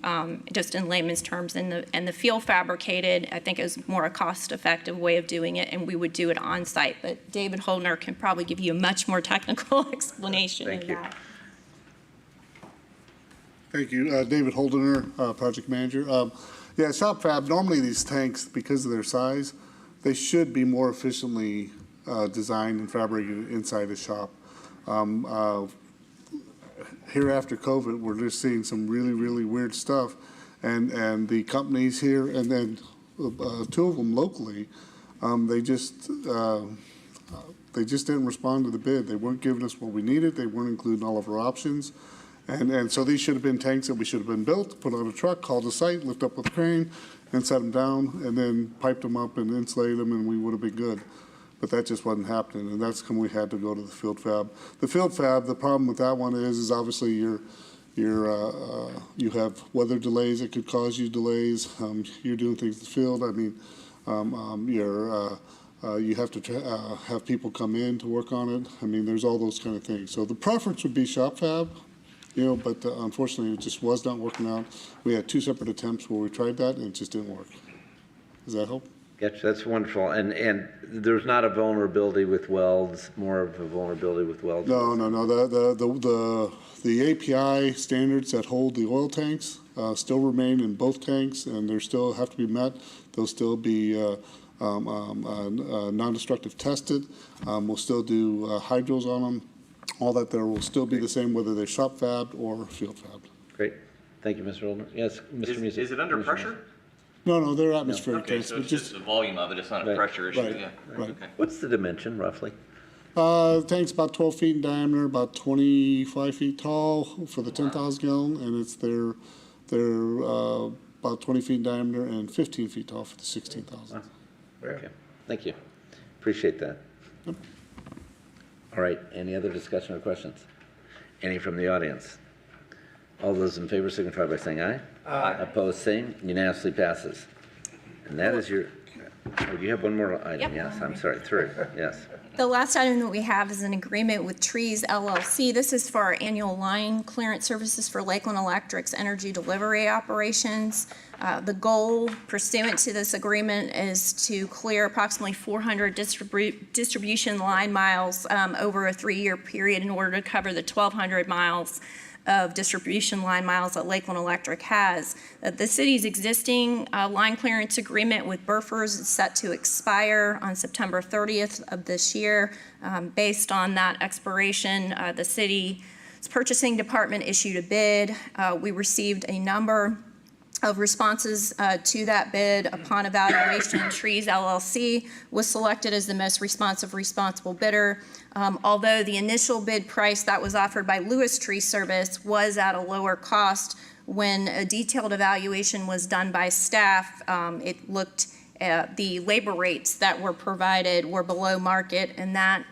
just in layman's terms. And the field fabricated, I think, is more a cost-effective way of doing it, and we would do it on site. But David Holdner can probably give you a much more technical explanation of that. Thank you. David Holdener, project manager. Yeah, shop fab, normally these tanks, because of their size, they should be more efficiently designed and fabricated inside a shop. Here after COVID, we're just seeing some really, really weird stuff. And the companies here, and then 2 of them locally, they just didn't respond to the bid. They weren't giving us what we needed. They weren't including all of our options. And so these should have been tanks that we should have been built, put on a truck, called a site, lift up with a crane, and set them down, and then piped them up and insulated them, and we would have been good. But that just wasn't happening, and that's when we had to go to the field fab. The field fab, the problem with that one is obviously you have weather delays that could cause you delays. You're doing things in the field. I mean, You have to have people come in to work on it. I mean, there's all those kind of things. So the preference would be shop fab, you know, but unfortunately it just was not working out. We had 2 separate attempts where we tried that and it just didn't work. Does that help? Gotcha, that's wonderful. And there's not a vulnerability with welds, more of a vulnerability with welds? No. The API standards that hold the oil tanks still remain in both tanks, and they still have to be met. They'll still be non-destructive tested. We'll still do hydros on them. All that there will still be the same, whether they're shop fabbed or field fabbed. Great. Thank you, Mr. Oldham. Yes, Mr. Music. Is it under pressure? No, they're atmospheric Okay, tanks. so but it's just the volume of it, it's not a pressure issue, right, yeah. right. Okay. What's the dimension, roughly? The tank's about 12 feet in diameter, about 25 feet tall for the 10,000 gallon, and they're about 20 feet in diameter and 15 feet tall for the 16,000. Okay, thank you. Appreciate that. Yep. All right, any other discussion or questions? Any from the audience? All those in favor signify by saying aye. Aye. Opposed, same. Unanimously passes. And that is your, oh, you have one more item? Yep. Yes, I'm sorry, 3, yes. The last item that we have is an agreement with Trees LLC. This is for our annual line clearance services for Lakeland Electric's energy delivery operations. The goal pursuant to this agreement is to clear approximately 400 distribution line miles over a 3-year period in order to cover the 1,200 miles of distribution line miles that Lakeland Electric has. The city's existing line clearance agreement with Burfors is set to expire on September 30th of this year. Based on that expiration, the city's purchasing department issued a bid. We received a number of responses to that bid. Upon evaluation, Trees LLC was selected as the most responsible bidder. Although the initial bid price that was offered by Lewis Tree Service was at a lower cost, when a detailed evaluation was done by staff, it looked at the labor rates that were provided were below market, and that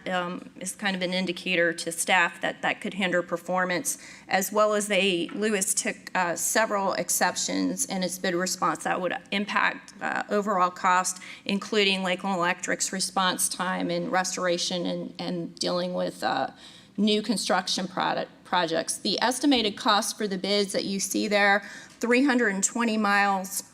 is kind of an indicator to staff that could hinder performance, as well as Lewis took several exceptions in its bid response that would impact overall cost, including Lakeland Electric's response time in restoration and dealing with new construction projects. The estimated cost for the bids that you see there, 320 miles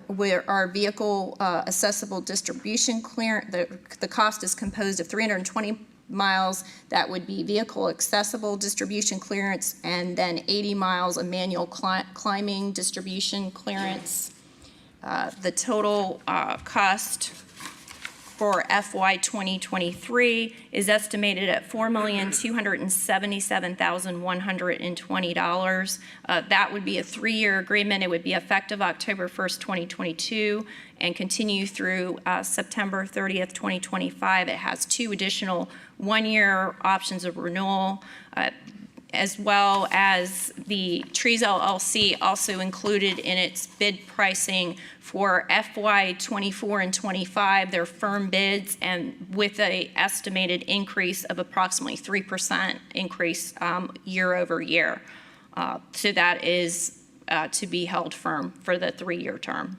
where our vehicle accessible distribution clearance, the cost is composed of 320 miles that would be vehicle accessible distribution clearance, and then 80 miles of manual climbing distribution clearance. The total cost for FY 2023 is estimated at $4,277,120. That would be a 3-year agreement. It would be effective October 1st, 2022, and continue through September 30th, 2025. It has 2 additional 1-year options of renewal, as well as the Trees LLC also included in its bid pricing for FY 24 and 25, their firm bids, and with an estimated increase of approximately 3% increase year over year. So that is to be held firm for the 3-year term.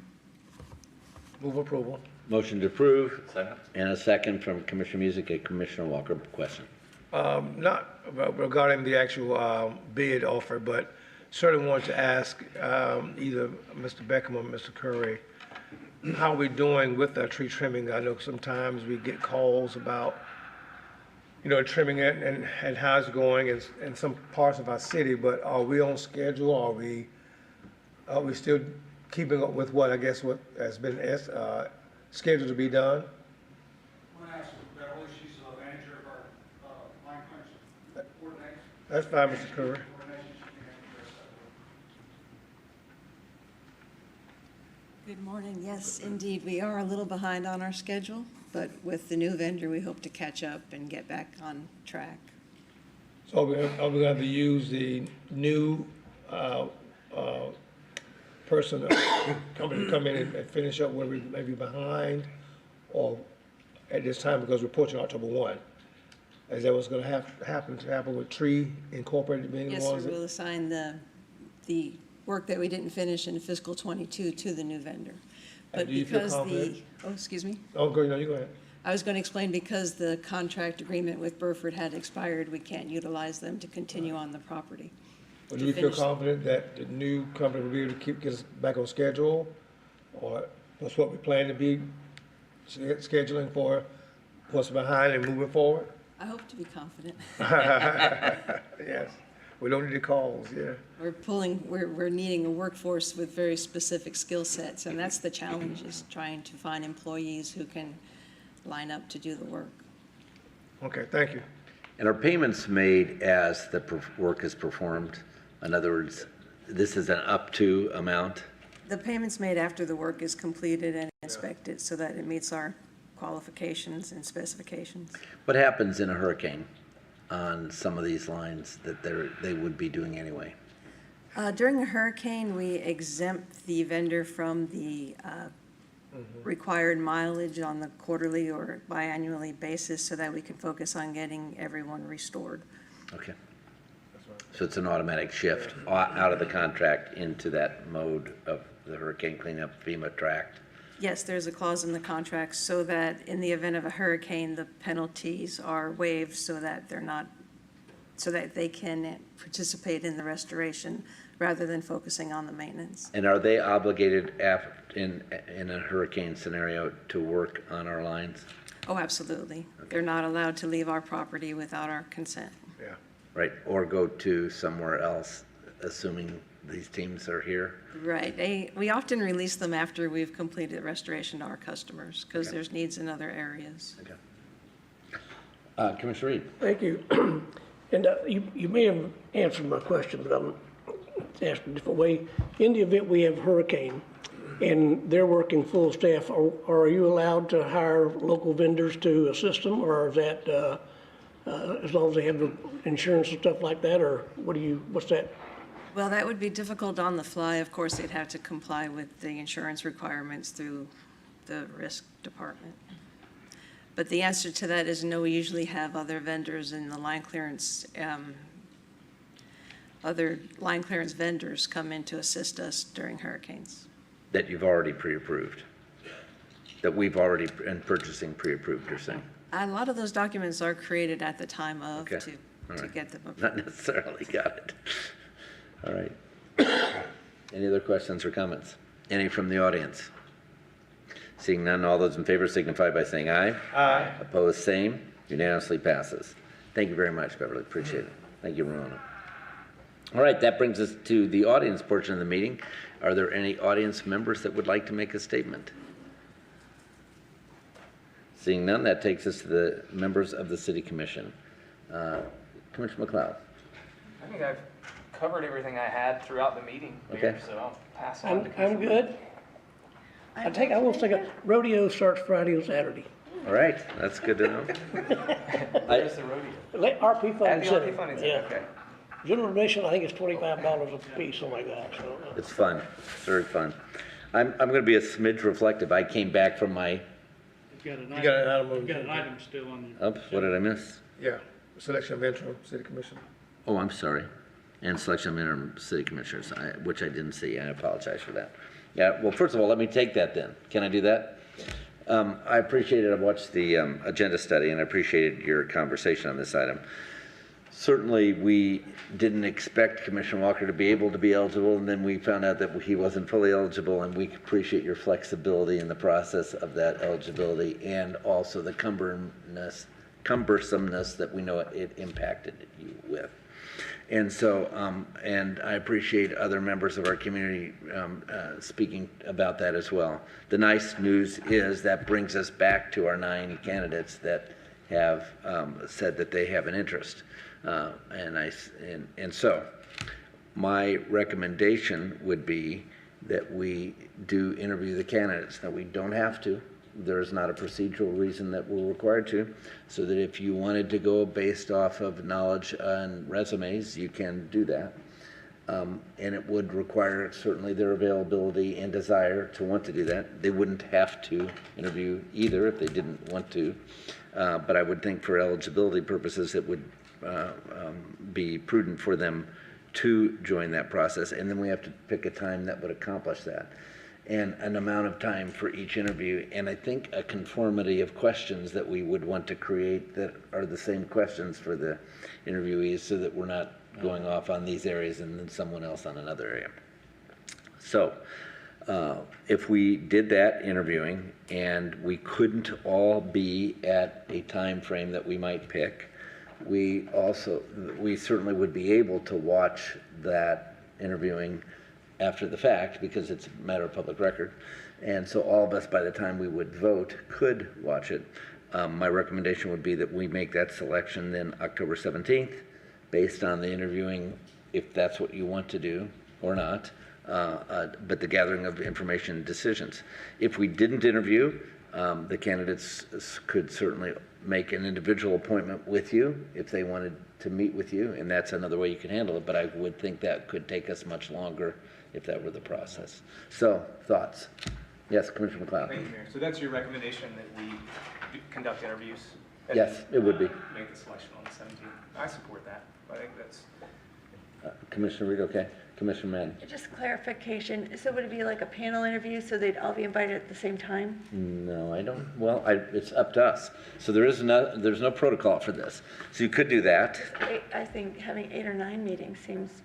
Move approval. Motion to approve. Second. And a second from Commissioner Music and Commissioner Walker. Question. Not regarding the actual bid offer, but certainly wanted to ask either Mr. Beckham or Mr. Curry, how are we doing with the tree trimming? I know sometimes we get calls about, trimming it and how it's going in some parts of our city, but are we on schedule? Are we still keeping up with what has been scheduled to be done? That's fine, Mr. Curry. Good morning. Yes, indeed, we are a little behind on our schedule, but with the new vendor, we hope to catch up and get back on track. So are we going to use the new person company to come in and finish up where we may be behind, or at this time, because we're approaching October 1? Is that what's going to happen with Tree Incorporated being the Yes, ones sir, we'll assign the work that we didn't finish in fiscal '22 to the new vendor. But do you feel because confident? excuse me? Oh, go, no, you go ahead. I was going to explain because the contract agreement with Burford had expired, we can't utilize them to continue on the property. Well, do you feel confident that the new company will be able to get us back on schedule? Or that's what we plan to be scheduling for what's behind and moving forward? I hope to be confident. Yes, we don't need the calls, yeah. We're needing a workforce with very specific skill sets, and that's the challenge, is trying to find employees who can line up to do the work. Okay, thank you. And are payments made as the work is performed? In other words, this is an up to amount? The payments made after the work is completed and inspected so that it meets our qualifications and specifications. What happens in a hurricane on some of these lines that they would be doing anyway? During a hurricane, we exempt the vendor from the required mileage on the quarterly or biannually basis so that we can focus on getting everyone restored. Okay. So it's an automatic shift out of the contract into that mode of the hurricane cleanup, FEMA tract? Yes, there's a clause in the contract so that in the event of a hurricane, the penalties are waived so that they can participate in the restoration rather than focusing on the maintenance. And are they obligated in a hurricane scenario to work on our lines? Oh, absolutely. Okay. They're not allowed to leave our property without our consent. Yeah. Right, or go to somewhere else, assuming these teams are here? Right. We often release them after we've completed restoration to our customers because there's needs in other areas. Okay. Commissioner Reed. Thank you. And you may have answered my question, but I'm asking a different way. In the event we have a hurricane and they're working full staff, are you allowed to hire local vendors to assist them, or is that as long as they have the insurance and stuff like that, or what's that? Well, that would be difficult on the fly. Of course, they'd have to comply with the insurance requirements through the risk department. But the answer to that is no, we usually have other vendors in the line clearance, other line clearance vendors come in to assist us during hurricanes. That you've already pre-approved? That we've already, in purchasing pre-approved, you're saying? A lot of those documents are created at the time of to get them approved. Not necessarily, got it. All right. Any other questions or comments? Any from the audience? Seeing none, all those in favor signify by saying aye. Aye. Opposed, same. Unanimously passes. Thank you very much, Beverly. Appreciate it. Thank you, Ramona. All right, that brings us to the audience portion of the meeting. Are there any audience members that would like to make a statement? Seeing none, that takes us to the members of the City Commission. Commissioner McLeod. I think I've covered everything I had throughout the meeting, Mayor, so I'll pass on to I'm good. I will say rodeo starts Friday and Saturday. All right, that's good to know. Just the rodeo. RP Funding At the Center. RP Funding Yeah. Center, okay. General admission, I think it's $25 a piece, something like that, so. It's fun. It's very fun. I'm going to be a smidge reflective. I came back from my, You got an item on You've got an item still on your. oops, what did I miss? Yeah, selection of interim city commission. Oh, I'm sorry. And selection of interim city commissioners, which I didn't see. I apologize for that. Yeah, well, first of all, let me take that then. Can I do that? I appreciated, I watched the agenda study, and I appreciated your conversation on this item. Certainly, we didn't expect Commissioner Walker to be able to be eligible, and then we found out that he wasn't fully eligible, and we appreciate your flexibility in the process of that eligibility, and also the cumbersomeness that we know it impacted you with. And so, and I appreciate other members of our community speaking about that as well. The nice news is that brings us back to our 9 candidates that have said that they have an interest. And so, my recommendation would be that we do interview the candidates. Now, we don't have to. There's not a procedural reason that we're required to, so that if you wanted to go based off of knowledge and resumes, you can do that. And it would require certainly their availability and desire to want to do that. They wouldn't have to interview either if they didn't want to, but I would think for eligibility purposes it would be prudent for them to join that process, and then we have to pick a time that would accomplish that. and an amount of time for each interview, and I think a conformity of questions that we would want to create that are the same questions for the interviewees, so that we're not going off on these areas and then someone else on another area. So if we did that interviewing and we couldn't all be at a time frame that we might pick, we certainly would be able to watch that interviewing after the fact, because it's a matter of public record. And so all of us, by the time we would vote, could watch it. My recommendation would be that we make that selection then October 17th, based on the interviewing, if that's what you want to do or not, but the gathering of information and decisions. If we didn't interview, the candidates could certainly make an individual appointment with you if they wanted to meet with you, and that's another way you can handle it, but I would think that could take us much longer if that were the process. So, thoughts? Yes, Commissioner McLeod. Thank you, Mayor. So that's your recommendation, that we conduct interviews? Yes, it would be. Make the selection on the 17th. I support that. I think that's... Commissioner Reed, okay. Commissioner Mann. Just clarification, so would it be like a panel interview, so they'd all be invited at the same time? No, I don't. Well, it's up to us. So there's no protocol for this. So you could do that. I think having 8 or 9 meetings seems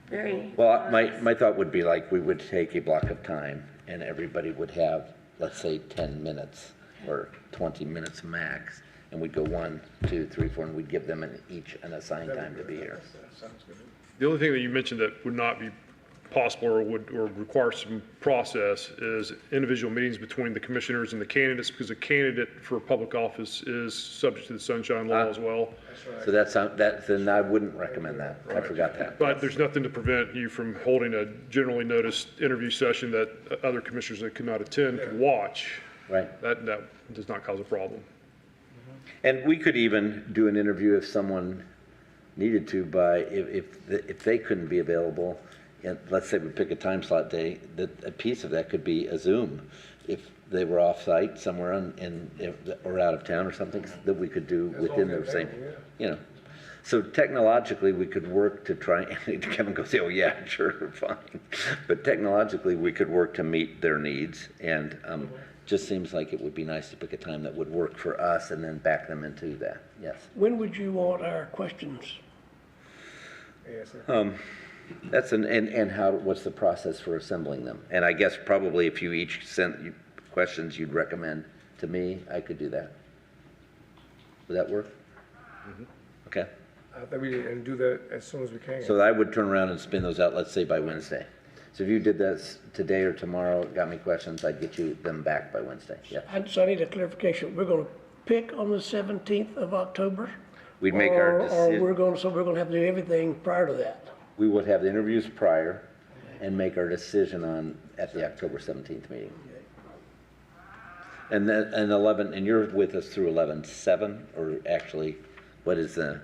very... Well, my thought would be like we would take a block of time and everybody would have, let's say, 10 minutes or 20 minutes max. And we'd go 1, 2, 3, 4, and we'd give them each an assigned time to be here. The only thing that you mentioned that would not be possible or require some process is individual meetings between the commissioners and the candidates, because a candidate for public office is subject to the Sunshine Law as well. So then I wouldn't recommend that. I forgot that. But there's nothing to prevent you from holding a generally noticed interview session that other commissioners that could not attend could watch. Right. That does not cause a problem. And we could even do an interview if someone needed to, if they couldn't be available, and let's say we pick a time slot day, that a piece of that could be a Zoom. If they were off-site somewhere or out of town or something, that we could do within the same, So technologically, we could work to try, and Kevin goes, oh yeah, sure, fine. But technologically, we could work to meet their needs, and just seems like it would be nice to pick a time that would work for us and then back them into that. Yes. When would you want our questions? That's what's the process for assembling them? And I guess probably if you each sent questions you'd recommend to me, I could do that. Would that work? Mm-hmm. Okay. I think we can do that as soon as we can. So I would turn around and spin those out, let's say by Wednesday. So if you did this today or tomorrow, got me questions, I'd get you them back by Wednesday. Yeah. So I need a clarification. We're going to pick on the 17th of October? We'd make our decision. Or we're going to have to do everything prior to that? We would have the interviews prior and make our decision at the October 17th meeting. And then, and you're with us through 11/7, or actually, what is the?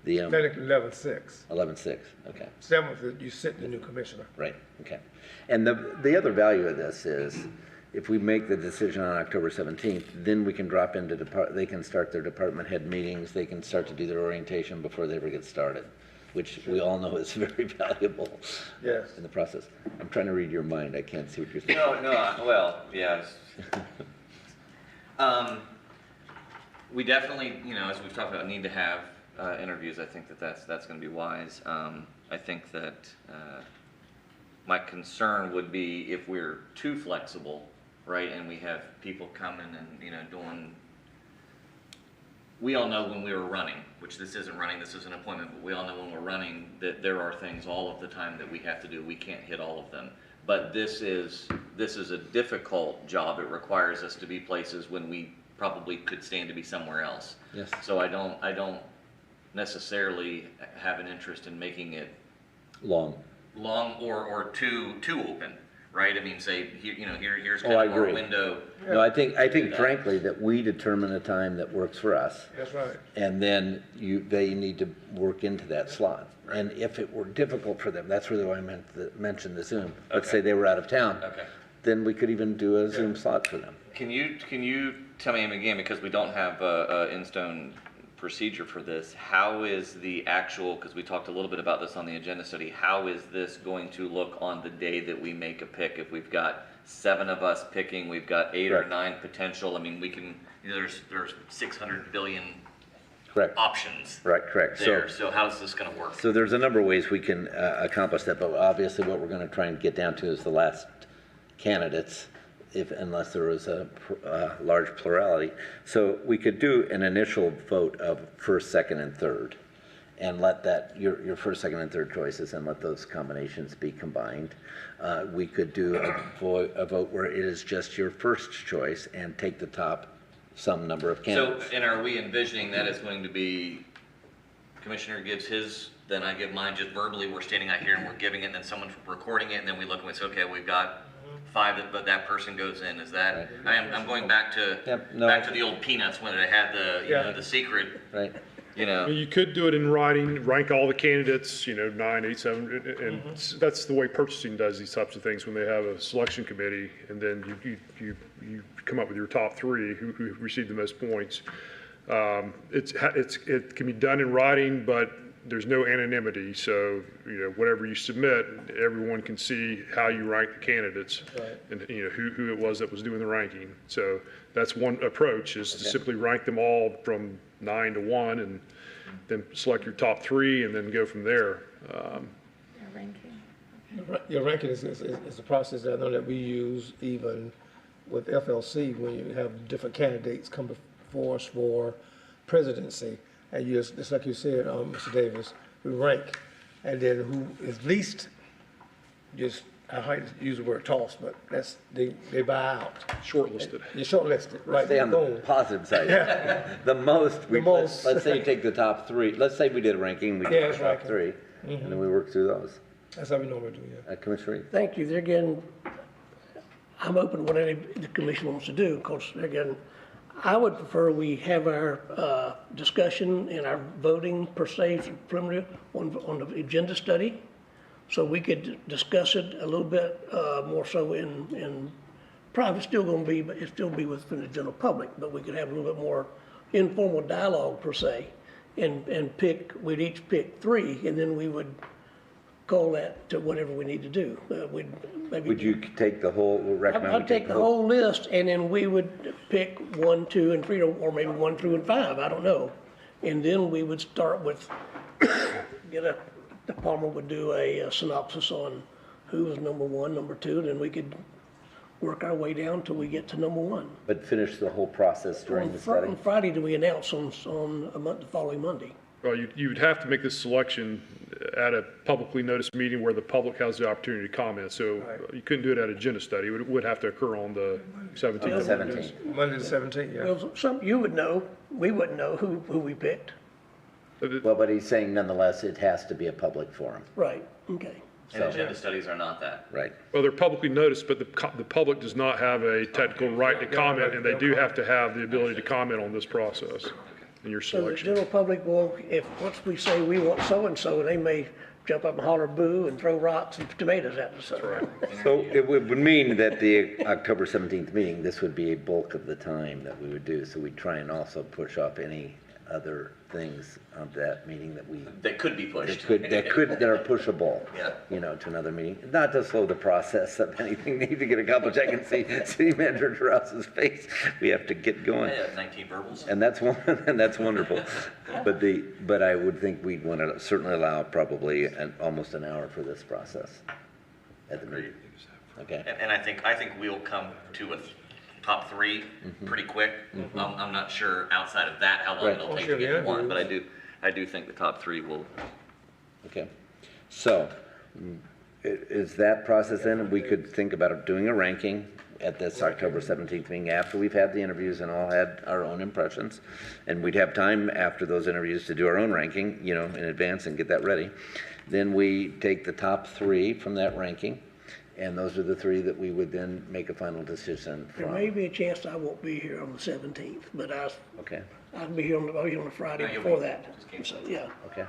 Technically 11/6. 11/6, okay. 7th, you sent the new commissioner. Right, okay. And the other value of this is, if we make the decision on October 17th, then we can drop into, they can start their department head meetings, they can start to do their orientation before they ever get started, which we all know is very valuable. Yes. In the process. I'm trying to read your mind, I can't see what you're saying. Well, yes. We definitely, as we've talked about, need to have interviews. I think that's going to be wise. I think that my concern would be if we're too flexible, right, and we have people coming and doing. We all know when we were running, which this isn't running, this is an appointment, but we all know when we're running that there are things all of the time that we have to do. We can't hit all of them. But this is a difficult job. It requires us to be places when we probably could stand to be somewhere else. Yes. So I don't necessarily have an interest in making it long or too open, right? I mean, say here's kind I of our agree. window. No, I think frankly that we determine a time that works for us. That's right. And then they need to work into that slot. And if it were difficult for them, that's really why I mentioned the Zoom. Let's say they were out of town. Okay. Then we could even do a Zoom slot for them. Can you tell me again, because we don't have a in-stone procedure for this, how is the actual, because we talked a little bit about this on the agenda study, how is this going to look on the day that we make a pick if we've got 7 of us picking, we've got 8 or Correct. 9 potential. I mean, we can, there's 600 billion Correct. options Right, correct. there. So how's this going to work? So there's a number of ways we can accomplish that, but obviously what we're going to try and get down to is the last candidates, unless there was a large plurality. So we could do an initial vote of first, second, and third, and let that, your first, second, and third choices, and let those combinations be combined. We could do a vote where it is just your first choice and take the top some number of candidates. So, and are we envisioning that it's going to be Commissioner gives his, then I give mine just verbally, we're standing out here and we're giving it, and then someone's recording it, and then we look and we say, okay, we've got 5, but that person goes in. Is that, I'm going back to, back to the old Peanuts when they had the, you know, the secret. Right. You know. You could do it in writing, rank all the candidates, 9, 8, 7, and that's the way purchasing does these types of things when they have a selection committee, and then you come up with your top 3 who received the most points. It can be done in writing, but there's no anonymity, so whatever you submit, everyone can see how you rank the candidates, and who it was that was doing the ranking. So that's one approach, is to simply rank them all from 9 to 1, and then select your top 3, and then go from there. Your ranking is a process that I know that we use even with FLC when you have different candidates come before us for presidency. And just like you said, Mr. Davis, we rank, and then who is least, just, I hate to use the word toss, but that's, they buy out. Shortlisted. You're shortlisted, right? Stay on the positive side. The most, let's say you take the top 3. Let's say we did a ranking, we did the top 3, and then we work through those. That's how we normally do, yeah. Commissioner Reed? Thank you. There again, I'm open to what the commission wants to do. Of course, again, I would prefer we have our discussion and our voting per se preliminary on the agenda study, so we could discuss it a little bit more so in private. Still going to be, but it still be within the general public. But we could have a little bit more informal dialogue per se, and we'd each pick 3, and then we would call that to whatever we need to do. Would you take the whole, recommend we I'd take the whole list, and then we would pick 1, 2, and 3, or maybe 1 through 5, I don't know. And then we would start with, the Palmer would do a synopsis on who was number 1, number 2, then we could work our way down till we get to number 1. But finish the whole process during the study? On Friday, do we announce on the following Monday? Well, you would have to make this selection at a publicly noticed meeting where the public has the opportunity to comment. So you couldn't do it at agenda study. It would have to occur on the 17th. Monday the 17th, yeah. Well, you would know, we wouldn't know who we picked. Well, but he's saying nonetheless, it has to be a public forum. Right, okay. And agenda studies are not that. Right. Well, they're publicly noticed, but the public does not have a technical right to comment, and they do have to have the ability to comment on this process in your So the selection. general public will, once we say we want so-and-so, they may jump up and holler boo and throw rocks and tomatoes at us. So it would mean that the October 17th meeting, this would be a bulk of the time that we would do. So we'd try and also push off any other things of that meeting that could be pushed. That are pushable, Yeah. to another meeting. Not to slow the process of anything need to get accomplished. I can see City Manager Rouse's face. We have to get going. Yeah, 19 verbals. And that's that's wonderful. But I would think we'd want to certainly allow probably almost an hour for this process at the meeting. Okay. And I think we'll come to a top 3 pretty quick. I'm not sure outside of that how long it'll take to get to 1, but I do think the top 3 will. Okay. So is that process then? We could think about doing a ranking at this October 17th meeting after we've had the interviews and all had our own impressions. And we'd have time after those interviews to do our own ranking, in advance and get that ready. Then we take the top 3 from that ranking. And those are the 3 that we would then make a final decision from. There may be a chance I won't be here on the 17th, but I'll be here on the Friday before that. So, yeah. Okay.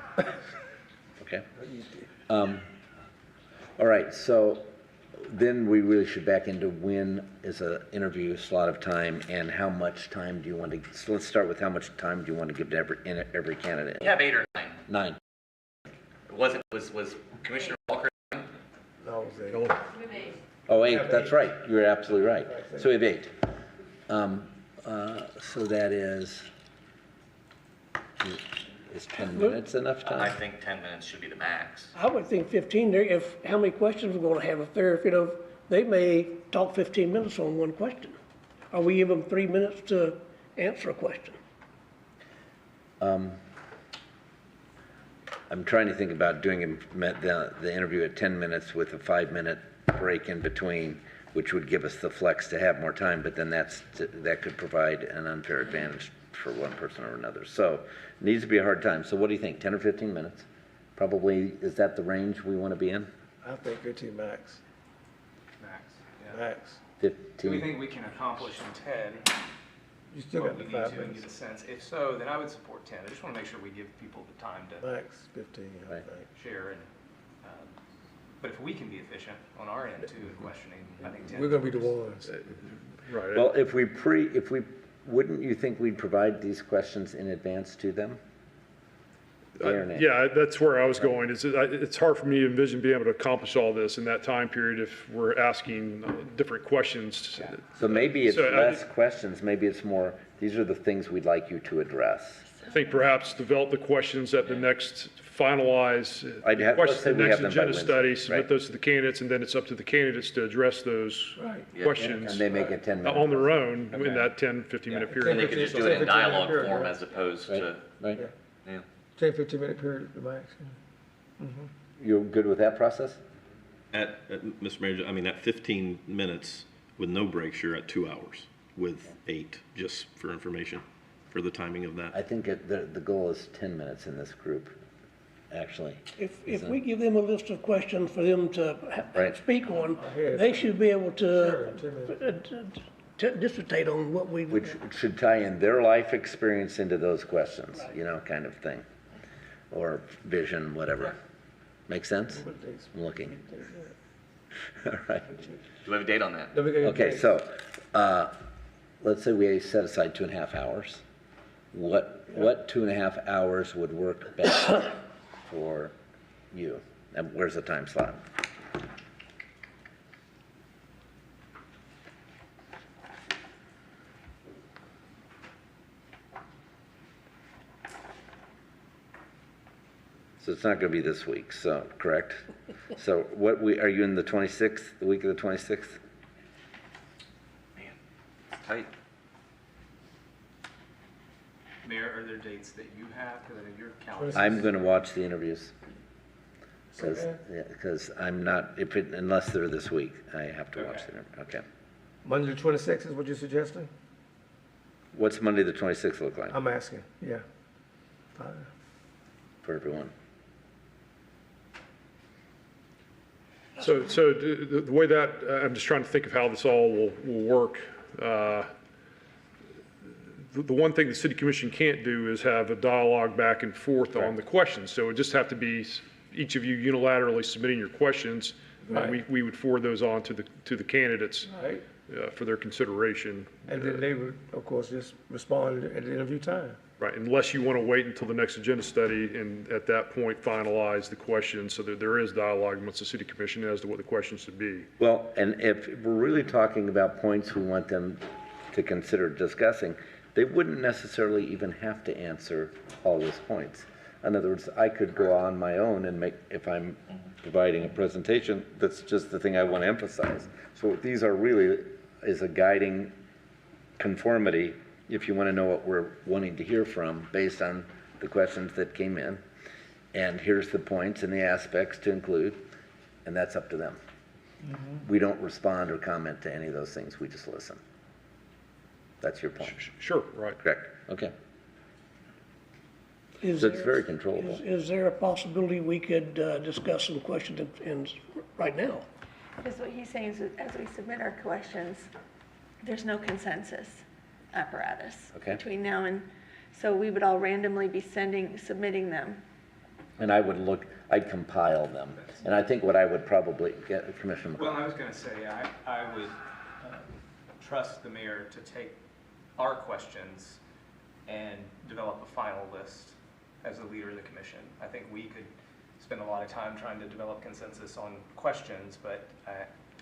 Okay. All right, so then we really should back into when is an interview slot of time and how much time do you want to, so let's start with how much time do you want to give to every candidate? You have 8 or 9. 9. Was Commissioner Walker? No, Oh, 8, that's right. You're absolutely right. So we have 8. So that is 10 minutes enough I time? think 10 minutes should be the max. I would think 15 there, if, how many questions we're gonna have, if they're, they may talk 15 minutes on one question. Or we give them 3 minutes to answer a question. I'm trying to think about doing the interview at 10 minutes with a 5-minute break in between, which would give us the flex to have more time, but then that could provide an unfair advantage for one person or another. So it needs to be a hard time. So what do you think, 10 or 15 minutes? Probably, is that the range we want to be in? I think 15 max. Max, yeah. Max. 15? Do we think we can accomplish in 10? You still what got we the need 5 to and minutes. get a sense? If so, then I would support 10. I just want to make sure we give people the time to Max 15, I Right. think. share and, but if we can be efficient on our end too in questioning, I think 10. We're gonna be the ones. Right. Well, wouldn't you think we'd provide these questions in advance to them? Yea or nay? Yeah, that's where I was going. It's hard for me to envision being able to accomplish all this in that time period if we're asking different questions. So maybe it's So less questions, maybe it's more, these are the things we'd like you to address. I think perhaps develop the questions at the next finalize, let's say the we next have them by agenda Wednesday, study, submit right. those to the candidates, and then it's up to the candidates to address those questions. And they make it 10 minutes. On their own in that 10, 15-minute period. And they could just do it in dialogue form as opposed to, Right? yeah. 10, 15-minute period, the max. You're good with that process? Mr. Mayor, I mean, at 15 minutes with no breaks, you're at 2 hours with 8, just for information, for the timing of that. I think the goal is 10 minutes in this group, actually. If we give them a list of questions for them to Right. speak on, they should be able to dissertate on what we. Which should tie in their life experience into those questions, kind of thing. Or vision, whatever. Make sense? I'm looking. All right. Do we have a date on that? Okay, so, let's say we set aside 2.5 hours. What 2.5 hours would work best for you? And where's the time slot? So it's not going to be this week, so, correct? So are you in the 26th, the week of the 26th? Man, it's tight. Mayor, are there dates that you have? Because I know your calendar. I'm going to watch the interviews. Because I'm not, unless they're this week, I have to watch the interview. Okay. Monday the 26th is what you're suggesting? What's Monday, the 26th look like I'm asking, yeah. Fine. for everyone? So the way that, I'm just trying to think of how this all will work. The one thing the city commission can't do is have a dialogue back and forth on the questions. So it would just have to be each of you unilaterally submitting your questions. And Right. we would forward those on to the candidates Right. for their consideration. And then they would, of course, just respond at the interview time. Right, unless you want to wait until the next agenda study and at that point finalize the questions so that there is dialogue amongst the city commission as to what the questions should be. Well, and if we're really talking about points we want them to consider discussing, they wouldn't necessarily even have to answer all those points. In other words, I could go on my own and if I'm providing a presentation, that's just the thing I want to emphasize. So these are really, is a guiding conformity if you want to know what we're wanting to hear from based on the questions that came in. And here's the points and the aspects to include, and that's up to them. We don't respond or comment to any of those things, we just listen. That's your point. Sure, right. Correct, okay. Is So it's there- very controllable. Is there a possibility we could discuss some questions right now? Because what he's saying is that as we submit our questions, there's no consensus apparatus between now and, so we would all randomly be submitting them. And I'd compile them. And I think what I would probably get, Commissioner Well, McCall. I was going to say, I would trust the mayor to take our questions and develop a final list as the leader of the commission. I think we could spend a lot of time trying to develop consensus on questions, but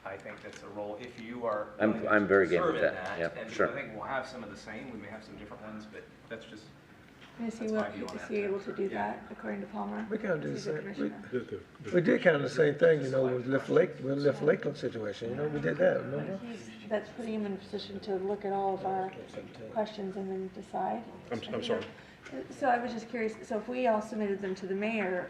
I think that's a role, if you are. I'm willing to very game serve with in that. Yeah, And sure. I think we'll have some of the same, we may have some different ones, but that's just, Is he, That's my view on is that, he too. able to do that, according to Palmer? We kind of do the He's a same, commissioner. we did kind of the same thing, you know, with the Lakeland situation, you know, we did that, remember? That's putting him in a position to look at all of our questions and then decide. I'm sorry. So I was just curious, so if we all submitted them to the mayor,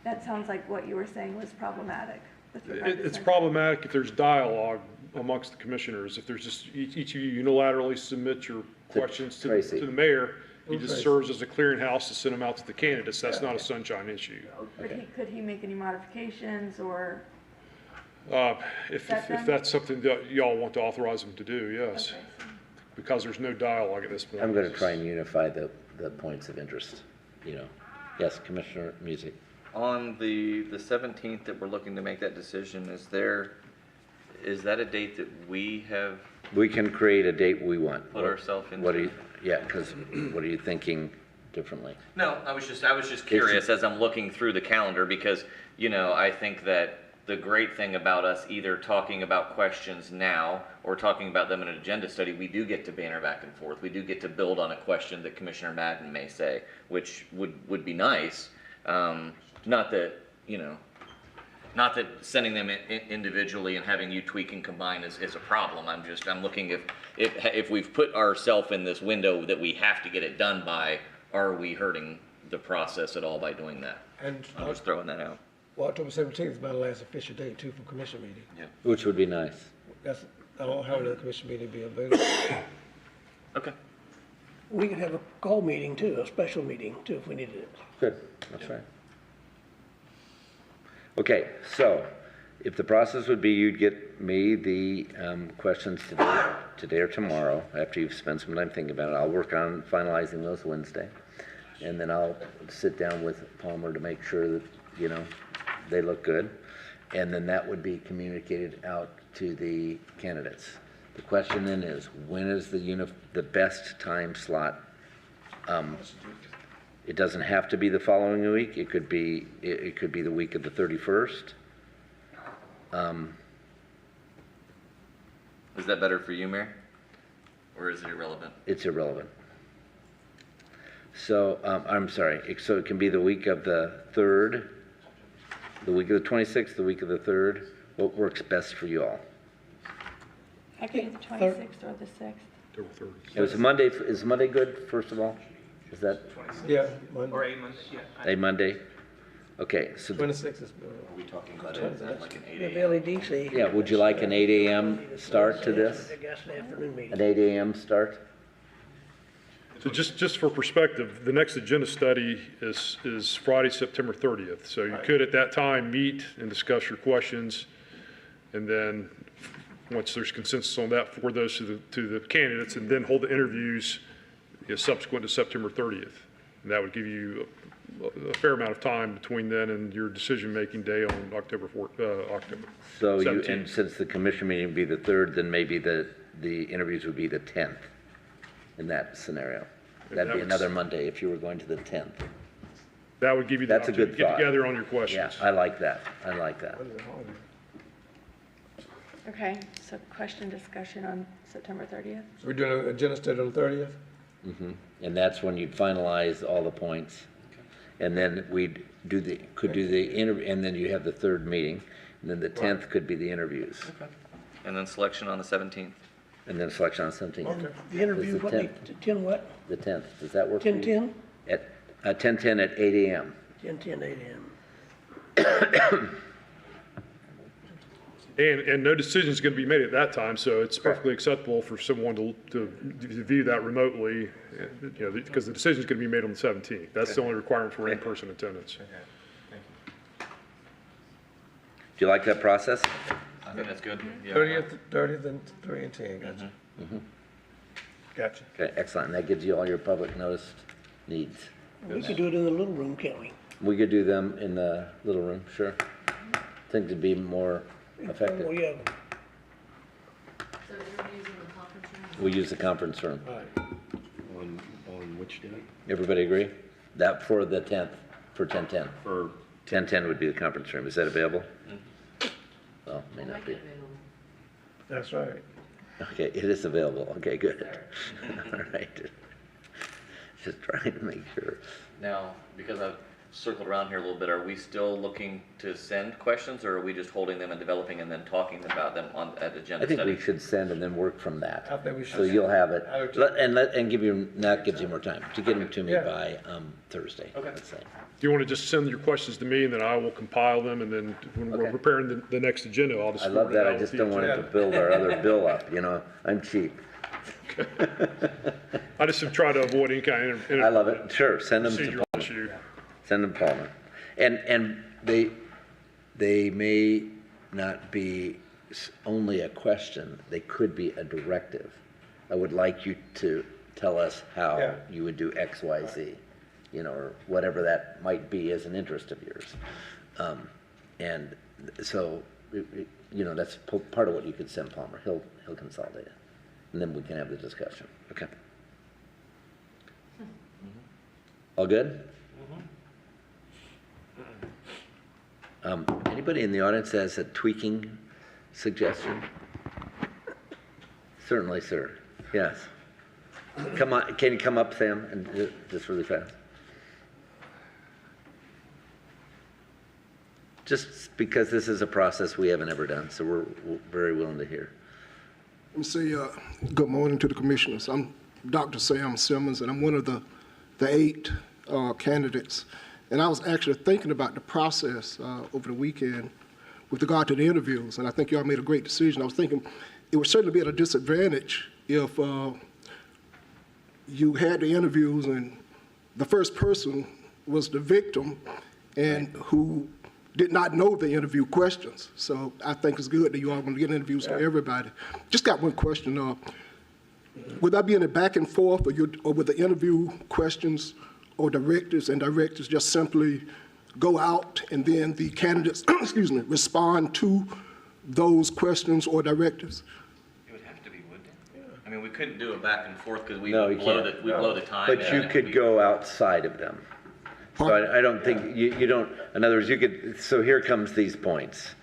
that sounds like what you were saying was problematic. with regard to It's censorship. problematic if there's dialogue amongst the commissioners. If there's just, each of you unilaterally submit your questions to Tracy. the mayor, he just Tracy. serves as a clearinghouse to send them out to the candidates. That's not a sunshine issue. But could he make any modifications or? If That done? that's something that y'all want to authorize him to do, yes. Because there's no dialogue at this point. I'm going to try and unify the points of interest, you know. Yes, Commissioner Music. On the 17th that we're looking to make that decision, is that a date that we have We can create a date we want. put ourselves into? What do you, yeah, because what are you thinking differently? No, I was just curious as I'm looking through the calendar because, you know, I think that the great thing about us either talking about questions now or talking about them in an agenda study, we do get to banter back and forth. We do get to build on a question that Commissioner Madden may say, which would be nice. Not that, you know, not that sending them individually and having you tweak and combine is a problem. I'm looking if we've put ourselves in this window that we have to get it done by, are we hurting the process at all by doing that? And I'm just throwing that out. well, October 17th is my last official date too for commission meeting. Yeah. Which would be nice. That's, I don't have another commission meeting be available. Okay. We could have a call meeting too, a special meeting too, if we needed it. Good, that's right. Okay, so if the process would be you'd get me the questions today or tomorrow, after you've spent some time thinking about it. I'll work on finalizing those Wednesday. And then I'll sit down with Palmer to make sure that, you know, they look good. And then that would be communicated out to the candidates. The question then is, when is the best time slot? It doesn't have to be the following week. It could be the week of the 31st. Is that better for you, Mayor? Or is it irrelevant? It's irrelevant. So, I'm sorry, so it can be the week of the 3rd, the week of the 26th, the week of the 3rd. What works best for you all? I could do the 26th or the 6th. Is Monday good, first of all? Is that Yeah, or Monday. a month, yeah. a Monday? Okay, so, 26th is, Are we talking about it like an 8 We have a.m.? LEDC. yeah, would you like an 8 a.m. start to this? I guess an afternoon meeting. An 8 a.m. start? So just for perspective, the next agenda study is Friday, September 30th. So you could at that time meet and discuss your questions. And then once there's consensus on that, forward those to the candidates and then hold the interviews subsequent to September 30th. And that would give you a fair amount of time between then and your decision-making day on October 17th. So and since the commission meeting would be the 3rd, then maybe the interviews would be the 10th in that scenario. That'd be another Monday if you were going to the 10th. That would give you the That's a good opportunity to get thought. together on your Yeah, questions. I like that. I like that. Okay, so question discussion on September 30th? so we're doing an agenda study on the 30th? And that's when you'd finalize all the points. And then we'd do the interview, and then you have the 3rd meeting. And then the 10th could be the interviews. And then selection on the 17th. And then selection on 17th. And the interview, It's the what, 10th. 10 what? The 10th. Does that work for you? 10:10? At 10:10 at 8 a.m. 10:10, 8 a.m. And no decision is going to be made at that time, so it's perfectly acceptable for someone to view that remotely, because the decision is going to be made on the 17th. That's the only requirement for in-person attendance. Do you like that process? I think that's good. Yeah. 30th and 3 and 10, gotcha. Gotcha. Okay, excellent. And that gives you all your public notice needs. We could do it in the little room, can't we? We could do them in the little room, sure. I think it'd be more effective. Well, yeah, We use the conference room. On which day? Everybody agree? That for the 10th, for 10:10. For 10:10 would be the conference room. Is that available? Well, may not be. That's right. Okay, it is available. Okay, good. All right. Just trying to make sure. Now, because I've circled around here a little bit, are we still looking to send questions, or are we just holding them and developing and then talking about them at agenda I think study? we should send and then work from that. I think we should. So you'll have it, I would too. and give you, that gives you more time to get them to me Yeah. by Thursday, let's say. Do you want to just send your questions to me, and then I will compile them, and then when we're Okay. preparing the next agenda, I'll just I love forward it that, out I with just the don't want it to agenda. build our other bill up, you know, I'm cheap. I just try to avoid any kind of I love it, sure, send them to procedural Palmer. issue. Send them Palmer. And they may not be only a question, they could be a directive. I would like you to tell us how Yeah. you would do X, Y, Z, you know, or whatever that might be as an interest of yours. And so, you know, that's part of what you could send Palmer. He'll consolidate it. And then we can have the discussion. Okay. All good? Anybody in the audience has a tweaking suggestion? Certainly, sir. Yes. Come on, can you come up, Sam, and just really fast? Just because this is a process we haven't ever done, so we're very willing to hear. Let me say good morning to the commissioners. I'm Dr. Sam Simmons, and I'm one of the 8 candidates. And I was actually thinking about the process over the weekend with regard to the interviews, and I think y'all made a great decision. I was thinking it would certainly be at a disadvantage if you had the interviews and the first person was the victim and who did not know the interview questions. So I think it's good that you all are going to get interviews for everybody. Just got one question. Would that be any back and forth, or would the interview questions or directives just simply go out and then the candidates, excuse me, respond to those questions or directives? It would have to be, wouldn't it? I mean, we couldn't do a back and forth because we No, would you blow can't. the time. But you could go outside of them. So I don't think, you don't, in other words, you could, so here comes these points.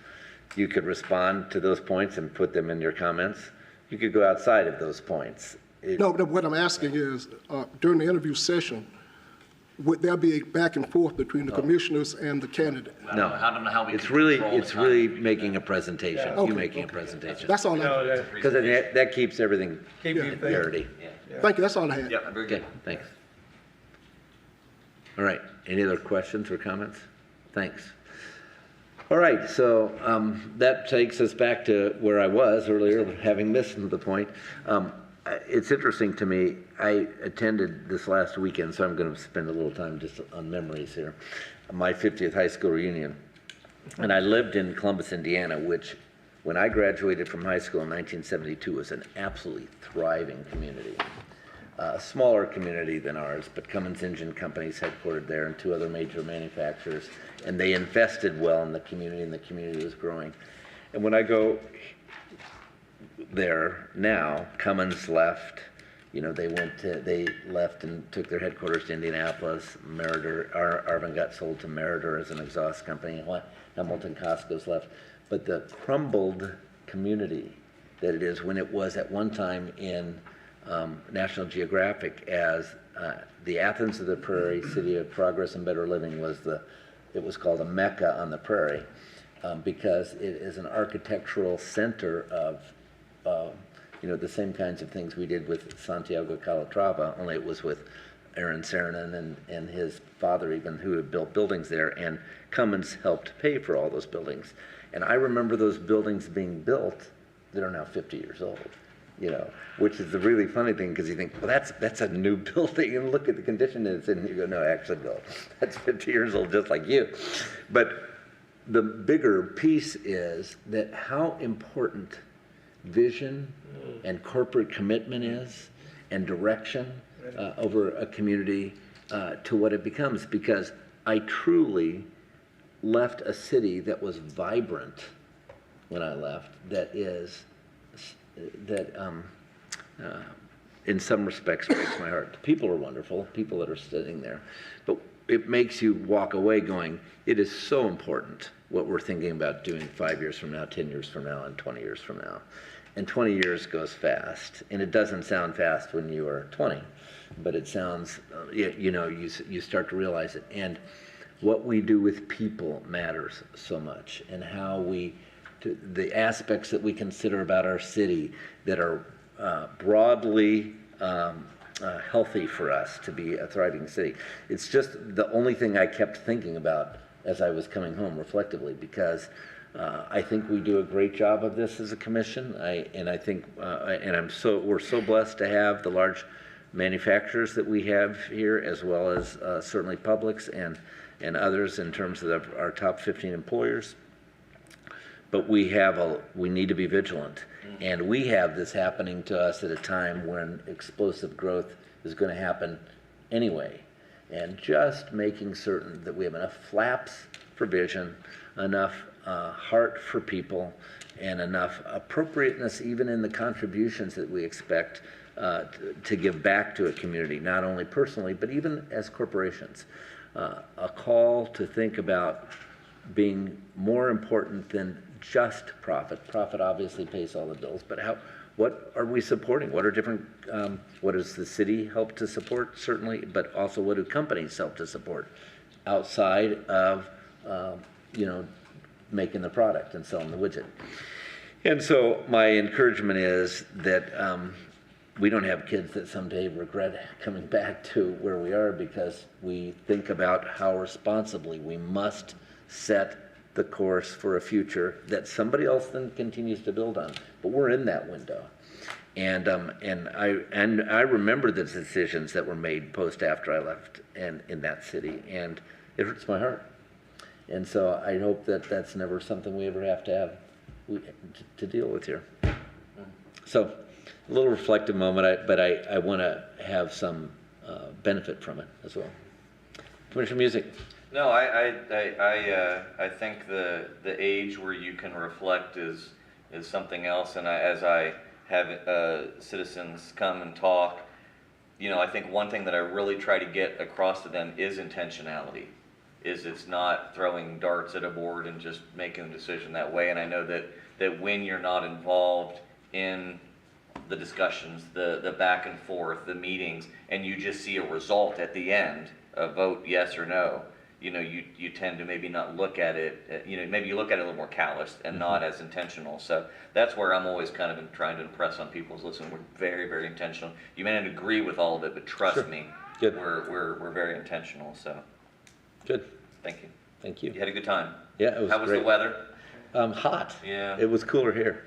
You could respond to those points and put them in your comments. You could go outside of those points. No, but what I'm asking is, during the interview session, would there be a back and forth between the commissioners and the candidate? No, I don't know how we it's can really, control the it's time. really making a presentation, you Okay, making a presentation. That's all I No, had. that, Because that keeps everything keep you in thinking. parity. Thank you, that's all I had. Yeah, very good. Okay, thanks. All right, any other questions or comments? Thanks. All right, so that takes us back to where I was earlier, having missed the point. It's interesting to me, I attended this last weekend, so I'm going to spend a little time just on memories here, my 50th high school reunion. And I lived in Columbus, Indiana, which when I graduated from high school in 1972 was an absolutely thriving community. A smaller community than ours, but Cummins Engine Company's headquartered there and 2 other major manufacturers. And they invested well in the community, and the community was growing. And when I go there now, Cummins left, you know, they left and took their headquarters to Indianapolis. Arvin got sold to Meritor as an exhaust company. Hamilton Costco's left. But the crumbled community that it is, when it was at one time in National Geographic as the Athens of the Prairie, city of progress and better living, it was called a Mecca on the prairie, because it is an architectural center of you know, the same kinds of things we did with Santiago Calatrava, only it was with Aaron Saranen and his father even, who had built buildings there, and Cummins helped pay for all those buildings. And I remember those buildings being built that are now 50 years old, you know, which is the really funny thing, because you think, well, that's a new building, and look at the condition it's in. You go, no, actually, no, that's 50 years old, just like you. But the bigger piece is that how important vision and corporate commitment is, and direction over a community to what it becomes. Because I truly left a city that was vibrant when I left, that in some respects breaks my heart. The people are wonderful, people that are sitting there, but it makes you walk away going, it is so important what we're thinking about doing 5 years from now, 10 years from now, and 20 years from now. And 20 years goes fast, and it doesn't sound fast when you are 20, but it sounds, you start to realize it. And what we do with people matters so much, and how the aspects that we consider about our city that are broadly healthy for us to be a thriving city. It's just the only thing I kept thinking about as I was coming home reflectively, because I think we do a great job of this as a commission. We're so blessed to have the large manufacturers that we have here, as well as certainly Publix and others in terms of our top 15 employers. But we need to be vigilant, and we have this happening to us at a time when explosive growth is going to happen anyway. And just making certain that we have enough flaps for vision, enough heart for people, and enough appropriateness even in the contributions that we expect to give back to a community, not only personally, but even as corporations. A call to think about being more important than just profit. Profit obviously pays all the bills, but what are we supporting? What are different, what does the city help to support, certainly, but also what do companies help to support outside of, making the product and selling the widget? And so my encouragement is that we don't have kids that someday regret coming back to where we are, because we think about how responsibly we must set the course for a future that somebody else then continues to build on. But we're in that window. And I remember the decisions that were made after I left and in that city, and it hurts my heart. And so I hope that that's never something we ever have to deal with here. So a little reflective moment, but I want to have some benefit from it as well. Commissioner Music. No, I think the age where you can reflect is something else. And as I have citizens come and talk, I think one thing that I really try to get across to them is intentionality. It's not throwing darts at a board and just making a decision that way. And I know that when you're not involved in the discussions, the back and forth, the meetings, and you just see a result at the end, a vote yes or no, you tend to maybe not look at it, maybe you look at it a little more calloused and not as intentional. So that's where I'm always kind of trying to impress on people is, listen, we're very, very intentional. You may not agree with all of it, but trust me, Good. We're very intentional. So good. Thank you. Thank you. You had a good time. Yeah, it was How was great. the weather? Hot. Yeah. It was cooler here.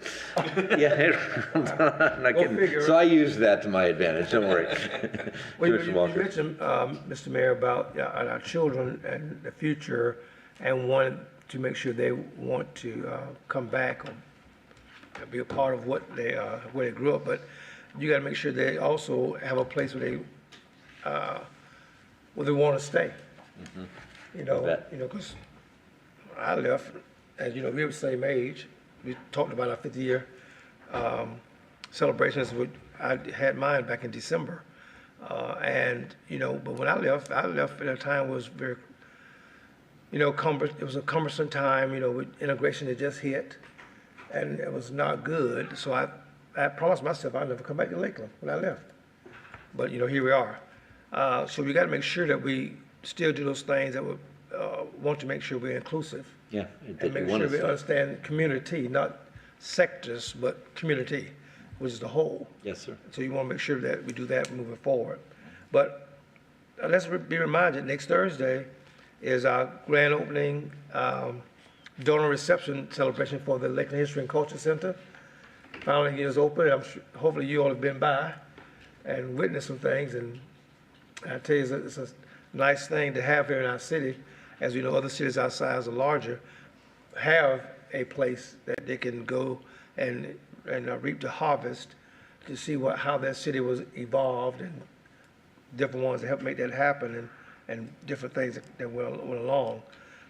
Yeah, I'm not kidding. Figure. So I used that to my advantage. Don't worry. Well, you Commissioner Walker. mentioned, Mr. Mayor, about our children and the future, and wanted to make sure they want to come back or be a part of what where they grew up. But you got to make sure they also have a place where they want to stay. Mm-hmm. Because I left. As you know, we were the same age. We talked about our 50-year celebrations. I had mine back in December. But when I left at a time was very, it was a cumbersome time, with integration that just hit, and it was not good. So I promised myself I'd never come back to Lakeland when I left. But, here we are. So we got to make sure that we still do those things that would want to make sure we're inclusive. Yeah. And make sure we understand community, not sectors, but community, which is the whole. Yes, sir. So you want to make sure that we do that moving forward. But let's be reminded, next Thursday is our grand opening donor reception celebration for the Lakeland History and Culture Center. Finally is open. Hopefully you all have been by and witnessed some things. And I tell you, it's a nice thing to have here in our city. As we know, other cities our size or larger have a place that they can go and reap the harvest to see how that city was evolved, and different ones that helped make that happen, and different things that went along.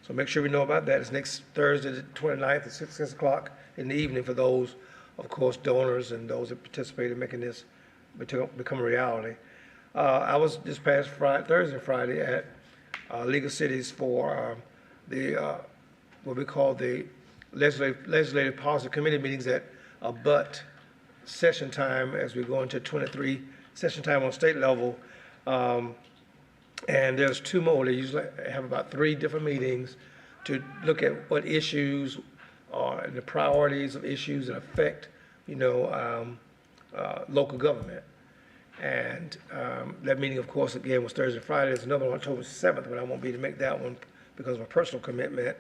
So make sure we know about that. It's next Thursday, the 29th at 6 o'clock in the evening for those, of course, donors and those that participate in making this become a reality. I was this past Thursday and Friday at League of Cities for the what we call the legislative policy committee meetings that abut session time as we go into 23 session time on state level. And there's 2 more. They usually have about 3 different meetings to look at what issues are and the priorities of issues that affect, local government. And that meeting, of course, again, was Thursday and Friday. There's another one on October 7th, but I won't be to make that one because of a personal commitment.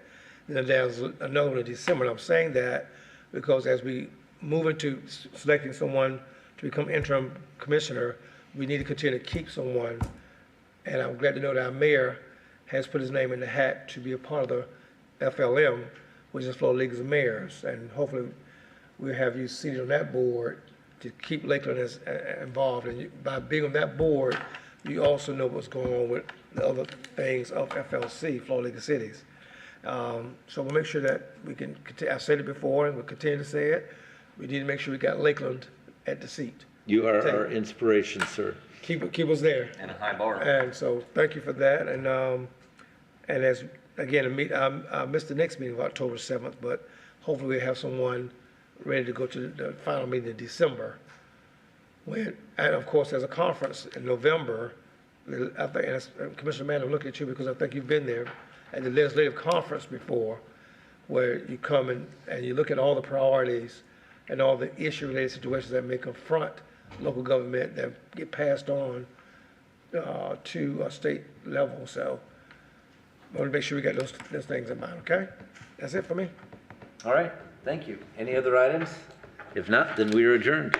Then there's another one in December. And I'm saying that because as we move into selecting someone to become interim commissioner, we need to continue to keep someone. And I'm glad to know that our mayor has put his name in the hat to be a part of the FLM, which is Florida League of Mayors. And hopefully we'll have you seated on that board to keep Lakeland as involved. And by being on that board, you also know what's going on with the other things of FLC, Florida League of Cities. So we'll make sure that we can continue. I said it before and we'll continue to say it. We need to make sure we got Lakeland at the seat. You are our inspiration, sir. Keep us there. And a high bar. And so thank you for that. And as, again, I missed the next meeting of October 7th, but hopefully we'll have someone ready to go to the final meeting in December. And of course, there's a conference in November. I think, and Commissioner Mann, I'm looking at you because I think you've been there at the legislative conference before, where you come and you look at all the priorities and all the issue-related situations that may confront local government that get passed on to a state level. So I want to make sure we got those things in mind, okay? That's it for me. All right, thank you. Any other items? If not, then we are adjourned.